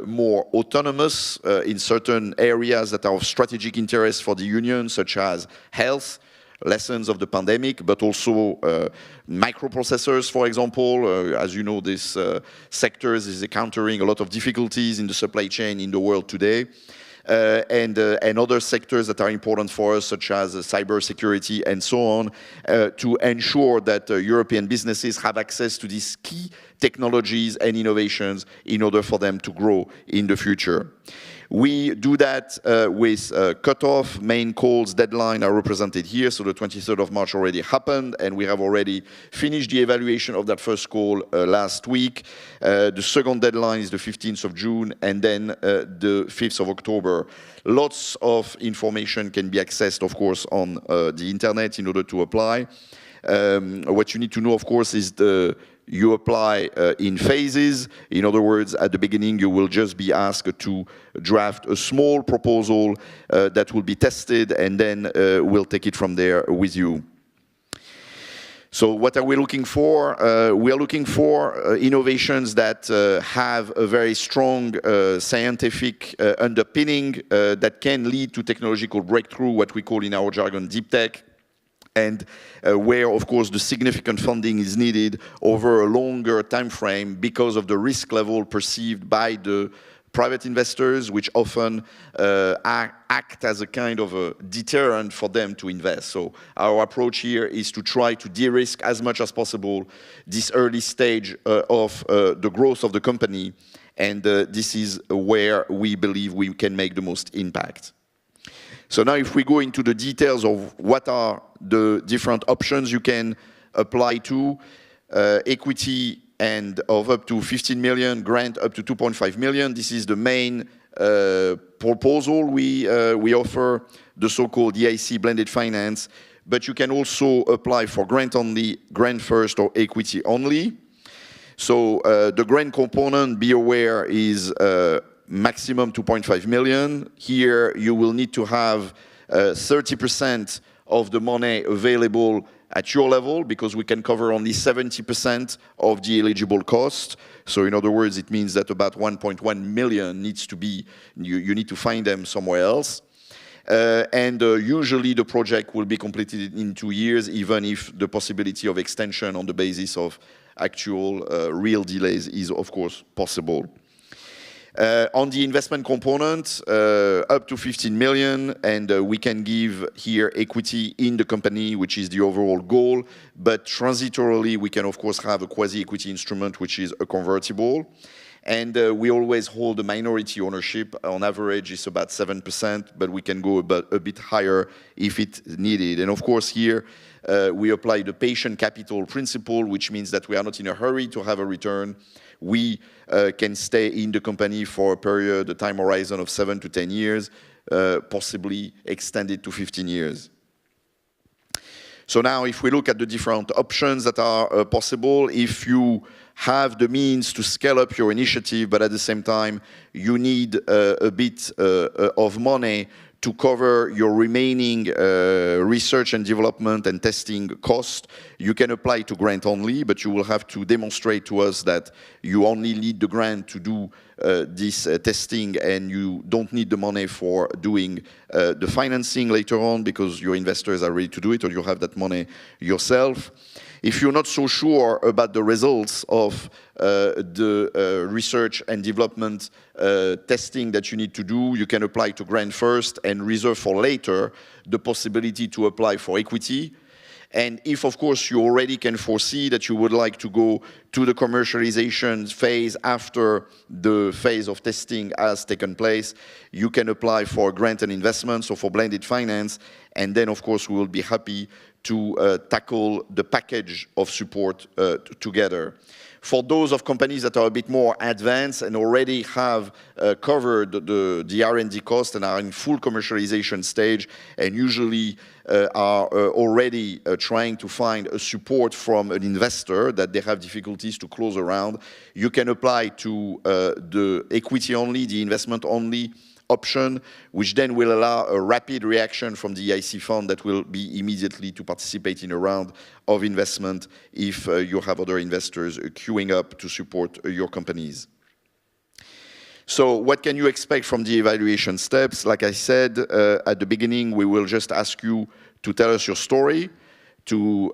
more autonomous in certain areas that are of strategic interest for the Union, such as health, lessons of the pandemic, but also microprocessors, for example. As you know, this sector is encountering a lot of difficulties in the supply chain in the world today. And other sectors that are important for us, such as cybersecurity and so on, to ensure that European businesses have access to these key technologies and innovations in order for them to grow in the future. We do that with cutoff. Main calls deadline are represented here, so the 23rd of March already happened, and we have already finished the evaluation of that first call last week. The second deadline is the 15th of June, and then the 5th of October. Lots of information can be accessed, of course, on the internet in order to apply. What you need to know, of course, is you apply in phases. In other words, at the beginning, you will just be asked to draft a small proposal that will be tested, and then we'll take it from there with you. So what are we looking for? We are looking for innovations that have a very strong scientific underpinning that can lead to technological breakthrough, what we call in our jargon deep tech, and where, of course, the significant funding is needed over a longer time frame because of the risk level perceived by the private investors, which often act as a kind of a deterrent for them to invest. So our approach here is to try to de-risk as much as possible this early stage of the growth of the company, and this is where we believe we can make the most impact. So now if we go into the details of what are the different options you can apply to, equity and of up to 15 million, grant up to 2.5 million. This is the main proposal we offer, the so-called Eac blended finance, but you can also apply for grant only, grant first, or equity only. So the grant component, be aware, is maximum 2.5 million. Here you will need to have 30% of the money available at your level, because we can cover only 70% of the eligible cost. So in other words, it means that about 1.1 million needs to be, you need to find them somewhere else. And usually the project will be completed in 2 years, even if the possibility of extension on the basis of actual real delays is, of course, possible. On the investment component, up to 15 million, and we can give here equity in the company, which is the overall goal, but transitorily we can, of course, have a quasi-equity instrument, which is a convertible. And we always hold a minority ownership. On average, it's about 7%, but we can go a bit higher if it's needed. And of course, here we apply the patient capital principle, which means that we are not in a hurry to have a return. we can stay in the company for a period, a time horizon of 7 to 10 years, possibly extended to 15 years. So now if we look at the different options that are possible, if you have the means to scale up your initiative, but at the same time you need a bit of money to cover your remaining research and development and testing cost, you can apply to grant only, but you will have to demonstrate to us that you only need the grant to do this testing and you don't need the money for doing the financing later on because your investors are ready to do it or you have that money yourself. If you're not so sure about the results of the research and development testing that you need to do, you can apply to grant first and reserve for later the possibility to apply for equity. And if, of course, you already can foresee that you would like to go to the commercialization phase after the phase of testing has taken place, you can apply for grant and investment, so for blended finance, and then, of course, we will be happy to tackle the package of support together. For those of companies that are a bit more advanced and already have covered the R&D cost and are in full commercialization stage and usually are already trying to find a support from an investor that they have difficulties to close around, you can apply to the equity only, the investment only option, which then will allow a rapid reaction from the EIC fund that will be immediately to participate in a round of investment if you have other investors queuing up to support your companies. So what can you expect from the evaluation steps? Like I said at the beginning, we will just ask you to tell us your story, to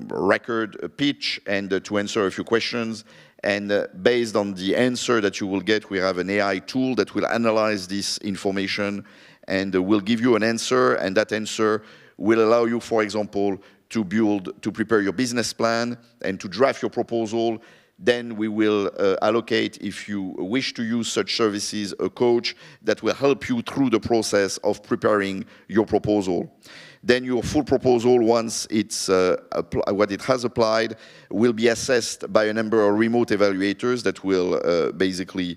record a pitch, and to answer a few questions. And based on the answer that you will get, we have an AI tool that will analyze this information and will give you an answer, and that answer will allow you, for example, to prepare your business plan and to draft your proposal. Then we will allocate, if you wish to use such services, a coach that will help you through the process of preparing your proposal. Then your full proposal, once it's what it has applied, will be assessed by a number of remote evaluators that will basically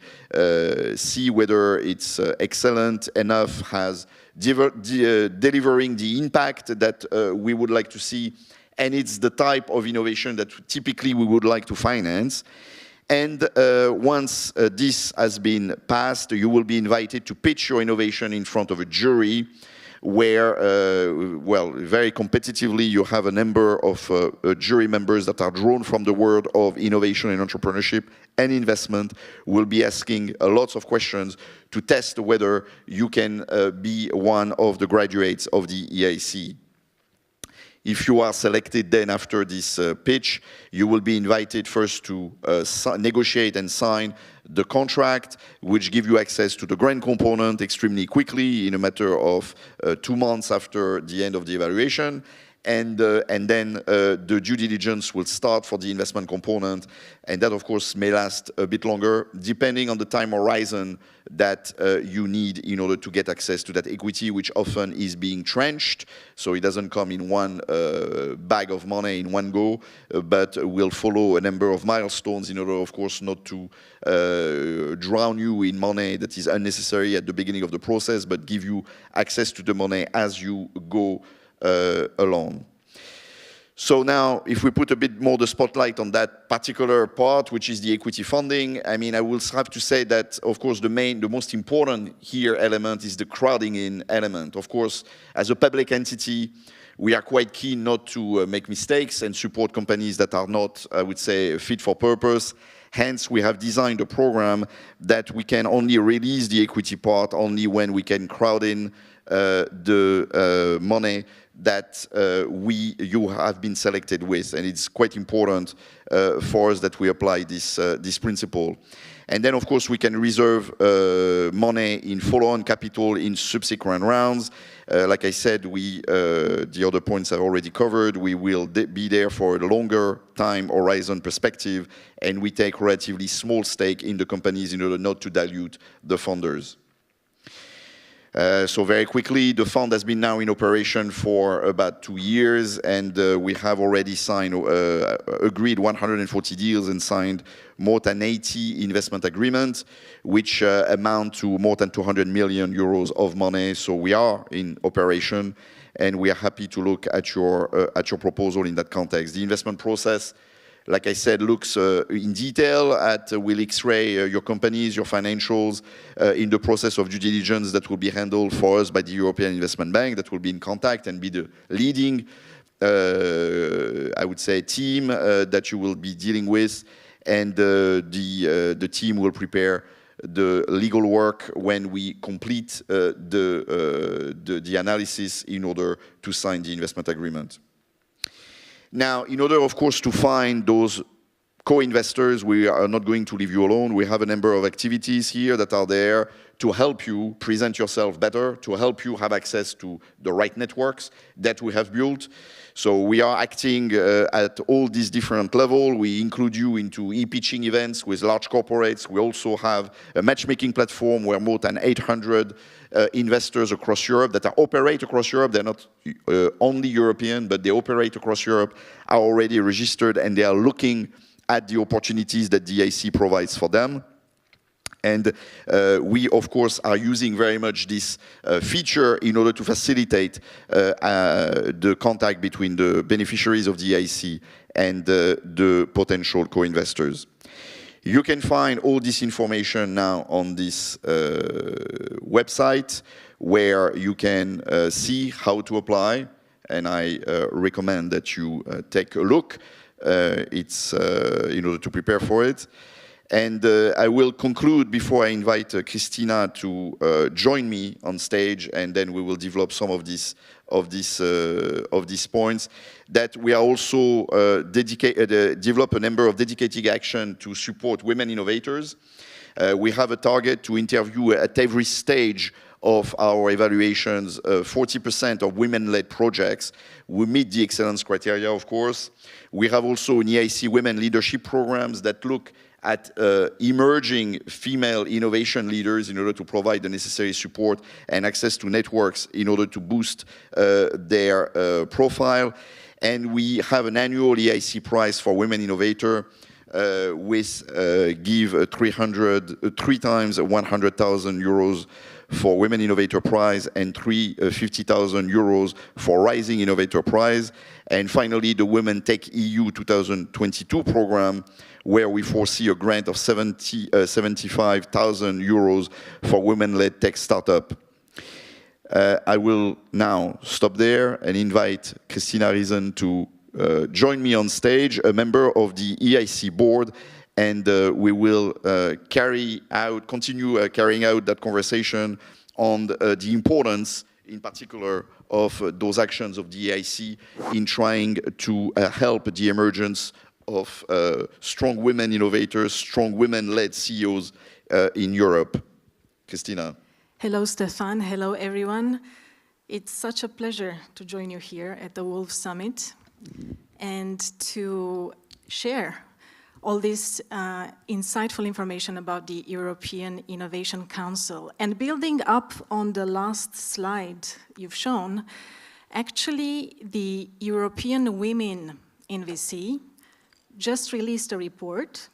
see whether it's excellent enough, has delivering the impact that we would like to see, and it's the type of innovation that typically we would like to finance. And once this has been passed, you will be invited to pitch your innovation in front of a jury where, well, very competitively, you have a number of jury members that are drawn from the world of innovation and entrepreneurship and investment, will be asking lots of questions to test whether you can be one of the graduates of the EIC. If you are selected then after this pitch, you will be invited first to negotiate and sign the contract, which give you access to the grant component extremely quickly in a matter of 2 months after the end of the evaluation. And then the due diligence will start for the investment component, and that of course may last a bit longer depending on the time horizon that you need in order to get access to that equity, which often is being trenched, so it doesn't come in one bag of money in one go, but will follow a number of milestones in order, of course, not to drown you in money that is unnecessary at the beginning of the process, but give you access to the money as you go along. So now, if we put a bit more the spotlight on that particular part, which is the equity funding, I mean, I will have to say that, of course, the most important here element is the crowding in element. Of course, as a public entity, we are quite keen not to make mistakes and support companies that are not, I would say, fit for purpose. Hence, we have designed a program that we can only release the equity part only when we can crowd in the money that you have been selected with, and it's quite important for us that we apply this principle. And then, of course, we can reserve money in follow-on capital in subsequent rounds. Like I said, the other points I've already covered. We will be there for a longer time horizon perspective, and we take relatively small stake in the companies in order not to dilute the funders. So very quickly, the fund has been now in operation for about 2 years, and we have already signed, agreed 140 deals and signed more than 80 investment agreements, which amount to more than 200 million euros of money. So we are in operation, and we are happy to look at your proposal in that context. The investment process, like I said, looks in detail at will X-ray your companies, your financials, in the process of due diligence that will be handled for us by the European Investment Bank, that will be in contact and be the leading, I would say, team that you will be dealing with. And the team will prepare the legal work when we complete the analysis in order to sign the investment agreement. Now, in order, of course, to find those co-investors, we are not going to leave you alone. We have a number of activities here that are there to help you present yourself better, to help you have access to the right networks that we have built. So we are acting at all these different levels. We include you into e-pitching events with large corporates. We also have a matchmaking platform where more than 800 investors across Europe that operate across Europe. They're not only European, but they operate across Europe, are already registered, and they are looking at the opportunities that the EIC provides for them. And we, of course, are using very much this feature in order to facilitate the contact between the beneficiaries of the EIC and the potential co-investors. You can find all this information now on this website, where you can see how to apply, and I recommend that you take a look. It's in order to prepare for it. And I will conclude before I invite Christina to join me on stage, and then we will develop some of these points. That we are also develop a number of dedicated action to support women innovators. We have a target to interview at every stage of our evaluations 40% of women-led projects. We meet the excellence criteria, of course. We have also an EIC women leadership programs that look at emerging female innovation leaders in order to provide the necessary support and access to networks in order to boost their profile. And we have an annual EIC prize for women innovator with give 3 times 100,000 euros for Women Innovator Prize and 50,000 euros for Rising Innovator Prize. And finally, the Women Tech EU 2022 program, where we foresee a grant of 75,000 euros for women-led tech startup. I will now stop there and invite Christina Riesen to join me on stage, a member of the EIC board, and we will continue carrying out that conversation on the importance, in particular, of those actions of the EIC in trying to help the emergence of strong women innovators, strong women-led CEOs in Europe. Christina. Hello, Stefan. Hello, everyone. It's such a pleasure to join you here at the Wolf Summit and to share all this insightful information about the European Innovation Council. And building up on the last slide you've shown, actually the European Women in VC just released a report,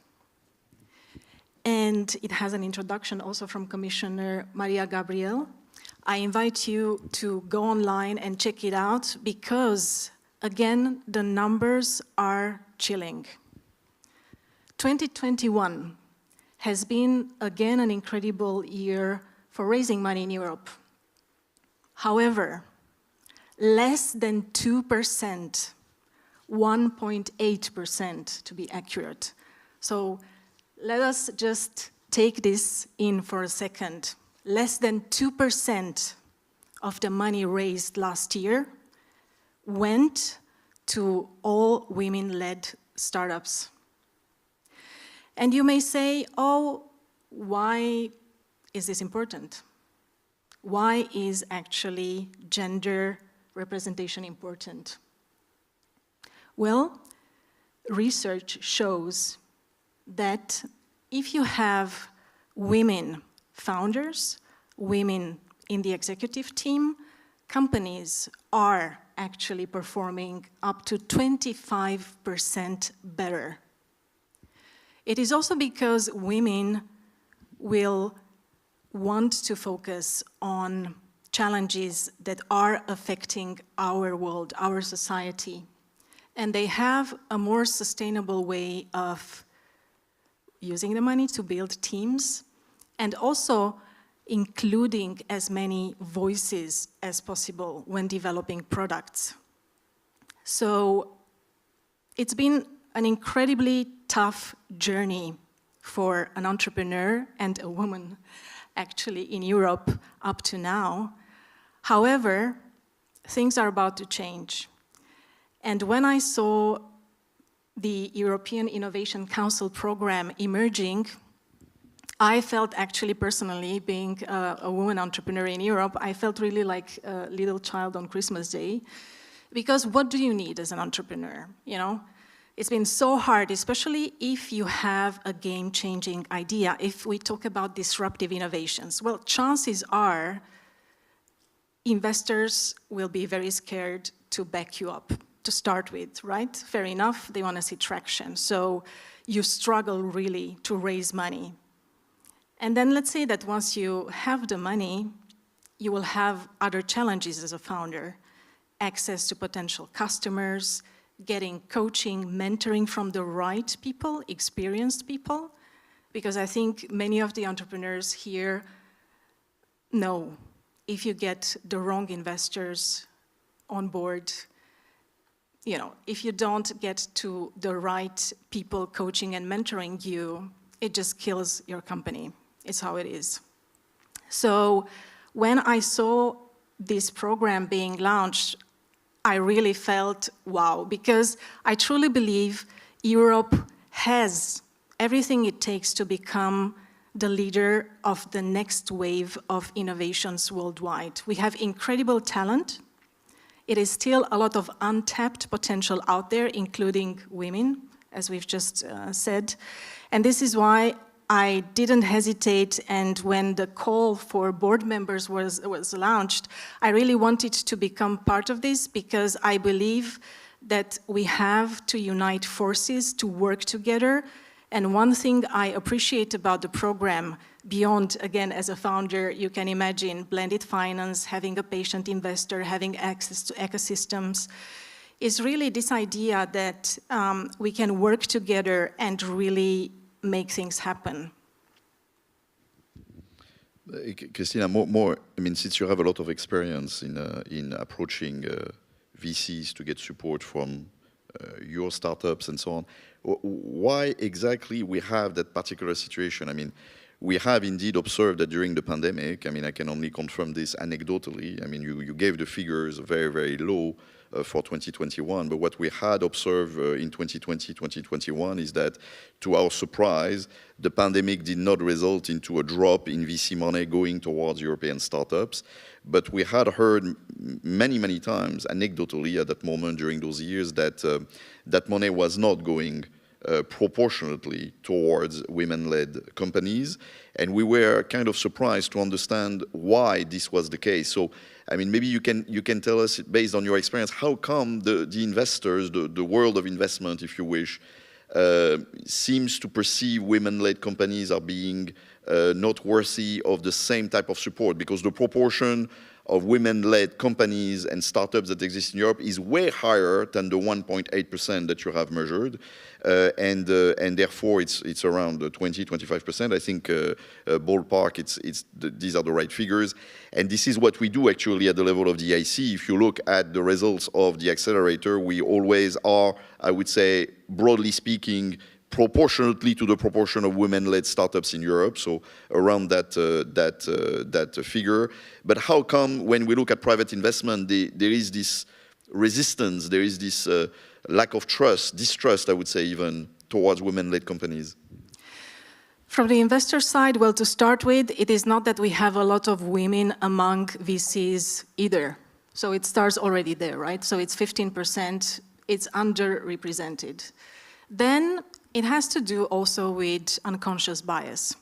and it has an introduction also from Commissioner Maria Gabriel. I invite you to go online and check it out because, again, the numbers are chilling. 2021 has been, again, an incredible year for raising money in Europe. However, less than 2%, 1.8% to be accurate. So let us just take this in for a second. Less than 2% of the money raised last year went to all women-led startups. And you may say, oh, why is this important? Why is actually gender representation important? Well, research shows that if you have women founders, women in the executive team, companies are actually performing up to 25% better. It is also because women will want to focus on challenges that are affecting our world, our society. And they have a more sustainable way of using the money to build teams and also including as many voices as possible when developing products. So it's been an incredibly tough journey for an entrepreneur and a woman actually in Europe up to now. However, things are about to change. And when I saw the European Innovation Council program emerging, I felt actually personally, being a woman entrepreneur in Europe, I felt really like a little child on Christmas Day. Because what do you need as an entrepreneur, you know? It's been so hard, especially if you have a game-changing idea. If we talk about disruptive innovations, well, chances are investors will be very scared to back you up to start with, right? Fair enough, they want to see traction. So you struggle really to raise money. And then let's say that once you have the money, you will have other challenges as a founder. Access to potential customers, getting coaching, mentoring from the right people, experienced people. Because I think many of the entrepreneurs here know if you get the wrong investors on board, you know, if you don't get to the right people coaching and mentoring you, it just kills your company. It's how it is. So when I saw this program being launched, I really felt wow, because I truly believe Europe has everything it takes to become the leader of the next wave of innovations worldwide. We have incredible talent. It is still a lot of untapped potential out there, including women, as we've just said. And this is why I didn't hesitate, and when the call for board members was launched, I really wanted to become part of this because I believe that we have to unite forces to work together. And one thing I appreciate about the program, beyond, again, as a founder, you can imagine blended finance, having a patient investor, having access to ecosystems, is really this idea that we can work together and really make things happen. Christina, I mean, since you have a lot of experience in approaching VCs to get support from your startups and so on, why exactly we have that particular situation? I mean, we have indeed observed that during the pandemic, I mean, I can only confirm this anecdotally. I mean, you gave the figures very, very low for 2021, but what we had observed in 2020, 2021 is that, to our surprise, the pandemic did not result into a drop in VC money going towards European startups, but we had heard many, many times, anecdotally at that moment during those years, that that money was not going proportionately towards women-led companies, and we were kind of surprised to understand why this was the case. So, I mean, maybe you can tell us, based on your experience, how come the investors, the world of investment, if you wish, seems to perceive women-led companies are being not worthy of the same type of support, because the proportion of women-led companies and startups that exist in Europe is way higher than the 1.8% that you have measured, and therefore it's around 20-25%. I think ballpark, these are the right figures, and this is what we do actually at the level of the EIC. If you look at the results of the accelerator, we always are, I would say, broadly speaking, proportionately to the proportion of women-led startups in Europe, so around that figure. But how come when we look at private investment, there is this resistance, there is this lack of trust, distrust, I would say even, towards women-led companies? From the investor side, well, to start with, it is not that we have a lot of women among VCs either. So it starts already there, right? So it's 15%, it's underrepresented. Then it has to do also with unconscious bias.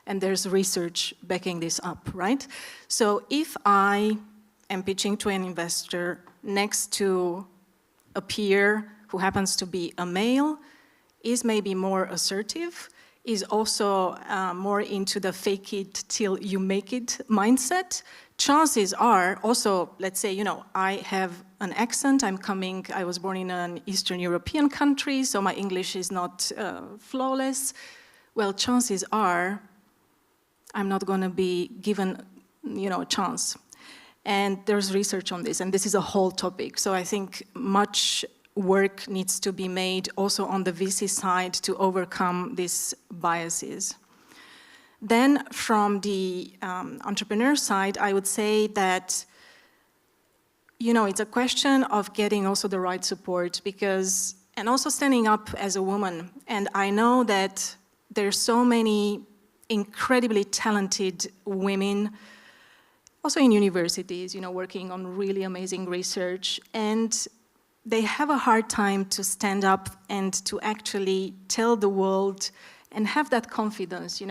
and there's research backing this up, right? So if I am pitching to an investor next to a peer who happens to be a male, is maybe more assertive, is also more into the fake it till you make it mindset, chances are also, let's say, I have an accent, I was born in an Eastern European country, so my English is not flawless. Well, chances are I'm not going to be given, a chance. And there's research on this, and this is a whole topic. So I think much work needs to be made also on the VC side to overcome these biases. Then from the entrepreneur side, I would say that, it's a question of getting also the right support and also standing up as a woman. And I know that there's so many incredibly talented women, also in universities, working on really amazing research, and they have a hard time to stand up and to actually tell the world and have that confidence,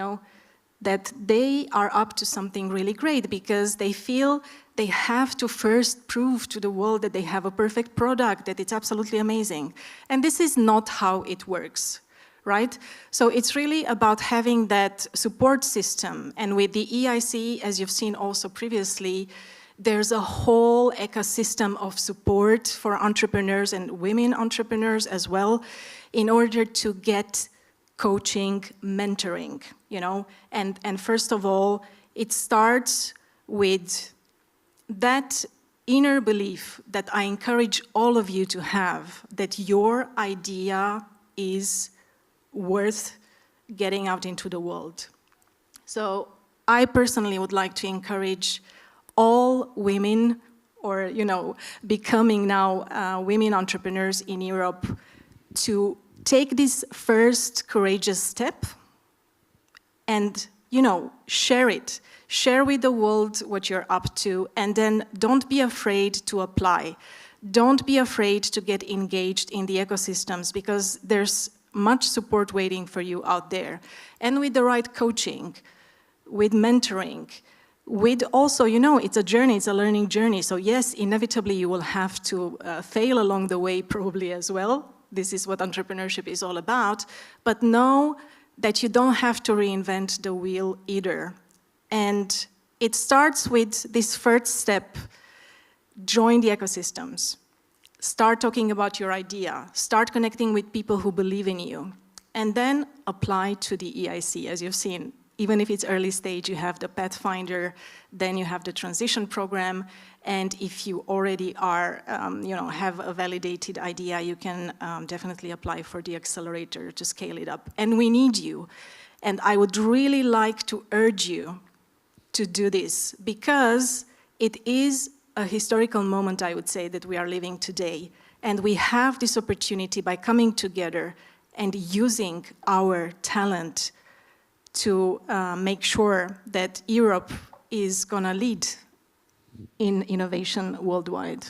that they are up to something really great, because they feel they have to first prove to the world that they have a perfect product, that it's absolutely amazing. And this is not how it works, right? So it's really about having that support system. And with the EIC, as you've seen also previously, there's a whole ecosystem of support for entrepreneurs and women entrepreneurs as well, in order to get coaching, mentoring, and first of all, it starts with that inner belief that I encourage all of you to have, that your idea is worth getting out into the world. So I personally would like to encourage all women, or becoming now women entrepreneurs in Europe, to take this first courageous step and share it. Share with the world what you're up to, and then don't be afraid to apply. Don't be afraid to get engaged in the ecosystems, because there's much support waiting for you out there. And with the right coaching, with mentoring, with also, it's a journey, it's a learning journey. So yes, inevitably you will have to fail along the way probably as well. This is what entrepreneurship is all about. But know that you don't have to reinvent the wheel either. And it starts with this first step: join the ecosystems. Start talking about your idea. Start connecting with people who believe in you. And then apply to the EIC, as you've seen. Even if it's early stage, you have the Pathfinder, then you have the transition program, and if you already are, have a validated idea, you can definitely apply for the accelerator to scale it up. And we need you. And I would really like to urge you to do this, because it is a historical moment, I would say, that we are living today. And we have this opportunity by coming together and using our talent to make sure that Europe is going to lead in innovation worldwide.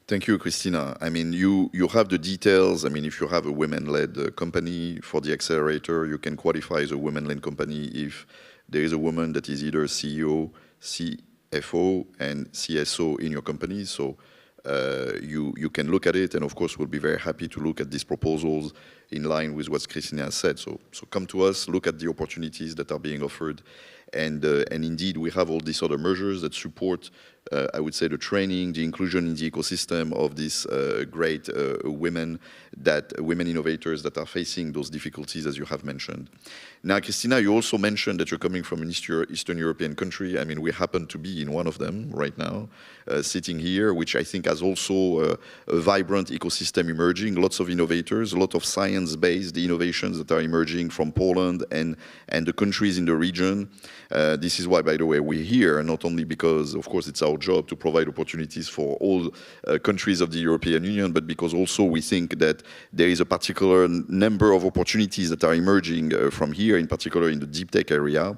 Thank you, Christina. I mean, you have the details. I mean, if you have a women-led company for the accelerator, you can qualify as a women-led company if there is a woman that is either CEO, CFO, and CSO in your company. So you can look at it, and of course, we'll be very happy to look at these proposals in line with what Christina has said. So come to us, look at the opportunities that are being offered, and indeed, we have all these other measures that support, I would say, the training, the inclusion in the ecosystem of these great women innovators that are facing those difficulties, as you have mentioned. Now, Christina, you also mentioned that you're coming from an Eastern European country. I mean, we happen to be in one of them right now, sitting here, which I think has also a vibrant ecosystem emerging, lots of innovators, a lot of science-based innovations that are emerging from Poland and the countries in the region. This is why, by the way, we're here, not only because, of course, it's our job to provide opportunities for all countries of the European Union, but because also we think that there is a particular number of opportunities that are emerging from here, in particular in the deep tech area.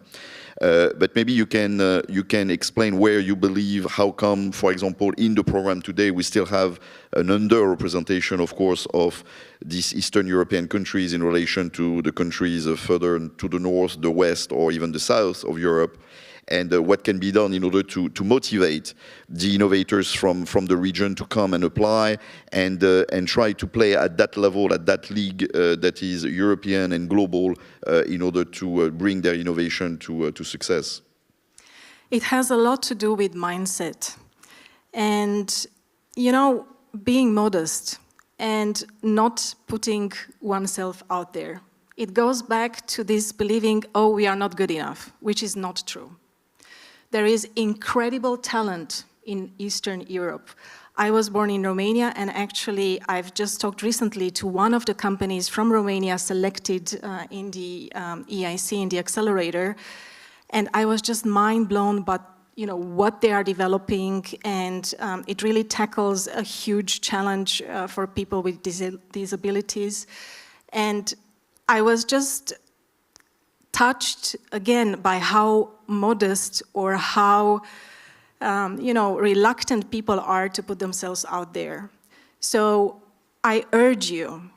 But maybe you can explain where you believe, how come, for example, in the program today we still have an underrepresentation, of course, of these Eastern European countries in relation to the countries further to the north, the west, or even the south of Europe, and what can be done in order to motivate the innovators from the region to come and apply and try to play at that level, at that league that is European and global in order to bring their innovation to success? It has a lot to do with mindset. And, you know, being modest and not putting oneself out there. It goes back to this believing, oh, we are not good enough, which is not true. There is incredible talent in Eastern Europe. I was born in Romania, and actually I've just talked recently to one of the companies from Romania selected in the EIC, in the Accelerator, and I was just mind blown by what they are developing, and it really tackles a huge challenge for people with disabilities. And I was just touched again by how modest or how reluctant people are to put themselves out there. So I urge you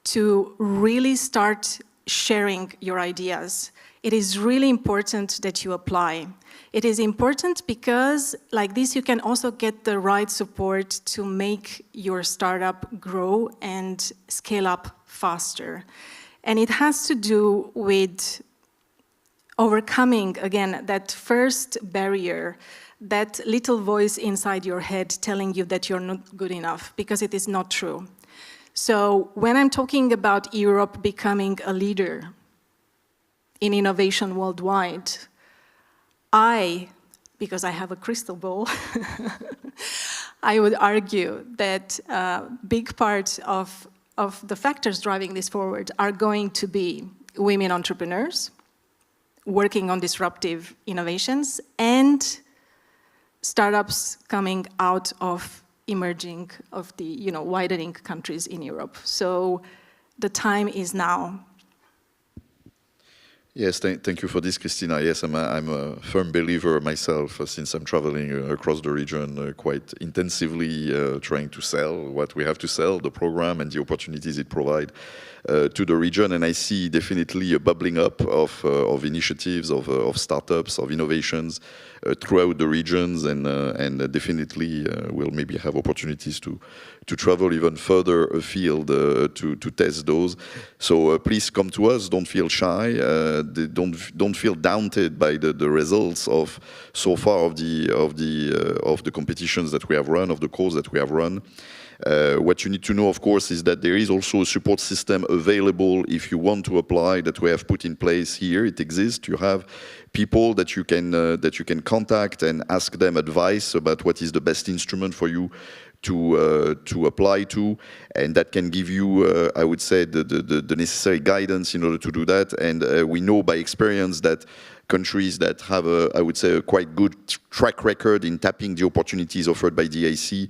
to really start sharing your ideas. It is really important that you apply. It is important because like this you can also get the right support to make your startup grow and scale up faster. And it has to do with overcoming, again, that first barrier, that little voice inside your head telling you that you're not good enough, because it is not true. So when I'm talking about Europe becoming a leader in innovation worldwide, because I have a crystal ball, I would argue that a big part of the factors driving this forward are going to be women entrepreneurs, working on disruptive innovations, and startups coming out of emerging, of the widening countries in Europe. So the time is now. Yes, thank you for this, Christina. Yes, I'm a firm believer myself, since I'm traveling across the region quite intensively, trying to sell what we have to sell, the program and the opportunities it provides to the region. And I see definitely a bubbling up of initiatives, of startups, of innovations throughout the regions, and definitely we'll maybe have opportunities to travel even further afield to test those. So please come to us. Don't feel shy. Don't feel daunted by the results of so far of the competitions that we have run, of the calls that we have run. What you need to know, of course, is that there is also a support system available if you want to apply, that we have put in place here. It exists. You have people that you can contact and ask them advice about what is the best instrument for you to apply to, and that can give you, I would say, the necessary guidance in order to do that. And we know by experience that countries that have, I would say, a quite good track record in tapping the opportunities offered by the EIC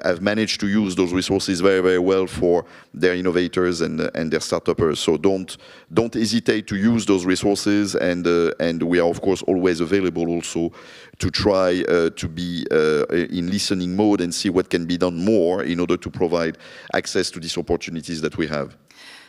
have managed to use those resources very, very well for their innovators and their startuppers. So don't hesitate to use those resources, and we are, of course, always available also to try to be in listening mode and see what can be done more in order to provide access to these opportunities that we have.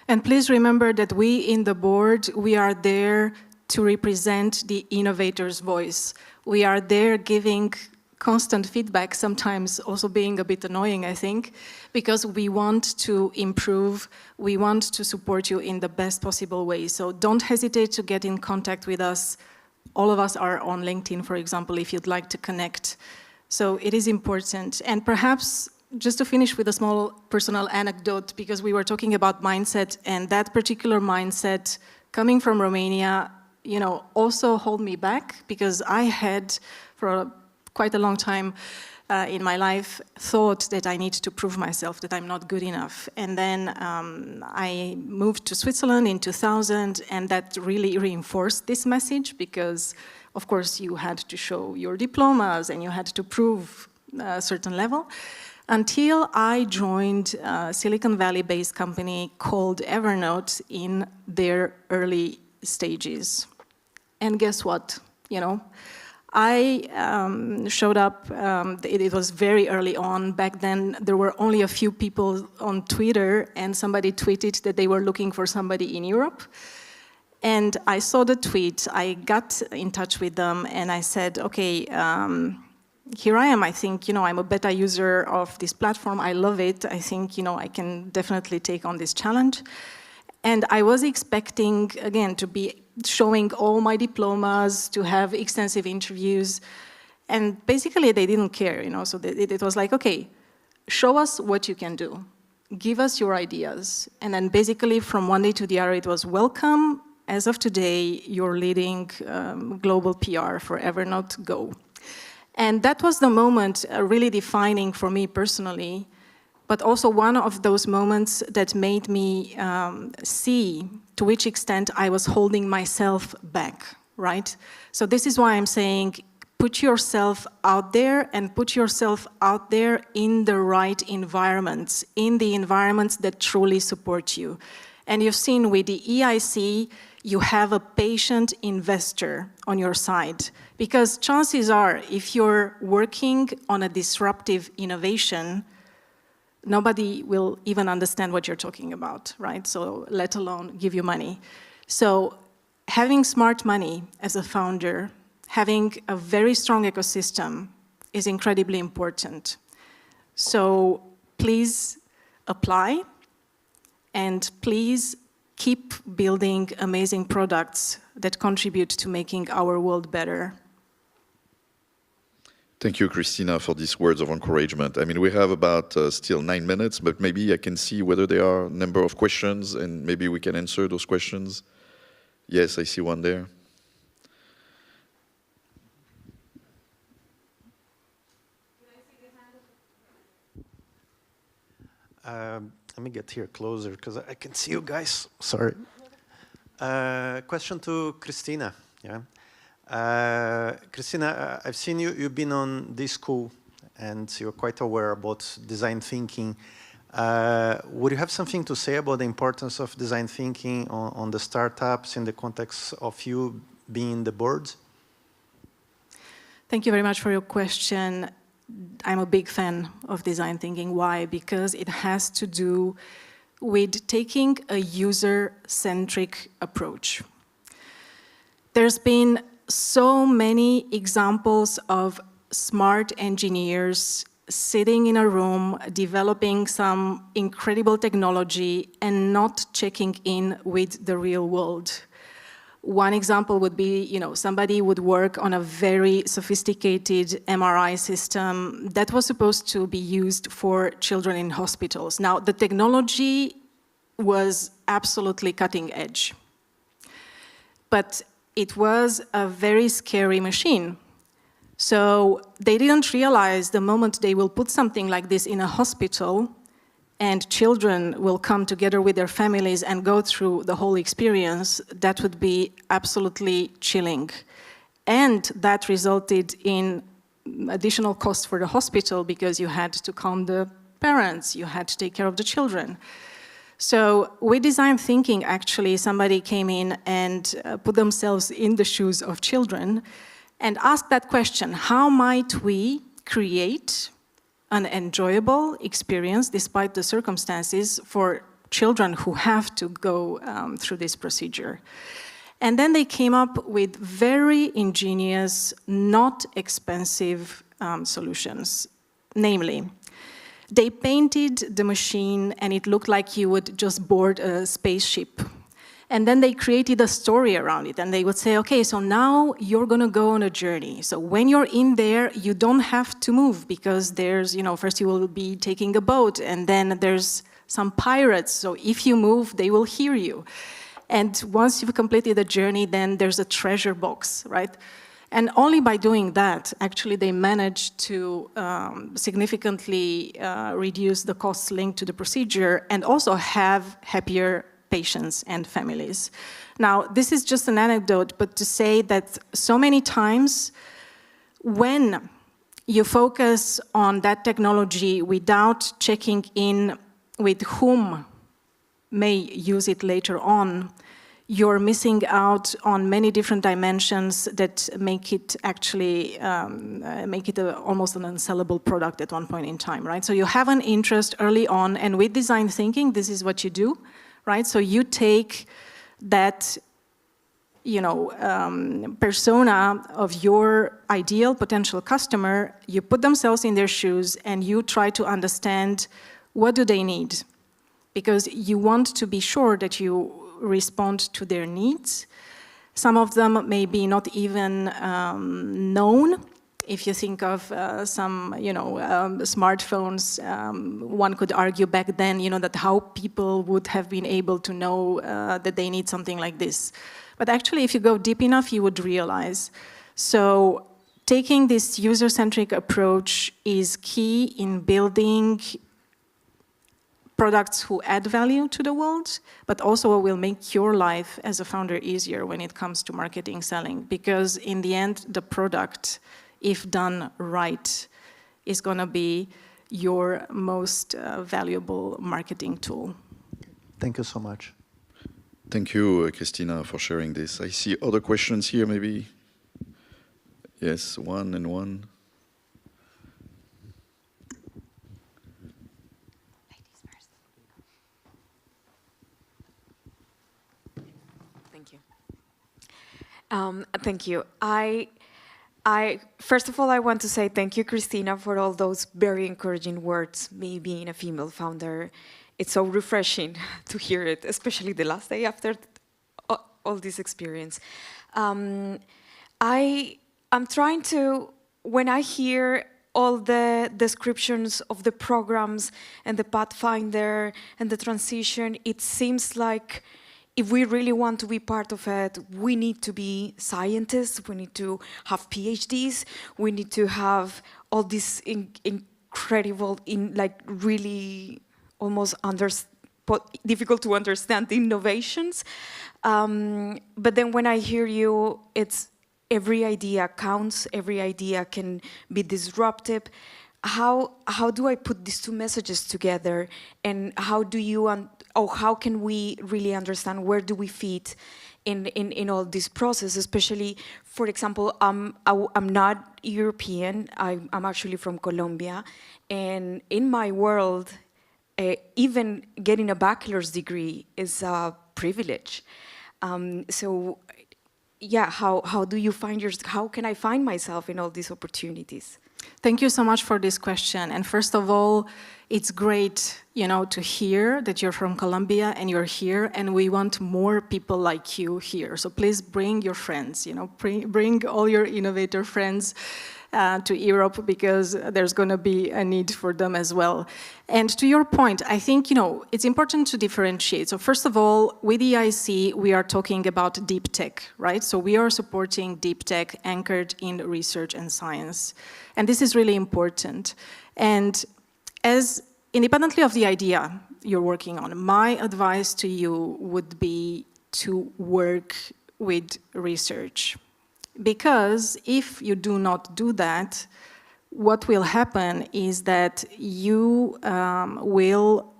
And please remember that we in the board, we are there to represent the innovator's voice. We are there giving constant feedback, sometimes also being a bit annoying, I think, because we want to improve, we want to support you in the best possible way. So don't hesitate to get in contact with us. All of us are on LinkedIn, for example, if you'd like to connect. So it is important. And perhaps just to finish with a small personal anecdote, because we were talking about mindset, and that particular mindset coming from Romania, also hold me back, because I had for quite a long time in my life thought that I need to prove myself, that I'm not good enough. And then I moved to Switzerland in 2000, and that really reinforced this message because, of course, you had to show your diplomas and you had to prove a certain level. Until I joined a Silicon Valley-based company called Evernote in their early stages. And guess what? You know, I showed up, it was very early on. Back then, there were only a few people on Twitter, and somebody tweeted that they were looking for somebody in Europe. And I saw the tweet, I got in touch with them, and I said, okay, here I am. I think, you know, I'm a beta user of this platform. I love it. I think, you know, I can definitely take on this challenge. And I was expecting, again, to be showing all my diplomas, to have extensive interviews. And basically, they didn't care, you know. So it was like, okay, show us what you can do. Give us your ideas. And then basically, from one day to the other, it was welcome. As of today, you're leading global PR for Evernote Go. And that was the moment really defining for me personally, but also one of those moments that made me see to which extent I was holding myself back, right? So this is why I'm saying put yourself out there and put yourself out there in the right environments, in the environments that truly support you. And you've seen with the EIC, you have a patient investor on your side. Because chances are, if you're working on a disruptive innovation, nobody will even understand what you're talking about, right? So let alone give you money. So having smart money as a founder, having a very strong ecosystem is incredibly important. So please apply, and please keep building amazing products that contribute to making our world better. Thank you, Christina, for these words of encouragement. I mean, we have about still 9 minutes, but maybe I can see whether there are a number of questions, and maybe we can answer those questions. Yes, I see one there. Let me get here closer because I can see you guys. Sorry. Question to Christina. Yeah. Christina, I've seen you. You've been on this school, and you're quite aware about design thinking. Would you have something to say about the importance of design thinking on the startups in the context of you being the board? Thank you very much for your question. I'm a big fan of design thinking. Why? Because it has to do with taking a user-centric approach. There's been so many examples of smart engineers sitting in a room, developing some incredible technology and not checking in with the real world. One example would be, you know, somebody would work on a very sophisticated MRI system that was supposed to be used for children in hospitals. Now, the technology was absolutely cutting edge, but it was a very scary machine. So they didn't realize the moment they will put something like this in a hospital and children will come together with their families and go through the whole experience, that would be absolutely chilling. And that resulted in additional costs for the hospital because you had to calm the parents, you had to take care of the children. So with design thinking, actually, somebody came in and put themselves in the shoes of children and asked that question: how might we create an enjoyable experience despite the circumstances for children who have to go through this procedure? And then they came up with very ingenious, not expensive solutions. Namely, they painted the machine and it looked like you would just board a spaceship. And then they created a story around it, and they would say, okay, so now you're gonna go on a journey. So when you're in there, you don't have to move because there's, you know, first you will be taking a boat, and then there's some pirates. So if you move, they will hear you. And once you've completed the journey, then there's a treasure box, right? And only by doing that, actually, they managed to significantly reduce the costs linked to the procedure and also have happier patients and families. Now, this is just an anecdote, but to say that so many times when you focus on that technology without checking in with whom may use it later on, you're missing out on many different dimensions that make it actually almost an unsellable product at one point in time, right? So you have an interest early on, and with design thinking, this is what you do, right? So you take that, persona of your ideal potential customer, you put themselves in their shoes, and you try to understand what do they need, because you want to be sure that you respond to their needs. Some of them may be not even known. If you think of some, smartphones, one could argue back then, that how people would have been able to know that they need something like this. But actually, if you go deep enough, you would realize. So taking this user-centric approach is key in building products who add value to the world, but also will make your life as a founder easier when it comes to marketing, selling, because in the end, the product, if done right, is going to be your most valuable marketing tool. Thank you so much. Thank you, Christina, for sharing this. I see other questions here, maybe. Yes, one and one. Thank you. First of all, I want to say thank you, Christina, for all those very encouraging words. Me being a female founder, it's so refreshing to hear it, especially the last day after all this experience. I'm trying to, when I hear all the descriptions of the programs and the Pathfinder and the transition, it seems like if we really want to be part of it, we need to be scientists, we need to have PhDs, we need to have all these incredible, really almost difficult to understand innovations. But then when I hear you, it's every idea counts, every idea can be disruptive. How do I put these two messages together, and how can we really understand where do we fit in all this process? Especially, for example, I'm not European. I'm actually from Colombia, and in my world, even getting a bachelor's degree is a privilege. So, yeah, how do you find how can I find myself in all these opportunities? Thank you so much for this question. And first of all, it's great, to hear that you're from Colombia and you're here, and we want more people like you here. So please bring your friends, bring all your innovator friends to Europe, because there's going to be a need for them as well. And to your point, I think, it's important to differentiate. So first of all, with EIC, we are talking about deep tech, right? So we are supporting deep tech anchored in research and science. And this is really important. And as independently of the idea you're working on, my advice to you would be to work with research. Because if you do not do that, what will happen is that you will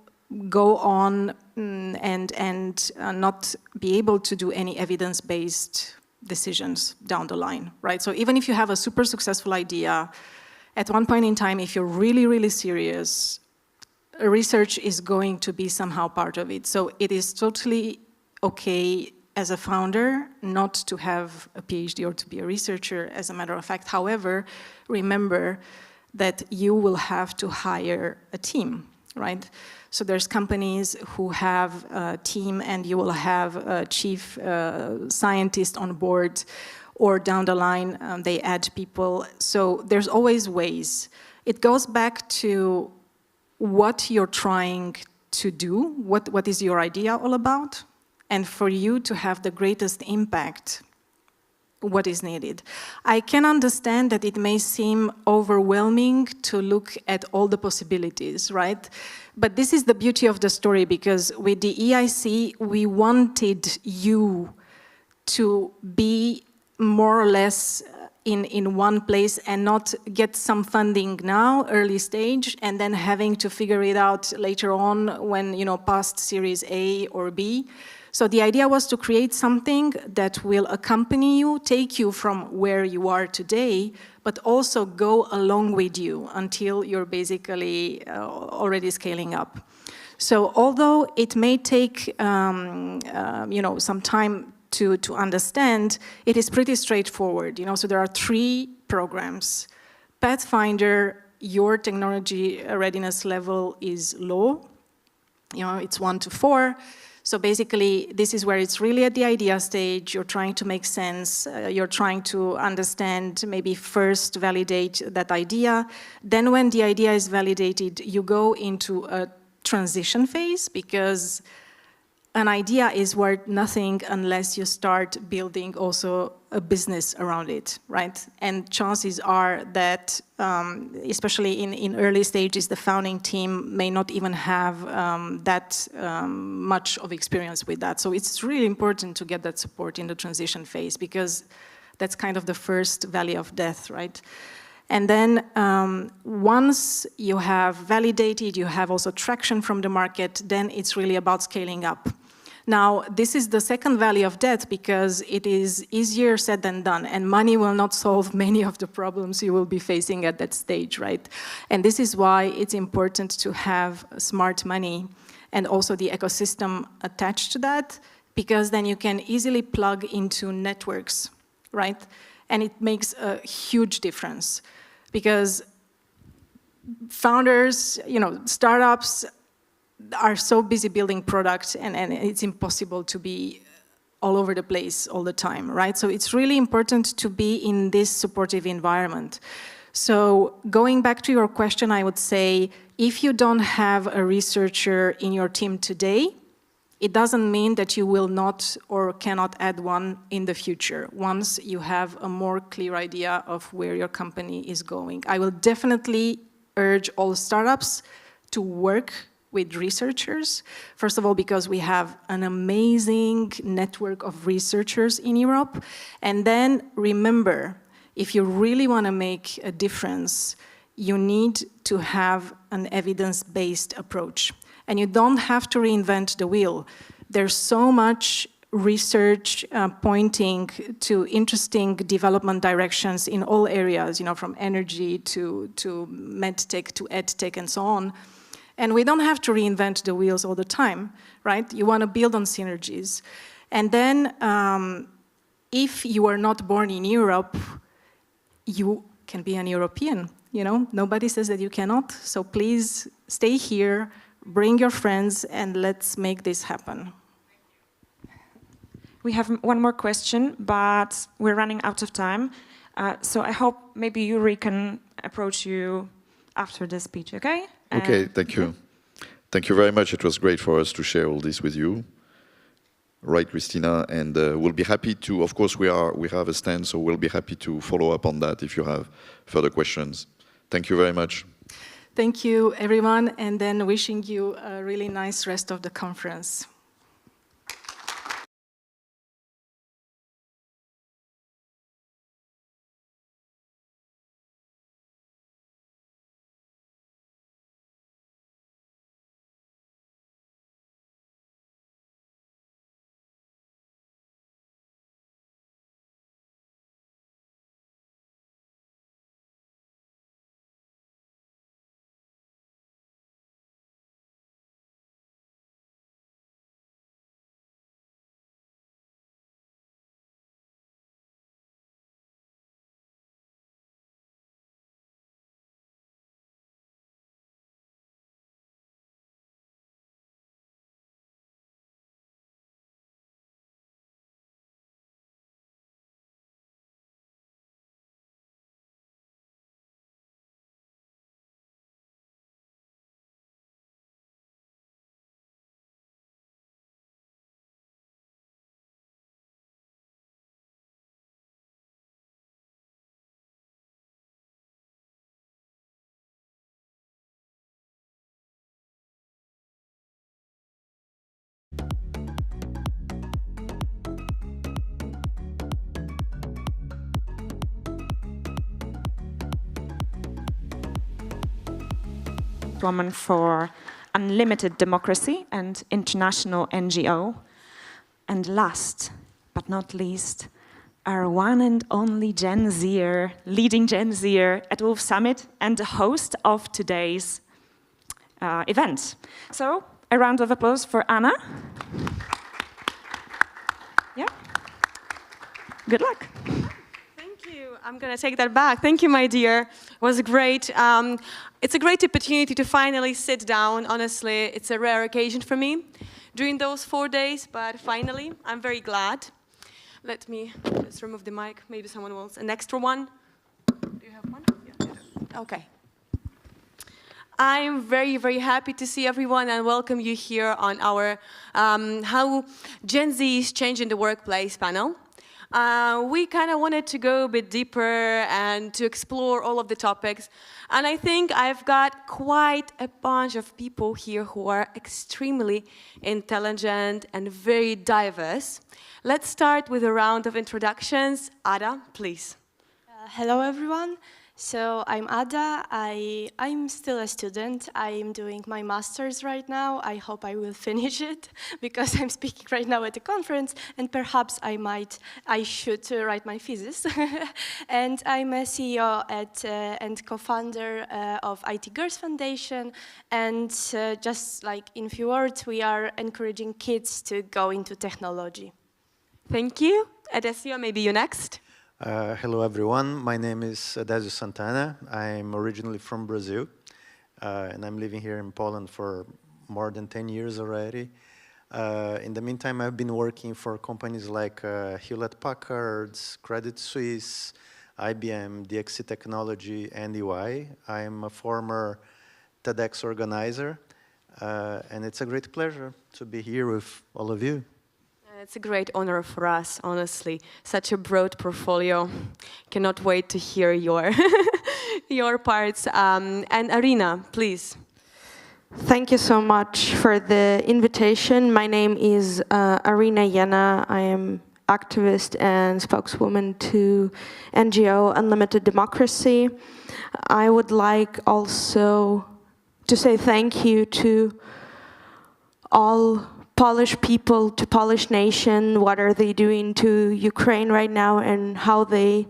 go on and not be able to do any evidence-based decisions down the line, right? So even if you have a super successful idea, at one point in time, if you're really, really serious, research is going to be somehow part of it. So it is totally okay as a founder not to have a PhD or to be a researcher, as a matter of fact. However, remember that you will have to hire a team, right? So there's companies who have a team, and you will have a chief scientist on board, or down the line, they add people. So there's always ways. It goes back to what you're trying to do, what is your idea all about, and for you to have the greatest impact, what is needed. I can understand that it may seem overwhelming to look at all the possibilities, right? But this is the beauty of the story, because with the EIC, we wanted you to be more or less in one place and not get some funding now, early stage, and then having to figure it out later on when, you know, past Series A or B. So the idea was to create something that will accompany you, take you from where you are today, but also go along with you until you're basically already scaling up. So although it may take you know, some time to understand, it is pretty straightforward. You know, so there are 3 programs. Pathfinder, your technology readiness level is low. You know, it's 1 to 4. So basically, this is where it's really at the idea stage. You're trying to make sense. You're trying to understand, maybe first validate that idea. Then when the idea is validated, you go into a transition phase, because an idea is worth nothing unless you start building also a business around it, right? And chances are that, especially in early stages, the founding team may not even have that much of experience with that. So it's really important to get that support in the transition phase, because that's kind of the first valley of death, right? And then once you have validated, you have also traction from the market, then it's really about scaling up. Now, this is the second valley of death, because it is easier said than done, and money will not solve many of the problems you will be facing at that stage, right? And this is why it's important to have smart money and also the ecosystem attached to that, because then you can easily plug into networks, right? And it makes a huge difference, because founders, you know, startups are so busy building products, and it's impossible to be all over the place all the time, right? So it's really important to be in this supportive environment. So going back to your question, I would say, if you don't have a researcher in your team today, it doesn't mean that you will not or cannot add one in the future, once you have a more clear idea of where your company is going. I will definitely urge all startups to work with researchers. First of all, because we have an amazing network of researchers in Europe. And then remember, if you really want to make a difference, you need to have an evidence-based approach. And you don't have to reinvent the wheel. There's so much research pointing to interesting development directions in all areas, you know, from energy to medtech to edtech and so on. And we don't have to reinvent the wheels all the time, right? You want to build on synergies. And then if you are not born in Europe, you can be an European, you know? Nobody says that you cannot. So please stay here, bring your friends, and let's make this happen. We have one more question, but we're running out of time. So I hope maybe Yuri can approach you after the speech, okay? Okay, thank you. Thank you very much. It was great for us to share all this with you. Right, Christina, and we'll be happy to, of course, we have a stand, so we'll be happy to follow up on that if you have further questions. Thank you very much. Thank you, everyone, and then wishing you a really nice rest of the conference. spokeswoman for Unlimited Democracy and international NGO. And last but not least, our one and only Gen Zer, leading Gen Zer at Wolf Summit and the host of today's event. So, a round of applause for Anna. Yeah. Good luck. Thank you. I'm going to take that back. Thank you, my dear. It was great. It's a great opportunity to finally sit down. Honestly, it's a rare occasion for me during those 4 days, but finally, I'm very glad. Let me just remove the mic. Maybe someone wants an extra one. Do you have one? Yeah. Okay. I'm very, very happy to see everyone and welcome you here on our How Gen Z is Changing the Workplace panel. We kind of wanted to go a bit deeper and to explore all of the topics. And I think I've got quite a bunch of people here who are extremely intelligent and very diverse. Let's start with a round of introductions. Ada, please. Hello, everyone. So I'm Ada. I'm still a student. I'm doing my master's right now. I hope I will finish it because I'm speaking right now at a conference, and perhaps I should write my thesis. And I'm a CEO and co-founder of IT Girls Foundation. And just like in few words, we are encouraging kids to go into technology. Thank you. Adesio, maybe you next. Hello, everyone. My name is Adesio Santana. I'm originally from Brazil, and I'm living here in Poland for more than 10 years already. In the meantime, I've been working for companies like Hewlett-Packard, Credit Suisse, IBM, DXC Technology, and EY. I'm a former TEDx organizer, and it's a great pleasure to be here with all of you. It's a great honor for us, honestly. Such a broad portfolio. Cannot wait to hear your, your parts. And Arina, please. Thank you so much for the invitation. My name is Arina Jena. I am activist and spokeswoman to NGO Unlimited Democracy. I would like also to say thank you to all Polish people, to Polish nation, what are they doing to Ukraine right now and how they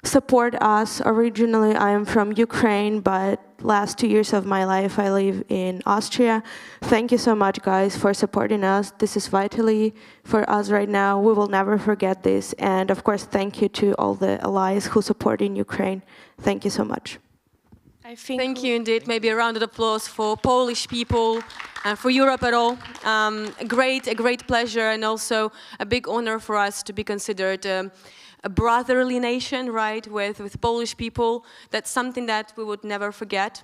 support us. Originally, I am from Ukraine, but last 2 years of my life, I live in Austria. Thank you so much, guys, for supporting us. This is vitally for us right now. We will never forget this. And of course, thank you to all the allies who support in Ukraine. Thank you so much. Thank you indeed. Maybe a round of applause for Polish people and for Europe at all. A great pleasure and also a big honor for us to be considered a brotherly nation, right, with Polish people. That's something that we would never forget.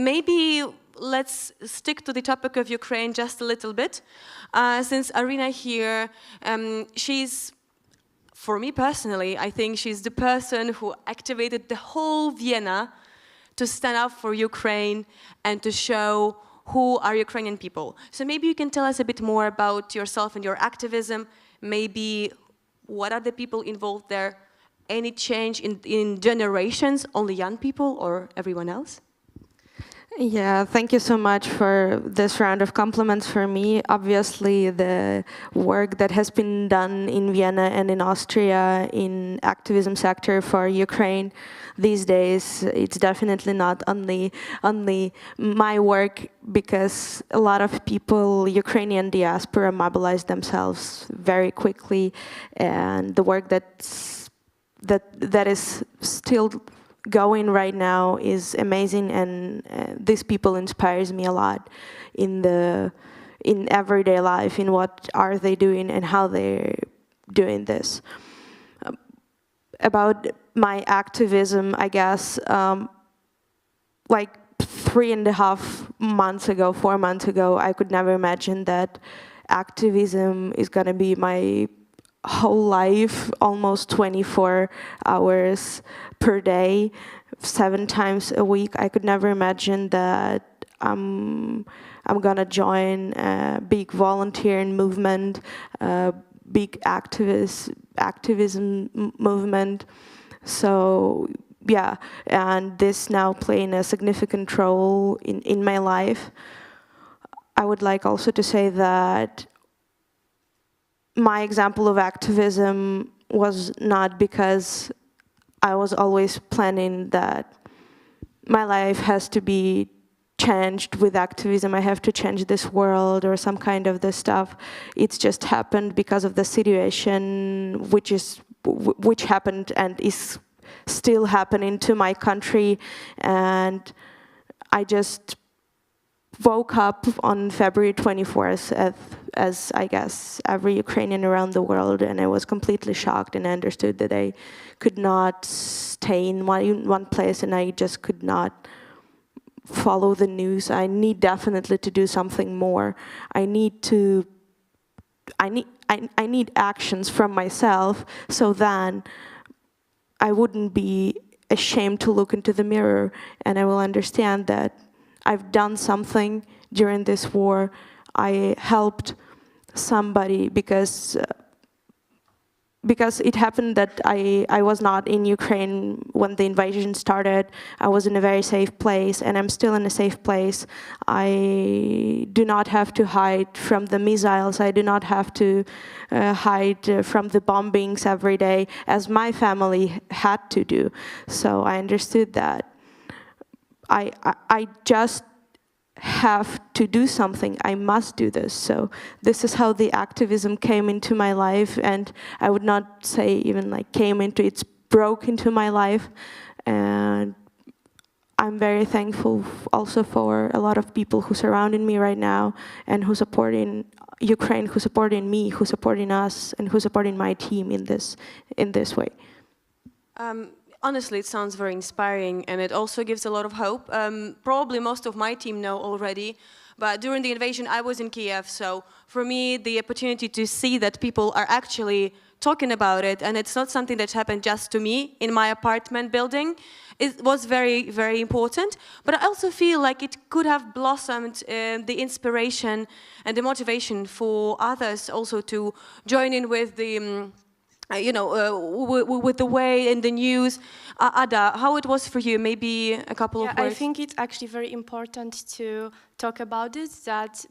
Maybe let's stick to the topic of Ukraine just a little bit. Since Arina here, she's, for me personally, I think she's the person who activated the whole Vienna to stand up for Ukraine and to show who are Ukrainian people. So maybe you can tell us a bit more about yourself and your activism. Maybe what are the people involved there? Any change in generations, only young people or everyone else? Yeah, thank you so much for this round of compliments for me. Obviously, the work that has been done in Vienna and in Austria in activism sector for Ukraine these days, it's definitely not only my work, because a lot of people, Ukrainian diaspora, mobilized themselves very quickly, and the work that is still going right now is amazing, and these people inspires me a lot in everyday life, in what are they doing and how they're doing this. About my activism, I guess, like 3.5 months ago, 4 months ago, I could never imagine that activism is gonna be my whole life, almost 24 hours per day, 7 times a week. I could never imagine that I'm gonna join a big volunteering movement, a big activism movement. So yeah, and this now playing a significant role in my life. I would like also to say that my example of activism was not because I was always planning that my life has to be changed with activism, I have to change this world or some kind of this stuff. It's just happened because of the situation which happened and is still happening to my country, and I just woke up on February 24th as I guess every Ukrainian around the world, and I was completely shocked, and I understood that I could not stay in one place and I just could not follow the news. I need definitely to do something more. I need actions from myself, so then I wouldn't be ashamed to look into the mirror, and I will understand that I've done something during this war. I helped somebody because it happened that I was not in Ukraine when the invasion started. I was in a very safe place, and I'm still in a safe place. I do not have to hide from the missiles. I do not have to hide from the bombings every day, as my family had to do. So I understood that I just have to do something. I must do this. So this is how the activism came into my life, and I would not say even like came into, it's broke into my life. And I'm very thankful also for a lot of people who surrounded me right now and who supporting Ukraine, who supporting me, who supporting us, and who supporting my team in this way. Honestly, it sounds very inspiring, and it also gives a lot of hope. Probably most of my team know already, but during the invasion I was in Kiev, so for me the opportunity to see that people are actually talking about it, and it's not something that happened just to me in my apartment building, it was very, very important. But I also feel like it could have blossomed the inspiration and the motivation for others also to join in with the with the way in the news. Ada, how it was for you? Maybe a couple of words. I think it's actually very important to talk about it,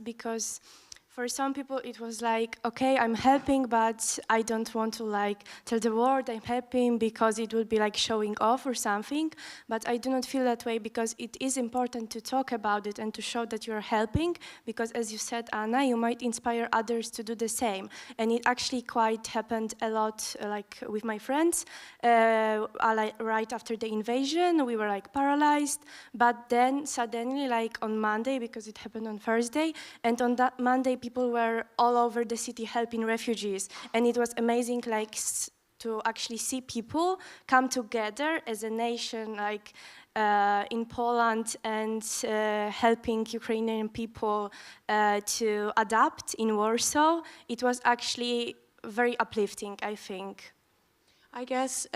because for some people it was like, okay, I'm helping, but I don't want to like tell the world I'm helping because it would be like showing off or something. But I do not feel that way, because it is important to talk about it and to show that you're helping, because as you said, Anna, you might inspire others to do the same. And it actually quite happened a lot like with my friends. Right after the invasion, we were like paralyzed, but then suddenly like on Monday, because it happened on Thursday, and on that Monday people were all over the city helping refugees, and it was amazing like to actually see people come together as a nation, like in Poland, and helping Ukrainian people to adapt in Warsaw. It was actually very uplifting, I think. I guess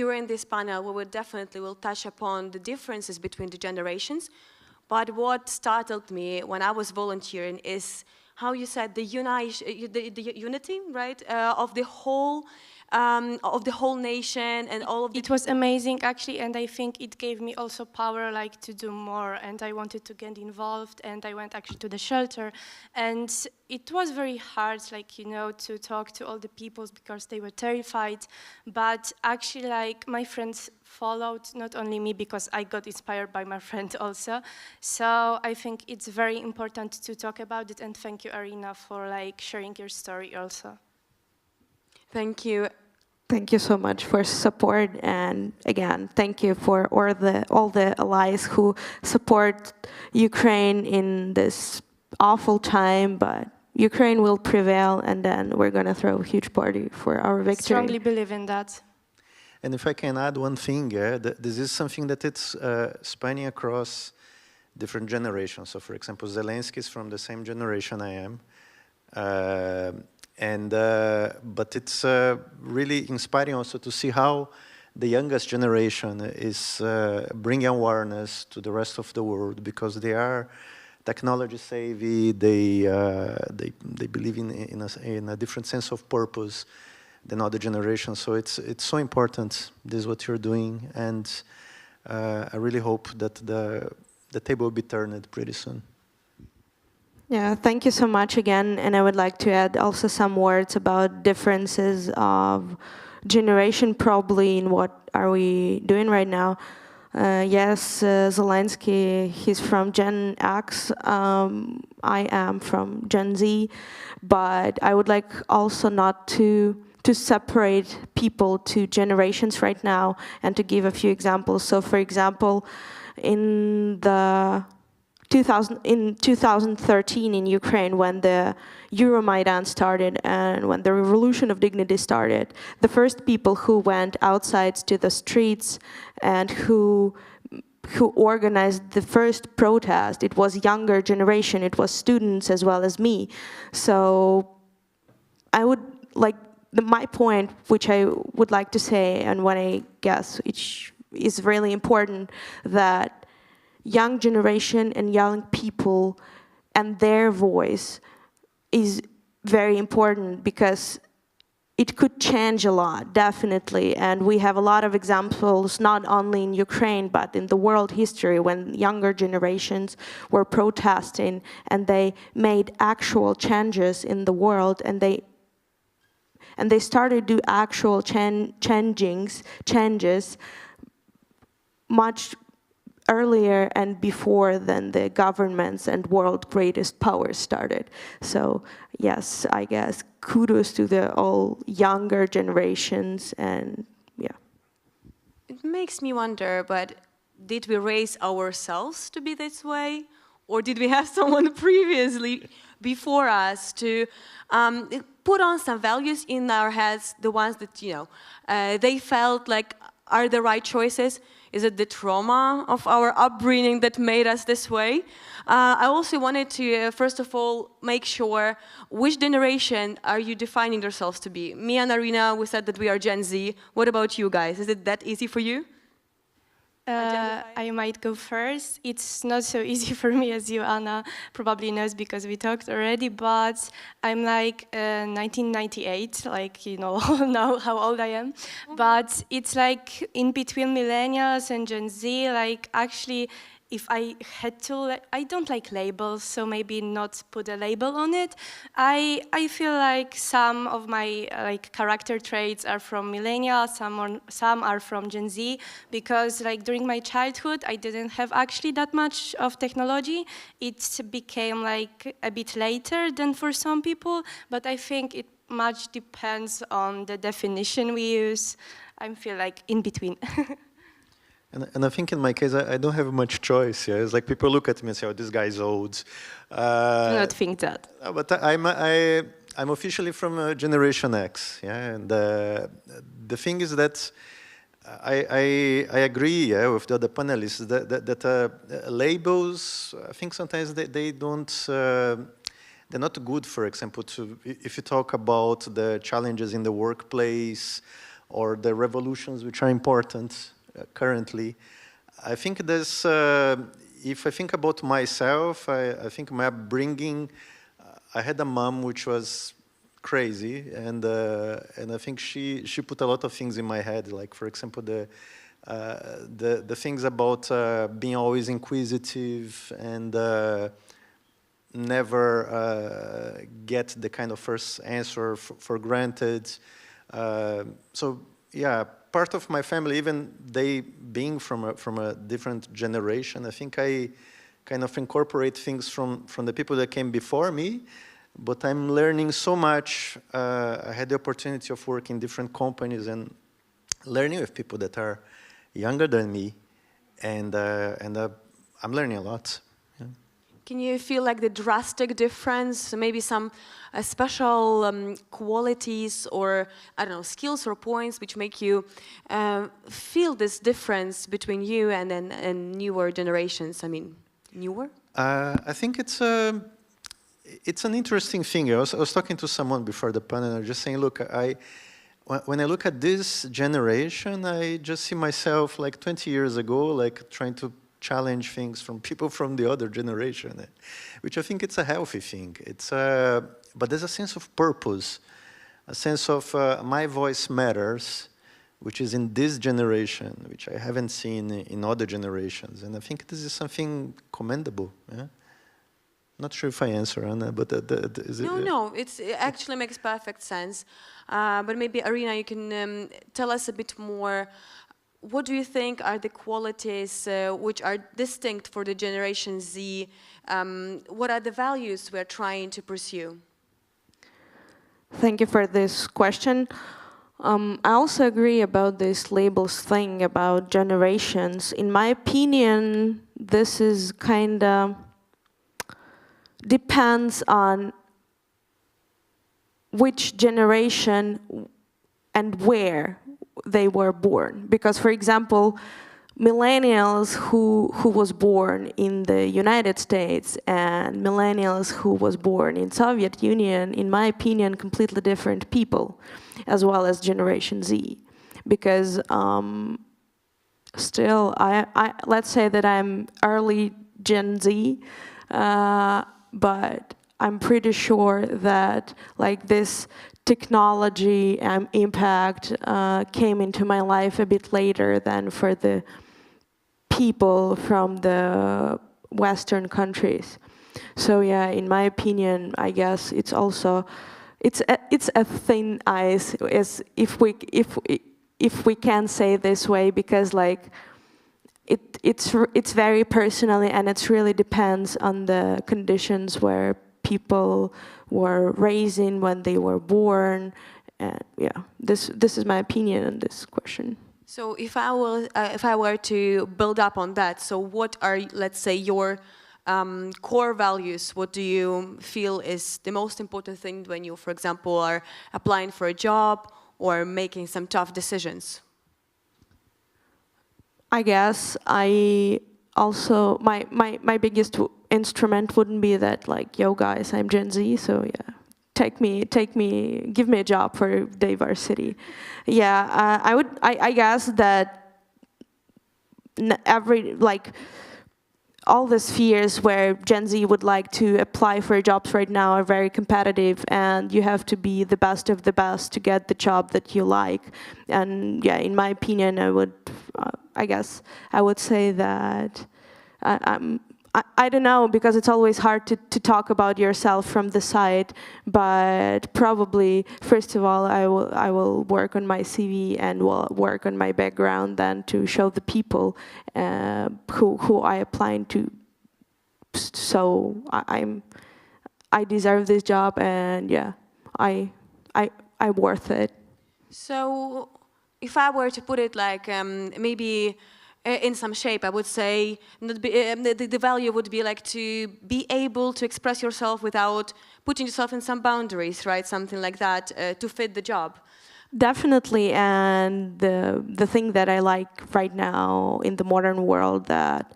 during this panel we will touch upon the differences between the generations, but what startled me when I was volunteering is how you said the unity, right, of the whole nation and all of the... It was amazing, actually, and I think it gave me also power, like, to do more, and I wanted to get involved, and I went actually to the shelter, and it was very hard, like, you know, to talk to all the people because they were terrified, but actually, like, my friends followed, not only me, because I got inspired by my friend also, so I think it's very important to talk about it, and thank you, Arina, for, like, sharing your story also. Thank you. Thank you so much for support, and again, thank you for all the allies who support Ukraine in this awful time, but Ukraine will prevail, and then we're going to throw a huge party for our victory. Strongly believe in that. And if I can add one thing, this is something that it's spanning across different generations. So, for example, Zelensky is from the same generation I am. But it's really inspiring also to see how the youngest generation is bringing awareness to the rest of the world, because they are technology savvy, they believe in a different sense of purpose, other generations. So it's so important, this is what you're doing, and I really hope that the table will be turned pretty soon. Yeah, thank you so much again. And I would like to add also some words about differences of generation probably in what are we doing right now. Yes, Zelensky, he's from Gen X. I am from Gen Z. But I would like also not to separate people to generations right now and to give a few examples. So for example, in 2013 in Ukraine, when the Euromaidan started and when the Revolution of Dignity started, the first people who went outside to the streets and who organized the first protest, it was younger generation, it was students as well as me. So I would like, my point, which I would like to say, and what I guess which is really important, that young generation and young people and their voice is very important because it could change a lot, definitely. And we have a lot of examples, not only in Ukraine, but in the world history, when younger generations were protesting and they made actual changes in the world, and they started to do actual changes much earlier and before than the governments and world greatest powers started. So yes, I guess kudos to the all younger generations, and yeah. It makes me wonder, but did we raise ourselves to be this way? Or did we have someone previously before us to put on some values in our heads, the ones that, you know, they felt like are the right choices? Is it the trauma of our upbringing that made us this way? I also wanted to, first of all, make sure which generation are you defining yourselves to be? Me and Arina, we said that we are Gen Z. What about you guys? Is it that easy for you? I might go first. It's not so easy for me, as you, Anna, probably knows because we talked already, but I'm like 1998, like you know now how old I am. But it's like in between millennials and Gen Z, like actually, if I had to, I don't like labels, so maybe not put a label on it. I feel like some of my like character traits are from millennials, some are from Gen Z, because like during my childhood, I didn't have actually that much of technology. It became like a bit later than for some people, but I think it much depends on the definition we use. I feel like in between. And I think in my case, I don't have much choice. Yeah, it's like people look at me and say, "Oh, this guy's old." I don't think that. But I'm officially from Generation X. Yeah, and the thing is that I agree with the other panelists that labels. I think sometimes they don't. They're not good. For example, if you talk about the challenges in the workplace or the revolutions which are important. Currently, I think there's, if I think about myself, I think my upbringing, I had a mom which was crazy, and I think she put a lot of things in my head, like for example the things about being always inquisitive and never get the kind of first answer for granted. So yeah. Part of my family, even they being from a different generation, I think I kind of incorporate things from the people that came before me, but I'm learning so much. I had the opportunity of working in different companies and learning with people that are younger than me, and I'm learning a lot. Yeah. Can you feel like the drastic difference, maybe some special qualities or, I don't know, skills or points which make you feel this difference between you and newer generations? I mean, newer? I think it's an interesting thing. I was talking to someone before the panel, and I was just saying, look, when I look at this generation, I just see myself like 20 years ago, like trying to challenge things from people from the other generation, which I think it's a healthy thing. It's but there's a sense of purpose. a sense of my voice matters, which is in this generation, which I haven't seen in other generations. And I think this is something commendable. Yeah? Not sure if I answer, Anna, but is it? No, it actually makes perfect sense. But maybe, Arina, you can tell us a bit more. What do you think are the qualities which are distinct for the Generation Z? What are the values we're trying to pursue? Thank you for this question. I also agree about this labels thing about generations. In my opinion, this is kind of depends on which generation and where they were born. Because, for example, millennials who was born in the United States and millennials who was born in Soviet Union, in my opinion, completely different people, as well as Generation Z. Because still, let's say that I'm early Gen Z, but I'm pretty sure that like this technology impact came into my life a bit later than for the people from the Western countries. So yeah, in my opinion, I guess it's also it's a thin ice, is if we can say this way, because like it's very personally, and it really depends on the conditions where people were raised in when they were born, and yeah, this is my opinion on this question. So if I were to build up on that, so what are, let's say, your core values? What do you feel is the most important thing when you, for example, are applying for a job or making some tough decisions? I guess I also, my biggest instrument wouldn't be that like, yo guys, I'm Gen Z, so yeah, give me a job for diversity. Yeah, I guess that all the spheres where Gen Z would like to apply for jobs right now are very competitive, and you have to be the best of the best to get the job that you like. And yeah, in my opinion, I guess I would say that I don't know, because it's always hard to talk about yourself from the side, but probably, first of all, I will work on my CV and will work on my background then to show the people who I apply to. So I deserve this job, and yeah, I'm worth it. So if I were to put it like maybe in some shape, I would say the value would be like to be able to express yourself without putting yourself in some boundaries, right? Something like that to fit the job. Definitely, and the thing that I like right now in the modern world, that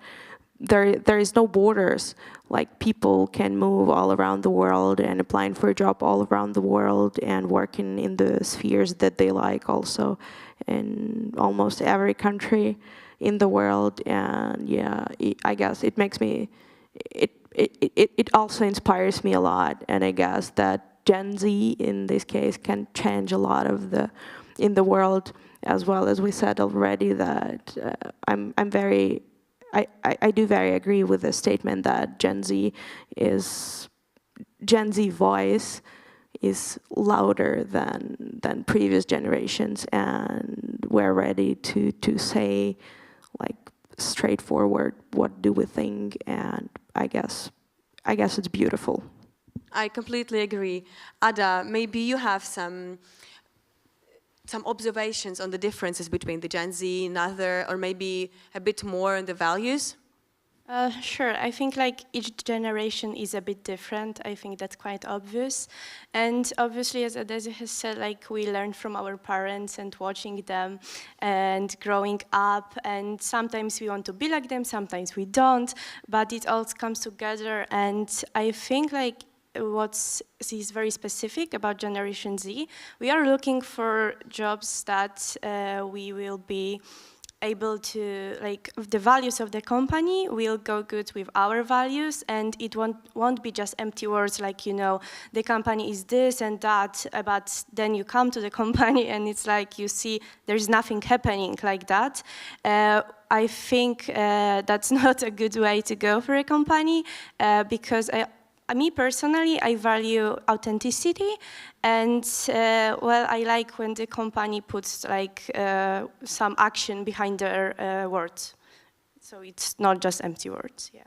there is no borders. Like, people can move all around the world and applying for a job all around the world and working in the spheres that they like also in almost every country in the world. And yeah, I guess it makes me, it also inspires me a lot. And I guess that Gen Z in this case can change a lot of in the world, as well as we said already, that I do very agree with the statement that Gen Z voice is louder than previous generations, and we're ready to say like straightforward what do we think, and I guess it's beautiful. I completely agree. Ada, maybe you have some observations on the differences between the Gen Z and other, or maybe a bit more on the values? Sure. I think like each generation is a bit different. I think that's quite obvious. And obviously, as Adesi has said, like we learn from our parents and watching them and growing up. And sometimes we want to be like them, sometimes we don't. But it all comes together. And I think like what is very specific about Generation Z, we are looking for jobs that we will be able to, like, the values of the company will go good with our values, and it won't be just empty words like, you know, the company is this and that, but then you come to the company and it's like you see there's nothing happening like that. I think that's not a good way to go for a company, because me personally, I value authenticity, and well, I like when the company puts like some action behind their words, so it's not just empty words. Yeah.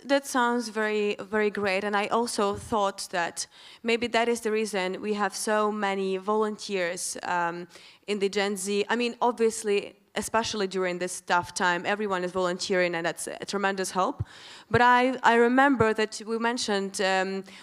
That sounds very, very great, and I also thought that maybe that is the reason we have so many volunteers in the Gen Z. I mean, obviously, especially during this tough time, everyone is volunteering, and that's a tremendous help. But I remember that we mentioned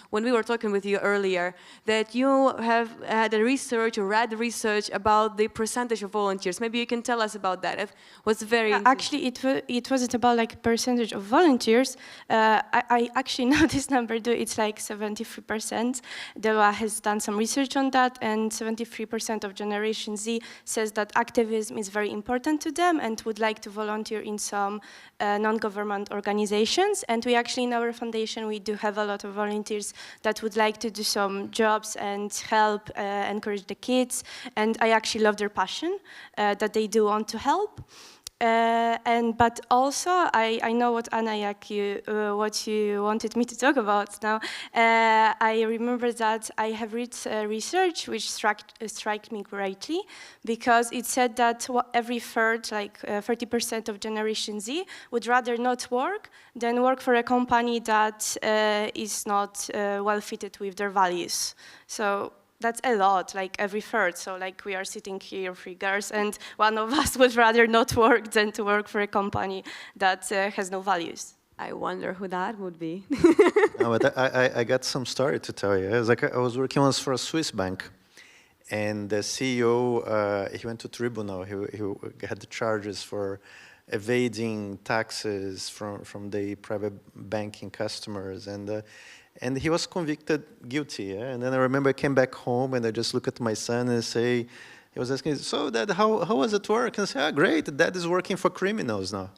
when we were talking with you earlier that you have had a research or read research about the percentage of volunteers. Maybe you can tell us about that. It was very actually, it wasn't about like percentage of volunteers. I actually know this number too. It's like 73%. Deloitte has done some research on that, and 73% of Generation Z says that activism is very important to them and would like to volunteer in some non-government organizations. And we actually, in our foundation, we do have a lot of volunteers that would like to do some jobs and help encourage the kids. And I actually love their passion, that they do want to help. But also, I know what Anna, what you wanted me to talk about now. I remember that I have read research which struck me greatly, because it said that every third, like 30% of Generation Z, would rather not work than work for a company that is not well fitted with their values. So that's a lot, like every third. So like we are sitting here, 3 girls, and one of us would rather not work than to work for a company that has no values. I wonder who that would be. No, but I got some story to tell you. It's like I was working once for a Swiss bank, and the CEO, he went to tribunal. He had the charges for evading taxes from the private banking customers, and he was convicted guilty. Yeah? And then I remember I came back home and I just look at my son and say, he was asking, so Dad, how was it work? And I say, oh, great, Dad is working for criminals now.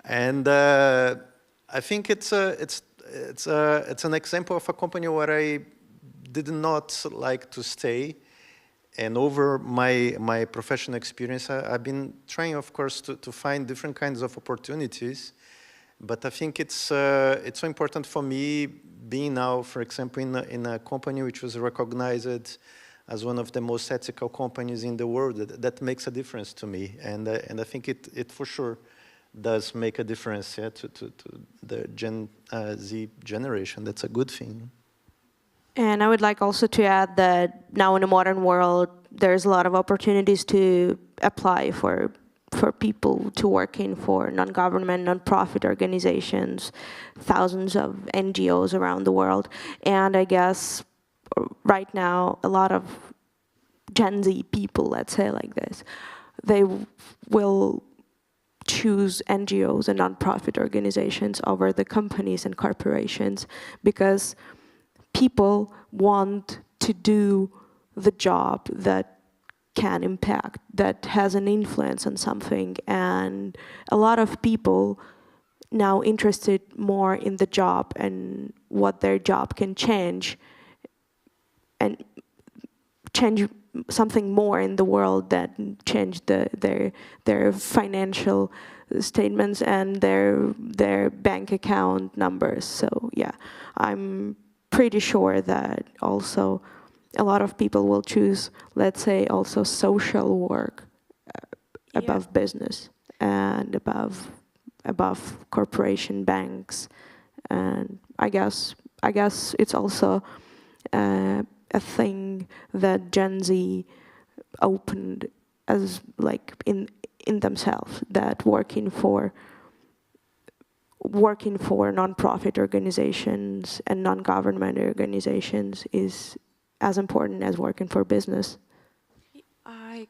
And I think it's an example of a company where I did not like to stay. And over my professional experience, I've been trying, of course, to find different kinds of opportunities. But I think it's so important for me being now, for example, in a company which was recognized as one of the most ethical companies in the world. That makes a difference to me, and I think it for sure does make a difference, yeah, to the Gen Z generation. That's a good thing. And I would like also to add that now in the modern world, there's a lot of opportunities to apply for people to work in for non-government, non-profit organizations, thousands of NGOs around the world. And I guess right now, a lot of Gen Z people, let's say like this, they will choose NGOs and non-profit organizations over the companies and corporations, because people want to do the job that can impact, that has an influence on something. And a lot of people now interested more in the job and what their job can change, and change something more in the world than change their financial statements and their bank account numbers. So yeah, I'm pretty sure that also a lot of people will choose, let's say, also social work above business and above corporation banks. And I guess it's also a thing that Gen Z opened as like in themselves, that working for non-profit organizations and non-government organizations is as important as working for business.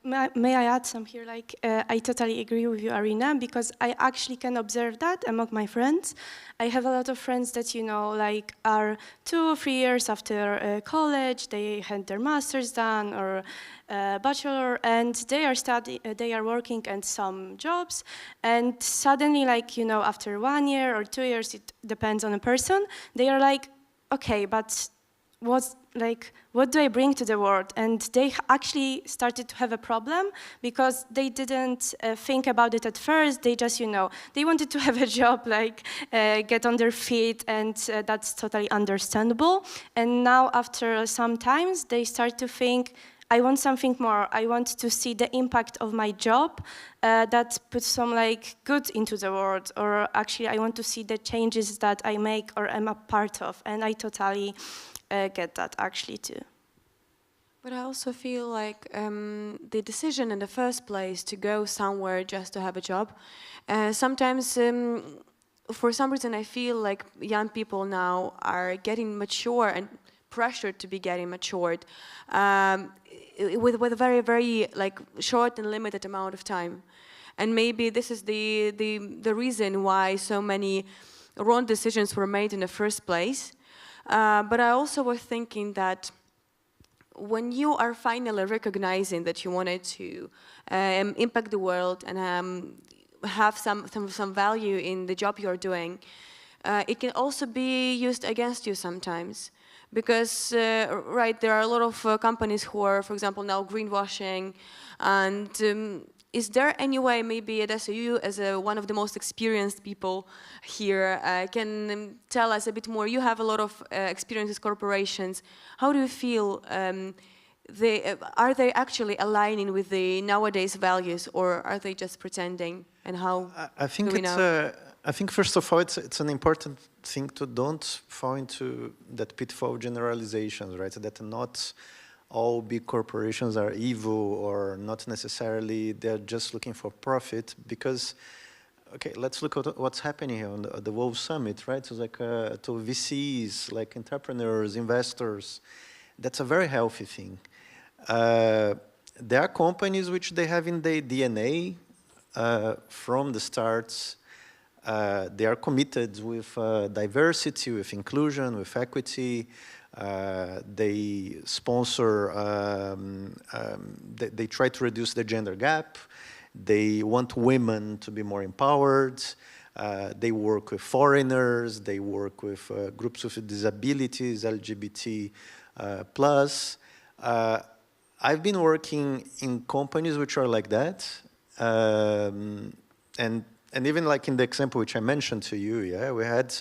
may I add some here? Like, I totally agree with you, Arina, because I actually can observe that among my friends. I have a lot of friends that, you know, like are 2 or 3 years after college, they had their master's done or bachelor, and they are working at some jobs, and suddenly, like, you know, after 1 year or 2 years, it depends on a person, they are like, okay, but what do I bring to the world? And they actually started to have a problem because they didn't think about it at first. They just, you know, they wanted to have a job, like get on their feet, and that's totally understandable. And now after some times, they start to think, I want something more. I want to see the impact of my job that puts some like good into the world, or actually I want to see the changes that I make or am a part of. And I totally get that actually too. But I also feel like the decision in the first place to go somewhere just to have a job, sometimes for some reason I feel like young people now are getting mature and pressured to be getting matured with a very, very like short and limited amount of time. And maybe this is the reason why so many wrong decisions were made in the first place. But I also was thinking that when you are finally recognizing that you wanted to impact the world and have some value in the job you're doing, it can also be used against you sometimes. Because, right, there are a lot of companies who are, for example, now greenwashing. And is there any way, maybe Edessa, you as one of the most experienced people here, can tell us a bit more? You have a lot of experience with corporations. How do you feel? Are they actually aligning with the nowadays values, or are they just pretending? And how do we know? I think first of all, it's an important thing to don't fall into that pitfall of generalizations, right? That not all big corporations are evil, or not necessarily they're just looking for profit. Because, okay, let's look at what's happening here on the Wolf Summit, right? So like to VCs, like entrepreneurs, investors, that's a very healthy thing. There are companies which they have in their DNA from the start. They are committed with diversity, with inclusion, with equity. They sponsor, they try to reduce the gender gap. They want women to be more empowered. They work with foreigners. They work with groups with disabilities, LGBT plus. I've been working in companies which are like that. And even like in the example which I mentioned to you, yeah, we had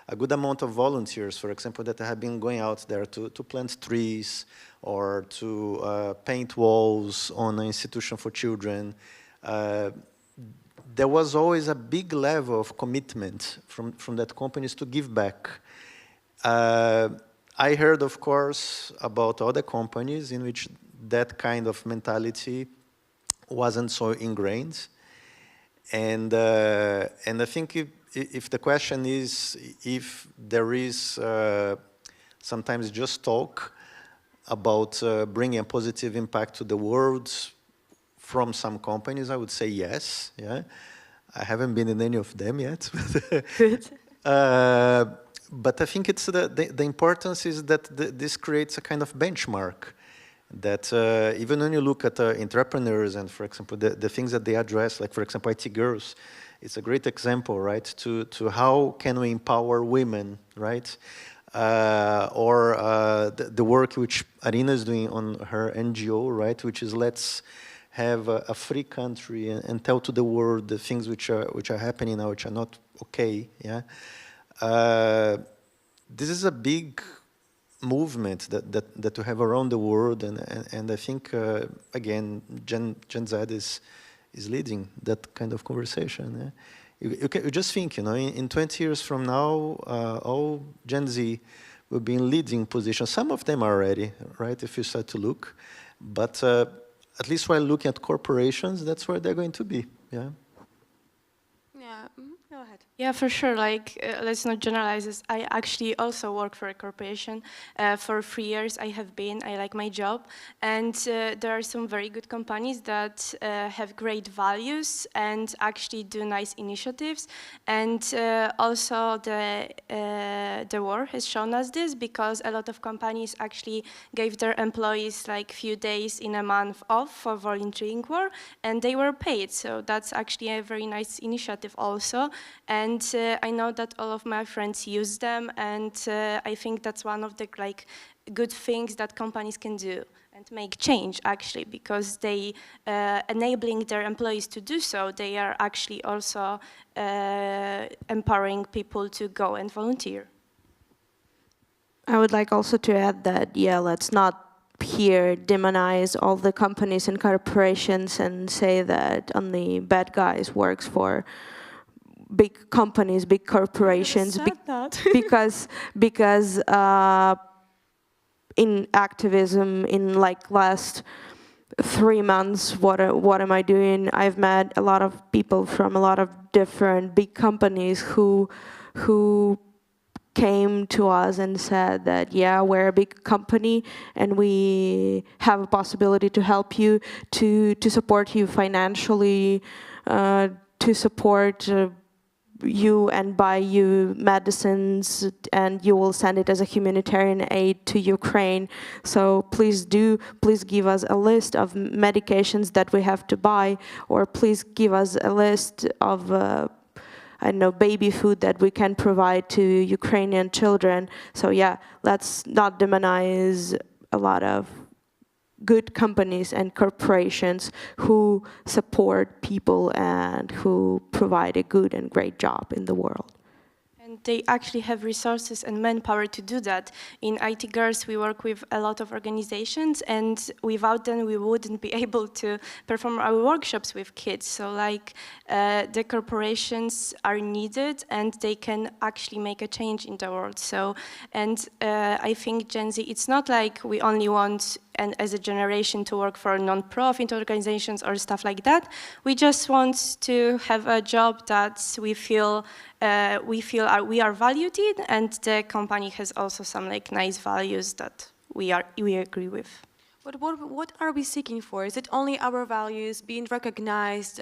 a good amount of volunteers, for example, that have been going out there to plant trees or to paint walls on an institution for children. There was always a big level of commitment from that companies to give back. I heard, of course, about other companies in which that kind of mentality wasn't so ingrained. And I think if the question is if there is sometimes just talk about bringing a positive impact to the world from some companies, I would say yes. Yeah, I haven't been in any of them yet. Good. But I think it's the importance is that this creates a kind of benchmark. That even when you look at entrepreneurs and, for example, the things that they address, like, for example, IT girls, it's a great example, right, to how can we empower women, right? Or the work which Arina is doing on her NGO, right, which is let's have a free country and tell to the world the things which are happening now, which are not okay, yeah? This is a big movement that we have around the world, and I think again Gen Z is leading that kind of conversation. Yeah? You just think, you know, in 20 years from now, all Gen Z will be in leading positions. Some of them are already, right? If you start to look, but at least while looking at corporations, that's where they're going to be. Yeah. Yeah. Go ahead. Yeah, for sure. Like, let's not generalize this. I actually also work for a corporation. For 3 years I have been. I like my job. And there are some very good companies that have great values and actually do nice initiatives. And also the war has shown us this, because a lot of companies actually gave their employees like few days in a month off for volunteering work, and they were paid. So that's actually a very nice initiative also. And I know that all of my friends use them, and I think that's one of the good things that companies can do and make change, actually, because they enabling their employees to do so. They are actually also empowering people to go and volunteer. I would like also to add that, yeah, let's not here demonize all the companies and corporations and say that only bad guys works for big companies, big corporations, because in activism, in like last 3 months, what am I doing? I've met a lot of people from a lot of different big companies who came to us and said that, yeah, we're a big company and we have a possibility to help you, to support you financially, to support you and buy you medicines, and you will send it as a humanitarian aid to Ukraine. So please give us a list of medications that we have to buy, or please give us a list of I don't know, baby food that we can provide to Ukrainian children. So yeah, let's not demonize a lot of good companies and corporations who support people and who provide a good and great job in the world. And they actually have resources and manpower to do that. In IT Girls, we work with a lot of organizations, and without them, we wouldn't be able to perform our workshops with kids. So like the corporations are needed, and they can actually make a change in the world. So, and I think Gen Z, it's not like we only want and as a generation to work for non-profit organizations or stuff like that. We just want to have a job that we feel we are valued in, and the company has also some like nice values that we agree with. But what are we seeking for? Is it only our values being recognized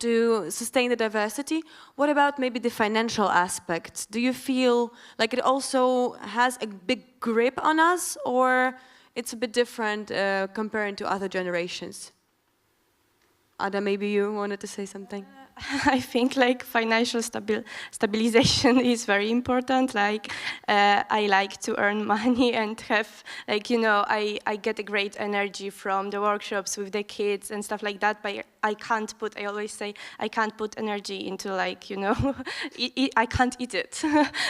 to sustain the diversity? What about maybe the financial aspect? Do you feel like it also has a big grip on us, or it's a bit different comparing to other generations? Ada, maybe you wanted to say something? I think like financial stabilization is very important. Like I like to earn money and have like, you know, I get a great energy from the workshops with the kids and stuff like that, but I always say, I can't put energy into like, you know, I can't eat it.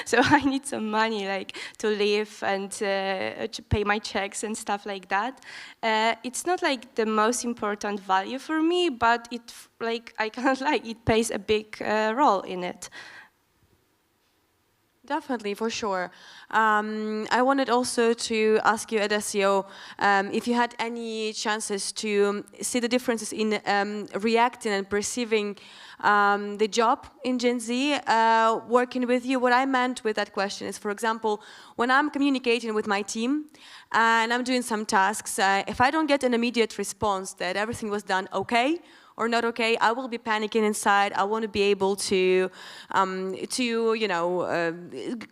So I need some money like to live and to pay my checks and stuff like that. It's not like the most important value for me, but it like, I can't lie, it plays a big role in it. Definitely, for sure. I wanted also to ask you at SEO if you had any chances to see the differences in reacting and perceiving the job in Gen Z working with you. What I meant with that question is, for example, when I'm communicating with my team and I'm doing some tasks, if I don't get an immediate response that everything was done okay, or not okay, I will be panicking inside. I want to be able to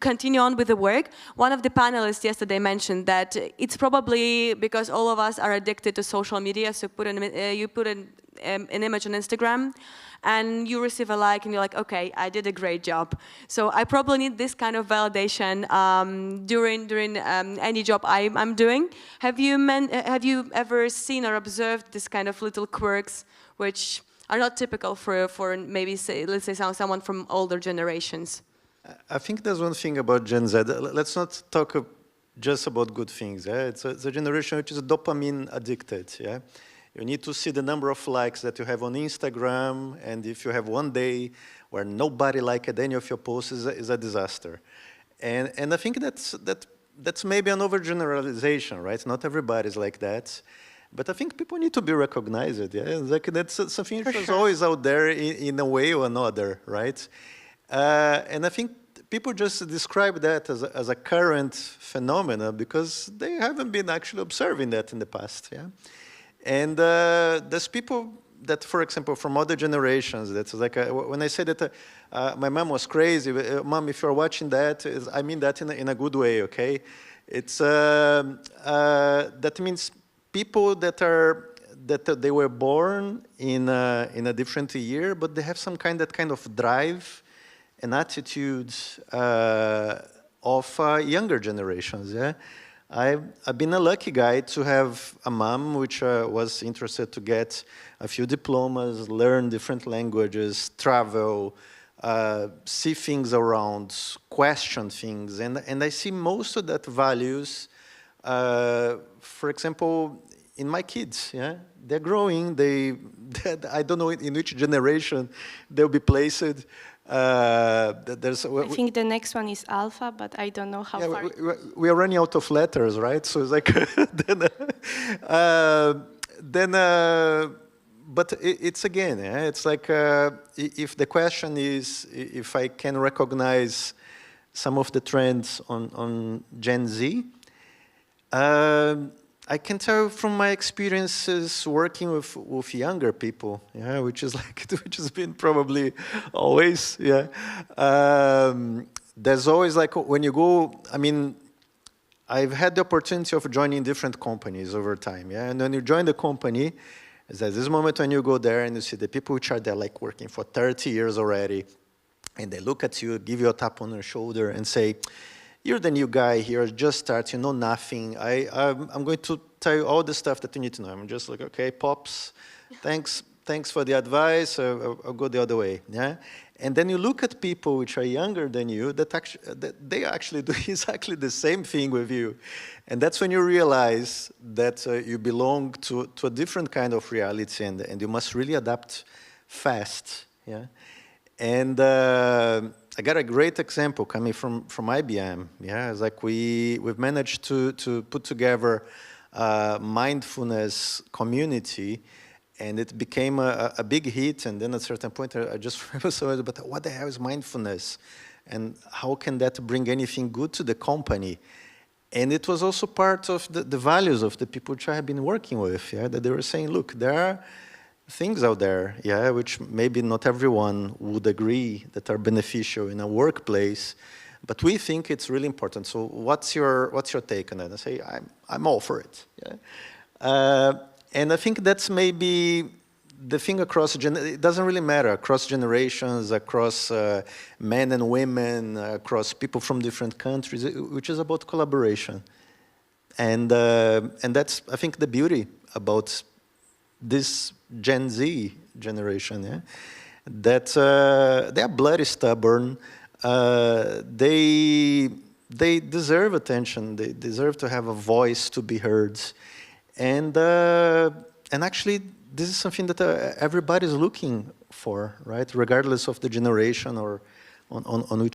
continue on with the work. One of the panelists yesterday mentioned that it's probably because all of us are addicted to social media. So you put an image on Instagram, and you receive a like, and you're like, okay, I did a great job. So I probably need this kind of validation during any job I'm doing. Have you ever seen or observed this kind of little quirks which are not typical for maybe, let's say, someone from older generations? I think there's one thing about Gen Z. Let's not talk just about good things. Yeah? It's a generation which is dopamine addicted. Yeah? You need to see the number of likes that you have on Instagram, and if you have one day where nobody liked any of your posts, is a disaster. And I think that's maybe an overgeneralization, right? Not everybody's like that. But I think people need to be recognized. Yeah? Like that's something which is always out there in a way or another, right? And I think people just describe that as a current phenomena because they haven't been actually observing that in the past. Yeah? And there's people that, for example, from other generations, that's like, when I say that my mom was crazy, Mom, if you're watching that, I mean that in a good way, okay? It's, that means people that they were born in a different year, but they have some kind of drive and attitudes of younger generations, yeah? I've been a lucky guy to have a mom which was interested to get a few diplomas, learn different languages, travel, see things around, question things, and I see most of that values, for example, in my kids, yeah? They're growing, I don't know in which generation they'll be placed. I think the next one is alpha, but I don't know how far. We are running out of letters, right? So it's like, but it's again, yeah? It's like, if the question is if I can recognize some of the trends on Gen Z, I can tell from my experiences working with younger people, yeah, which has been probably always, yeah. There's always like when you go, I mean, I've had the opportunity of joining different companies over time, yeah. And when you join the company, there's this moment when you go there and you see the people which are there like working for 30 years already, and they look at you, give you a tap on the shoulder, and say, "You're the new guy here, just start, you know nothing. I'm going to tell you all the stuff that you need to know." I'm just like, okay, pops, thanks for the advice, I'll go the other way, yeah? And then you look at people which are younger than you that they actually do exactly the same thing with you. And that's when you realize that you belong to a different kind of reality and you must really adapt fast, yeah? And I got a great example coming from IBM. Yeah, it's like we've managed to put together a mindfulness community, and it became a big hit. And then at a certain point, I just remember so, but what the hell is mindfulness, and how can that bring anything good to the company? And it was also part of the values of the people which I have been working with. Yeah, that they were saying, look, there are things out there, yeah, which maybe not everyone would agree that are beneficial in a workplace, but we think it's really important. So what's your take on that? I say, I'm all for it. Yeah? And I think that's maybe the thing across, it doesn't really matter, across generations, across men and women, across people from different countries, which is about collaboration. And that's, I think, the beauty about this Gen Z generation, yeah? That they are bloody stubborn. They deserve attention. They deserve to have a voice to be heard. And actually, this is something that everybody's looking for, right? Regardless of the generation or on which